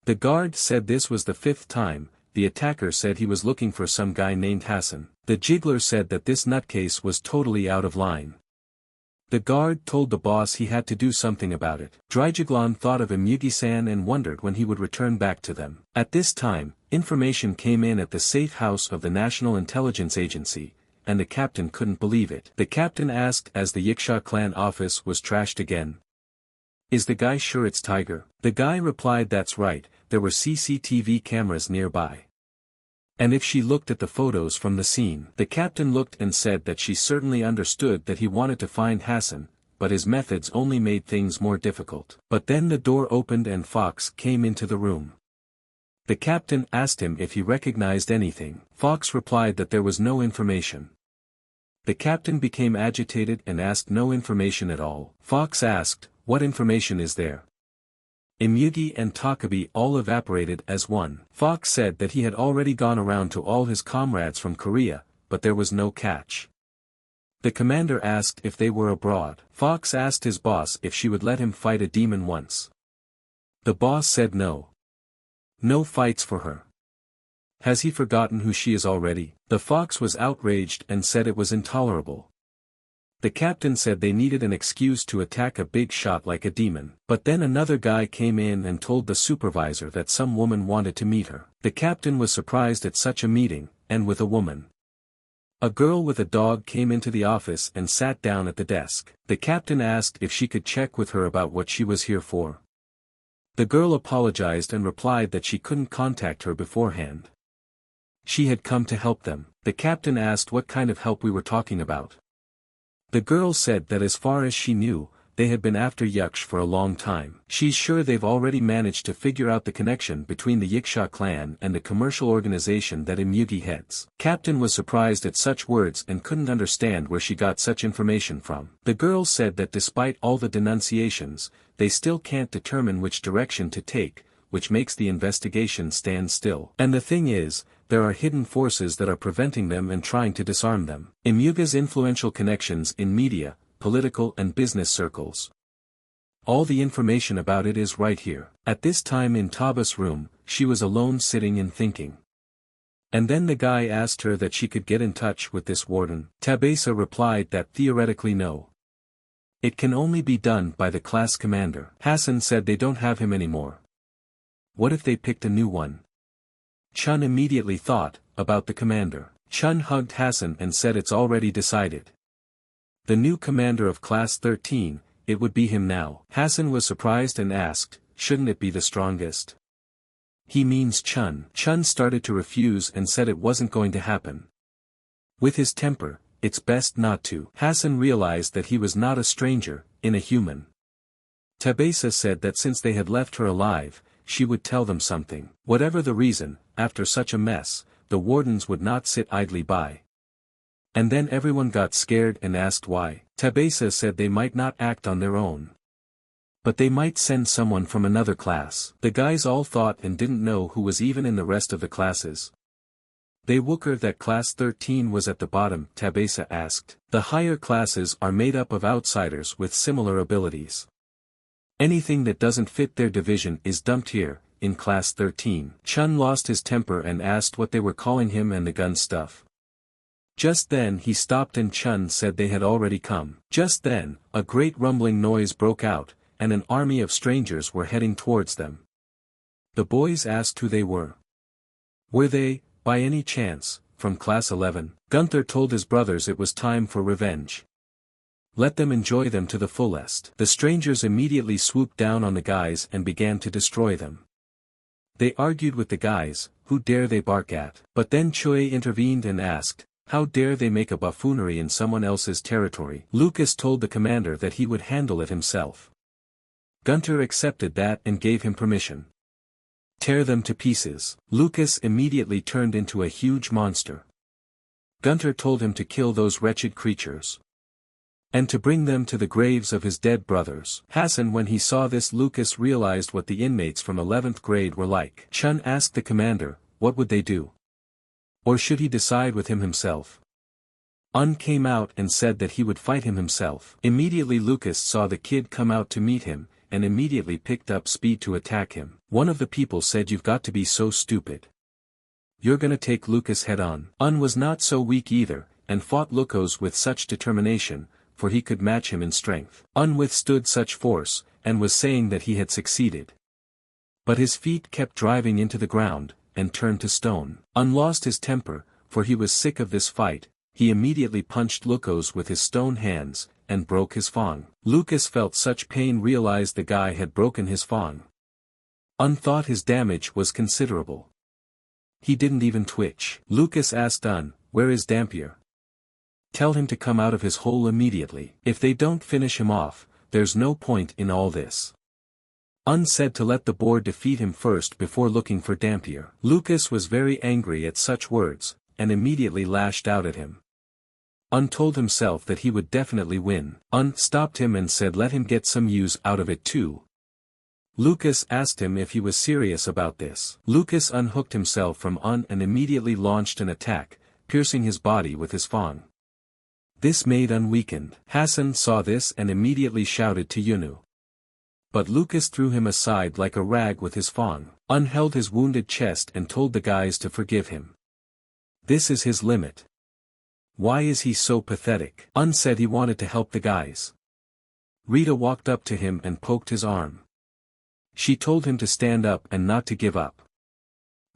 Speaker 1: The guard said this was the 5th time. The attacker said he was looking for some guy named Hassen. The jiggler said that this nutcase was totally out of line. The guard told the boss he had to do something about it. Dryjiglon thought of Imogi-san and wondered when he would return back to them. At this time, information came in at the safe house of the National Intelligence Agency, and the captain couldn't believe it. The captain asked as the Yiksha clan office was trashed again. Is the guy sure it's Tiger? The guy replied that's right, there were CCTV cameras nearby. And if she looked at the photos from the scene, the captain looked and said that she certainly understood that he wanted to find Hassen, but his methods only made things more difficult. But then the door opened and Fox came into the room. The captain asked him if he recognized anything. Fox replied that there was no information. The captain became agitated and asked no information at all. Fox asked, what information is there? Imogi and Takabe all evaporated as one. Fox said that he had already gone around to all his comrades from Korea, but there was no catch. The commander asked if they were abroad. Fox asked his boss if she would let him fight a demon once. The boss said no. No fights for her. Has he forgotten who she is already? The fox was outraged and said it was intolerable. The captain said they needed an excuse to attack a big shot like a demon. But then another guy came in and told the supervisor that some woman wanted to meet her. The captain was surprised at such a meeting, and with a woman. A girl with a dog came into the office and sat down at the desk. The captain asked if she could check with her about what she was here for. The girl apologized and replied that she couldn't contact her beforehand. She had come to help them. The captain asked what kind of help we were talking about. The girl said that as far as she knew, they had been after Yaksh for a long time. She's sure they've already managed to figure out the connection between the Yiksha clan and the commercial organization that Imogi heads. Captain was surprised at such words and couldn't understand where she got such information from. The girls said that despite all the denunciations, they still can't determine which direction to take, which makes the investigation stand still. And the thing is, there are hidden forces that are preventing them and trying to disarm them. Imogi's influential connections in media, political and business circles. All the information about it is right here. At this time in Taba's room, she was alone sitting and thinking. And then the guy asked her that she could get in touch with this warden. Tabesa replied that theoretically no. It can only be done by the class commander. Hassen said they don't have him anymore. What if they picked a new one? Chun immediately thought about the commander. Chun hugged Hassen and said it's already decided. The new commander of Class 13, it would be him now. Hassen was surprised and asked, shouldn't it be the strongest? He means Chun. Chun started to refuse and said it wasn't going to happen. With his temper, it's best not to. Hassen realized that he was not a stranger, in a human. Tabesa said that since they had left her alive, she would tell them something. Whatever the reason, after such a mess, the wardens would not sit idly by. And then everyone got scared and asked why. Tabesa said they might not act on their own. But they might send someone from another class. The guys all thought and didn't know who was even in the rest of the classes. They wooker that Class 13 was at the bottom, Tabesa asked. The higher classes are made up of outsiders with similar abilities. Anything that doesn't fit their division is dumped here, in Class 13. Chun lost his temper and asked what they were calling him and the gun stuff. Just then he stopped and Chun said they had already come. Just then, a great rumbling noise broke out, and an army of strangers were heading towards them. The boys asked who they were. Were they, by any chance, from Class 11? Gunther told his brothers it was time for revenge. Let them enjoy them to the fullest. The strangers immediately swooped down on the guys and began to destroy them. They argued with the guys, who dare they bark at? But then Choi intervened and asked, how dare they make a buffoonery in someone else's territory? Lucas told the commander that he would handle it himself. Gunther accepted that and gave him permission. Tear them to pieces. Lucas immediately turned into a huge monster. Gunther told him to kill those wretched creatures. And to bring them to the graves of his dead brothers. Hassen, when he saw this, Lucas realized what the inmates from 11th grade were like. Chun asked the commander, what would they do? Or should he decide with him himself? Un came out and said that he would fight him himself. Immediately Lucas saw the kid come out to meet him, and immediately picked up speed to attack him. One of the people said, you've got to be so stupid. You're gonna take Lucas head on. Un was not so weak either, and fought Lucas with such determination, for he could match him in strength. Un withstood such force, and was saying that he had succeeded. But his feet kept driving into the ground, and turned to stone. Un lost his temper, for he was sick of this fight. He immediately punched Lucas with his stone hands, and broke his fang. Lucas felt such pain, realized the guy had broken his fang. Un thought his damage was considerable. He didn't even twitch. Lucas asked Un, where is Dampier? Tell him to come out of his hole immediately. If they don't finish him off, there's no point in all this. Un said to let the board defeat him first before looking for Dampier. Lucas was very angry at such words, and immediately lashed out at him. Un told himself that he would definitely win. Un stopped him and said let him get some use out of it too. Lucas asked him if he was serious about this. Lucas unhooked himself from Un and immediately launched an attack, piercing his body with his fang. This made Un weakened. Hassen saw this and immediately shouted to Yunu. But Lucas threw him aside like a rag with his fang. Un held his wounded chest and told the guys to forgive him. This is his limit. Why is he so pathetic? Un said he wanted to help the guys. Rita walked up to him and poked his arm. She told him to stand up and not to give up.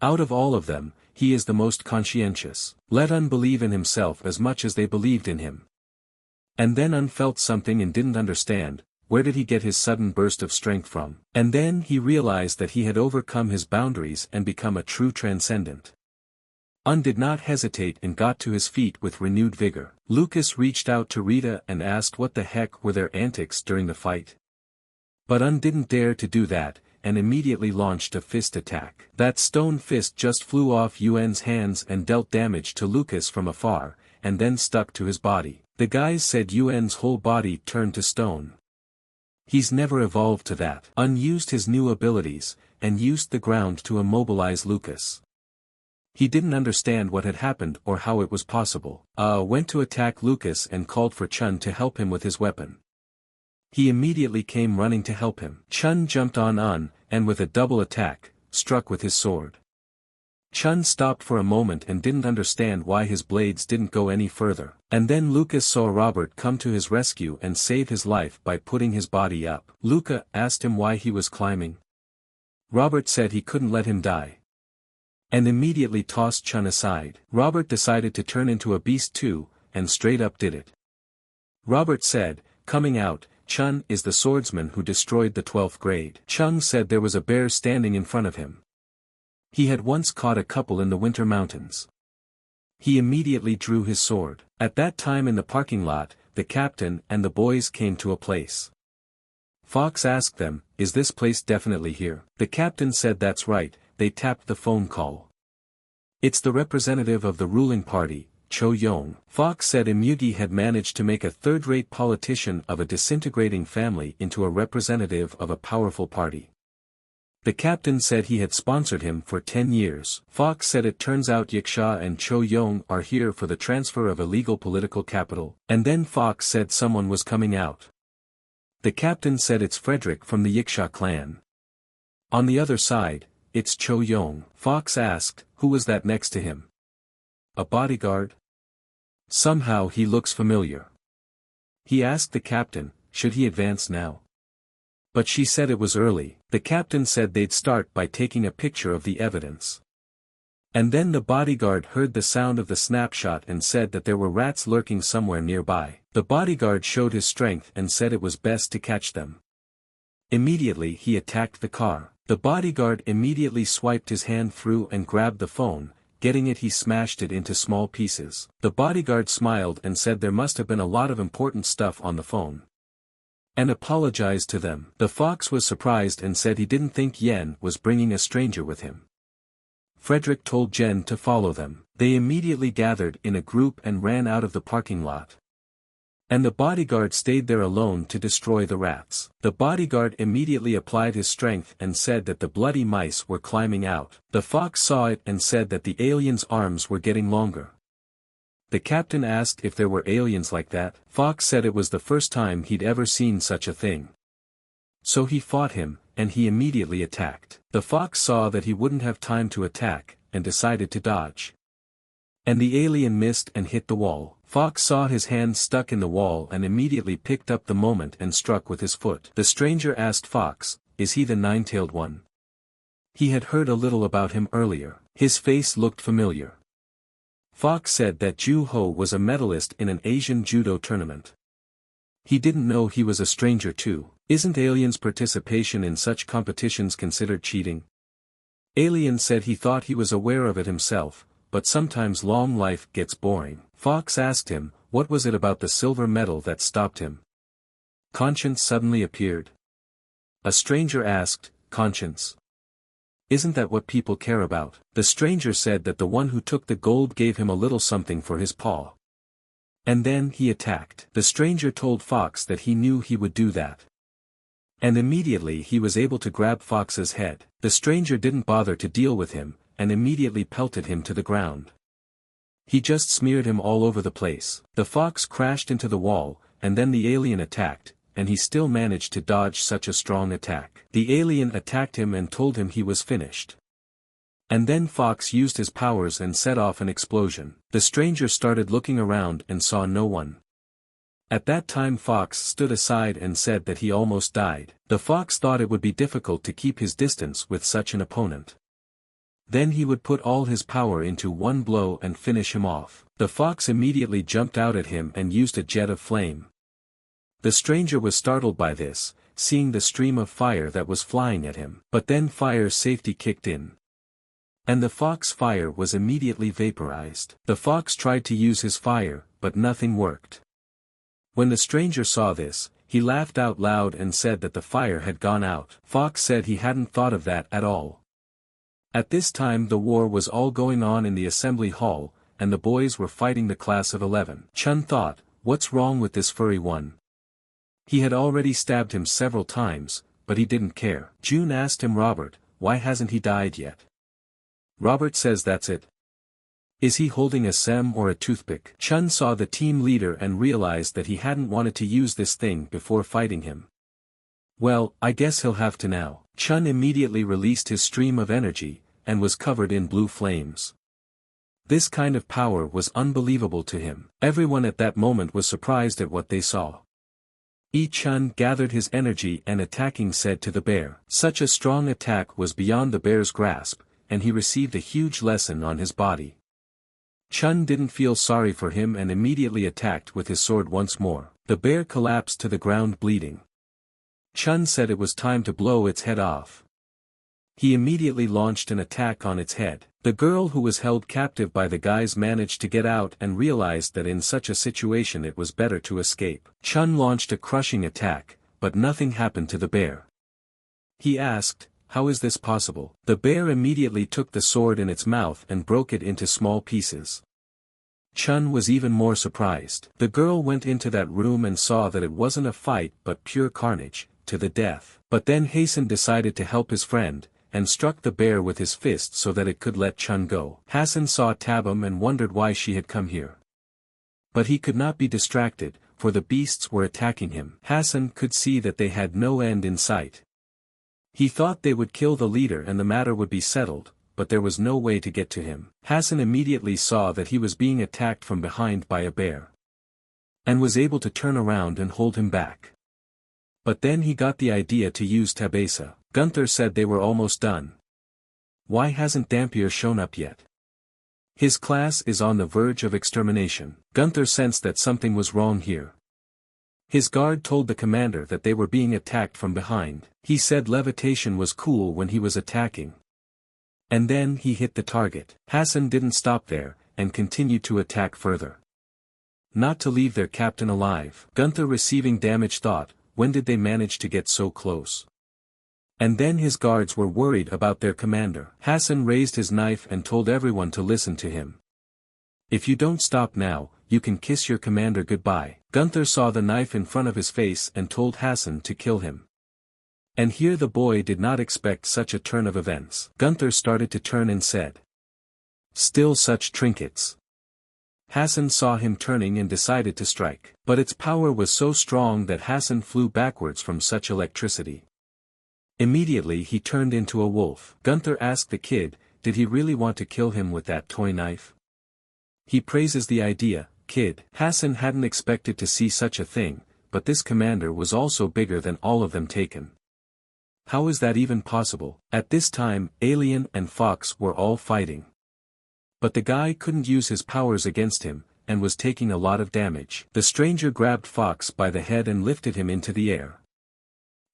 Speaker 1: Out of all of them, he is the most conscientious. Let Un believe in himself as much as they believed in him. And then Un felt something and didn't understand. Where did he get his sudden burst of strength from? And then he realized that he had overcome his boundaries and become a true transcendent. Did not hesitate and got to his feet with renewed vigor. Lucas reached out to Rita and asked what the heck were their antics during the fight. But didn't dare to do that, and immediately launched a fist attack. That stone fist just flew off Yuan's hands and dealt damage to Lucas from afar, and then stuck to his body. The guys said Yuan's whole body turned to stone. He's never evolved to that. Used his new abilities, and used the ground to immobilize Lucas. He didn't understand what had happened or how it was possible. Went to attack Lucas and called for Chun to help him with his weapon. He immediately came running to help him. Chun jumped on, and with a double attack, struck with his sword. Chun stopped for a moment and didn't understand why his blades didn't go any further. And then Lucas saw Robert come to his rescue and save his life by putting his body up. Luca asked him why he was climbing. Robert said he couldn't let him die. And immediately tossed Chun aside. Robert decided to turn into a beast too, and straight up did it. Robert said, coming out, Chun is the swordsman who destroyed the 12th grade. Chung said there was a bear standing in front of him. He had once caught a couple in the winter mountains. He immediately drew his sword. At that time in the parking lot, the captain and the boys came to a place. Fox asked them, "Is this place definitely here?" The captain said that's right. They tapped the phone call. "It's the representative of the ruling party, Cho Yong." Fox said Imogi had managed to make a third-rate politician of a disintegrating family into a representative of a powerful party. The captain said he had sponsored him for 10 years. Fox said it turns out Yiksha and Cho Yong are here for the transfer of illegal political capital. And then Fox said someone was coming out. The captain said it's Frederick from the Yiksha clan. On the other side, it's Cho Yong. Fox asked, who was that next to him? A bodyguard? Somehow he looks familiar. He asked the captain, should he advance now? But she said it was early. The captain said they'd start by taking a picture of the evidence. And then the bodyguard heard the sound of the snapshot and said that there were rats lurking somewhere nearby. The bodyguard showed his strength and said it was best to catch them. Immediately he attacked the car. The bodyguard immediately swiped his hand through and grabbed the phone. Getting it, he smashed it into small pieces. The bodyguard smiled and said there must have been a lot of important stuff on the phone. And apologized to them. The fox was surprised and said he didn't think Yen was bringing a stranger with him. Frederick told Jen to follow them. They immediately gathered in a group and ran out of the parking lot. And the bodyguard stayed there alone to destroy the rats. The bodyguard immediately applied his strength and said that the bloody mice were climbing out. The fox saw it and said that the aliens' arms were getting longer. The captain asked if there were aliens like that. Fox said it was the first time he'd ever seen such a thing. So he fought him, and he immediately attacked. The fox saw that he wouldn't have time to attack, and decided to dodge. And the alien missed and hit the wall. Fox saw his hand stuck in the wall and immediately picked up the moment and struck with his foot. The stranger asked Fox, is he the nine-tailed one? He had heard a little about him earlier. His face looked familiar. Fox said that Ju Ho was a medalist in an Asian judo tournament. He didn't know he was a stranger too. Isn't aliens' participation in such competitions considered cheating? Alien said he thought he was aware of it himself, but sometimes long life gets boring. Fox asked him, what was it about the silver medal that stopped him? Conscience suddenly appeared. A stranger asked, Conscience? Isn't that what people care about? The stranger said that the one who took the gold gave him a little something for his paw. And then he attacked. The stranger told Fox that he knew he would do that. And immediately he was able to grab Fox's head. The stranger didn't bother to deal with him, and immediately pelted him to the ground. He just smeared him all over the place. The fox crashed into the wall, and then the alien attacked, and he still managed to dodge such a strong attack. The alien attacked him and told him he was finished. And then Fox used his powers and set off an explosion. The stranger started looking around and saw no one. At that time Fox stood aside and said that he almost died. The fox thought it would be difficult to keep his distance with such an opponent. Then he would put all his power into one blow and finish him off. The fox immediately jumped out at him and used a jet of flame. The stranger was startled by this, seeing the stream of fire that was flying at him. But then fire safety kicked in. And the fox fire was immediately vaporized. The fox tried to use his fire, but nothing worked. When the stranger saw this, he laughed out loud and said that the fire had gone out. Fox said he hadn't thought of that at all. At this time the war was all going on in the assembly hall, and the boys were fighting the class of 11. Chun thought, what's wrong with this furry one? He had already stabbed him several times, but he didn't care. June asked him, Robert, why hasn't he died yet? Robert says that's it. Is he holding a sem or a toothpick? Chun saw the team leader and realized that he hadn't wanted to use this thing before fighting him. Well, I guess he'll have to now. Chun immediately released his stream of energy, and was covered in blue flames. This kind of power was unbelievable to him. Everyone at that moment was surprised at what they saw. Chun gathered his energy and attacking said to the bear. Such a strong attack was beyond the bear's grasp, and he received a huge lesson on his body. Chun didn't feel sorry for him and immediately attacked with his sword once more. The bear collapsed to the ground bleeding. Chun said it was time to blow its head off. He immediately launched an attack on its head. The girl who was held captive by the guys managed to get out and realized that in such a situation it was better to escape. Chun launched a crushing attack, but nothing happened to the bear. He asked, how is this possible? The bear immediately took the sword in its mouth and broke it into small pieces. Chun was even more surprised. The girl went into that room and saw that it wasn't a fight but pure carnage, to the death. But then Hassen decided to help his friend, and struck the bear with his fist so that it could let Chun go. Hassen saw Tabum and wondered why she had come here. But he could not be distracted, for the beasts were attacking him. Hassen could see that they had no end in sight. He thought they would kill the leader and the matter would be settled, but there was no way to get to him. Hassen immediately saw that he was being attacked from behind by a bear, and was able to turn around and hold him back. But then he got the idea to use Tabesa. Gunther said they were almost done. Why hasn't Dampier shown up yet? His class is on the verge of extermination. Gunther sensed that something was wrong here. His guard told the commander that they were being attacked from behind. He said levitation was cool when he was attacking. And then he hit the target. Hassen didn't stop there, and continued to attack further. Not to leave their captain alive. Gunther receiving damage thought, when did they manage to get so close? And then his guards were worried about their commander. Hassen raised his knife and told everyone to listen to him. If you don't stop now, you can kiss your commander goodbye. Gunther saw the knife in front of his face and told Hassen to kill him. And here the boy did not expect such a turn of events. Gunther started to turn and said, still such trinkets. Hassen saw him turning and decided to strike. But its power was so strong that Hassen flew backwards from such electricity. Immediately he turned into a wolf. Gunther asked the kid, did he really want to kill him with that toy knife? He praises the idea, kid. Hassen hadn't expected to see such a thing, but this commander was also bigger than all of them taken. How is that even possible? At this time, Alien and Fox were all fighting. But the guy couldn't use his powers against him, and was taking a lot of damage. The stranger grabbed Fox by the head and lifted him into the air.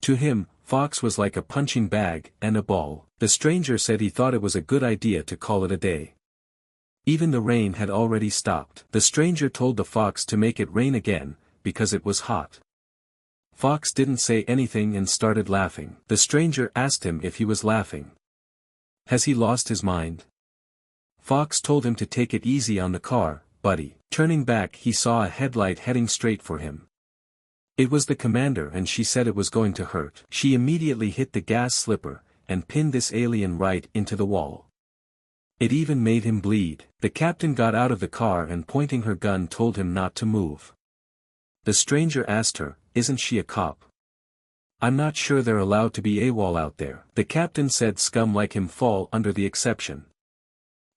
Speaker 1: To him, Fox was like a punching bag and a ball. The stranger said he thought it was a good idea to call it a day. Even the rain had already stopped. The stranger told the fox to make it rain again, because it was hot. Fox didn't say anything and started laughing. The stranger asked him if he was laughing. Has he lost his mind? Fox told him to take it easy on the car, buddy. Turning back he saw a headlight heading straight for him. It was the commander and she said it was going to hurt. She immediately hit the gas slipper, and pinned this alien right into the wall. It even made him bleed. The captain got out of the car and pointing her gun told him not to move. The stranger asked her, isn't she a cop? I'm not sure they're allowed to be AWOL out there. The captain said scum like him fall under the exception.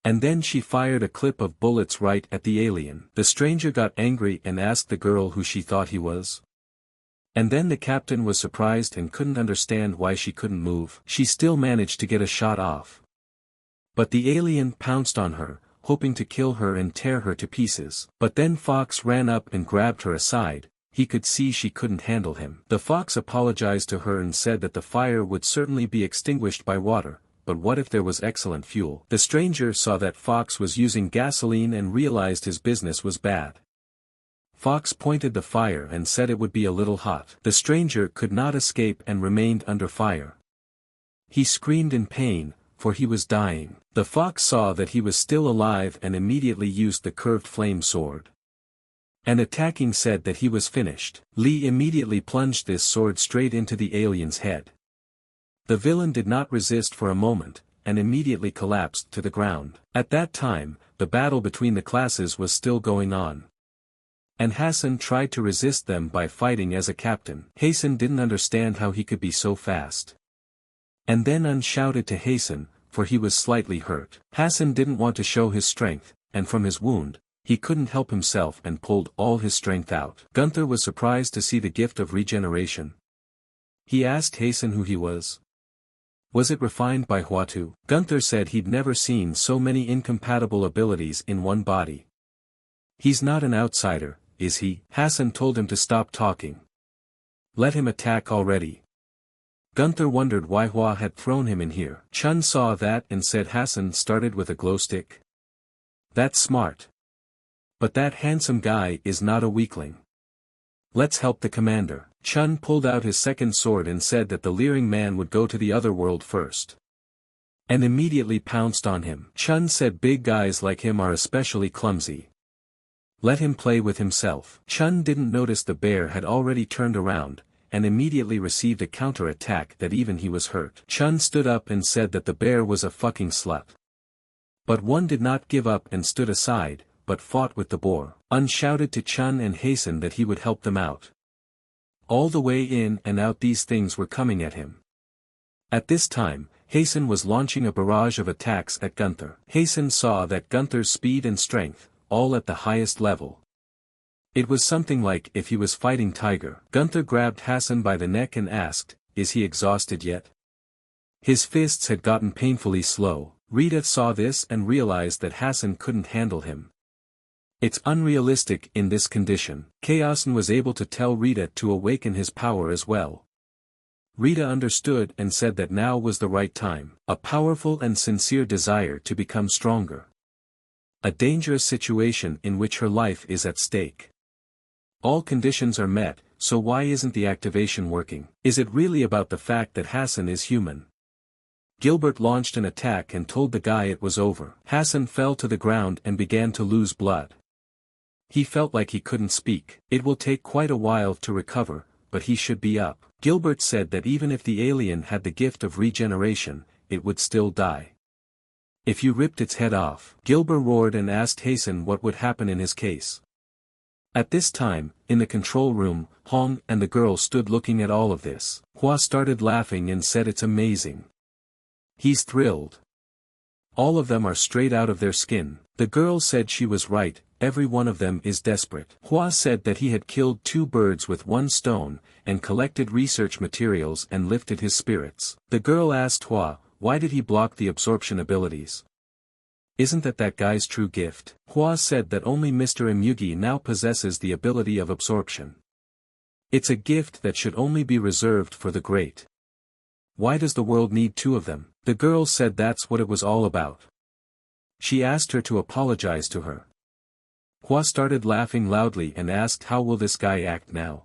Speaker 1: And then she fired a clip of bullets right at the alien. The stranger got angry and asked the girl who she thought he was. And then the captain was surprised and couldn't understand why she couldn't move. She still managed to get a shot off. But the alien pounced on her, hoping to kill her and tear her to pieces. But then Fox ran up and grabbed her aside. He could see she couldn't handle him. The fox apologized to her and said that the fire would certainly be extinguished by water, but what if there was excellent fuel? The stranger saw that Fox was using gasoline and realized his business was bad. Fox pointed the fire and said it would be a little hot. The stranger could not escape and remained under fire. He screamed in pain, for he was dying. The fox saw that he was still alive and immediately used the curved flame sword. And attacking said that he was finished. Lee immediately plunged this sword straight into the alien's head. The villain did not resist for a moment, and immediately collapsed to the ground. At that time, the battle between the classes was still going on. And Hassen tried to resist them by fighting as a captain. Hassen didn't understand how he could be so fast. And then shouted to Hassen, for he was slightly hurt. Hassen didn't want to show his strength, and from his wound, he couldn't help himself and pulled all his strength out. Gunther was surprised to see the gift of regeneration. He asked Hassen who he was. Was it refined by Huatu? Gunther said he'd never seen so many incompatible abilities in one body. He's not an outsider, is he? Hassen told him to stop talking. Let him attack already. Gunther wondered why Hua had thrown him in here. Chun saw that and said Hassen started with a glow stick. That's smart. But that handsome guy is not a weakling. Let's help the commander. Chun pulled out his second sword and said that the leering man would go to the other world first. And immediately pounced on him. Chun said big guys like him are especially clumsy. Let him play with himself. Chun didn't notice the bear had already turned around, and immediately received a counter-attack that even he was hurt. Chun stood up and said that the bear was a fucking slut. But one did not give up and stood aside, but fought with the boar. Shouted to Chun and Hasten that he would help them out. All the way in and out these things were coming at him. At this time, Hasten was launching a barrage of attacks at Gunther. Hasten saw that Gunther's speed and strength, all at the highest level. It was something like if he was fighting Tiger. Gunther grabbed Hassen by the neck and asked, "Is he exhausted yet?" His fists had gotten painfully slow. Rita saw this and realized that Hassen couldn't handle him. It's unrealistic in this condition. Chaosen was able to tell Rita to awaken his power as well. Rita understood and said that now was the right time. A powerful and sincere desire to become stronger. A dangerous situation in which her life is at stake. All conditions are met, so why isn't the activation working? Is it really about the fact that Hassen is human? Gilbert launched an attack and told the guy it was over. Hassen fell to the ground and began to lose blood. He felt like he couldn't speak. It will take quite a while to recover, but he should be up. Gilbert said that even if the alien had the gift of regeneration, it would still die. If you ripped its head off. Gilbert roared and asked Hassen what would happen in his case. At this time, in the control room, Hong and the girl stood looking at all of this. Hua started laughing and said it's amazing. He's thrilled. All of them are straight out of their skin. The girl said she was right, every one of them is desperate. Hua said that he had killed 2 birds with 1 stone, and collected research materials and lifted his spirits. The girl asked Hua, why did he block the absorption abilities? Isn't that guy's true gift? Hua said that only Mr. Imogi now possesses the ability of absorption. It's a gift that should only be reserved for the great. Why does the world need 2 of them? The girl said that's what it was all about. She asked her to apologize to her. Hua started laughing loudly and asked how will this guy act now?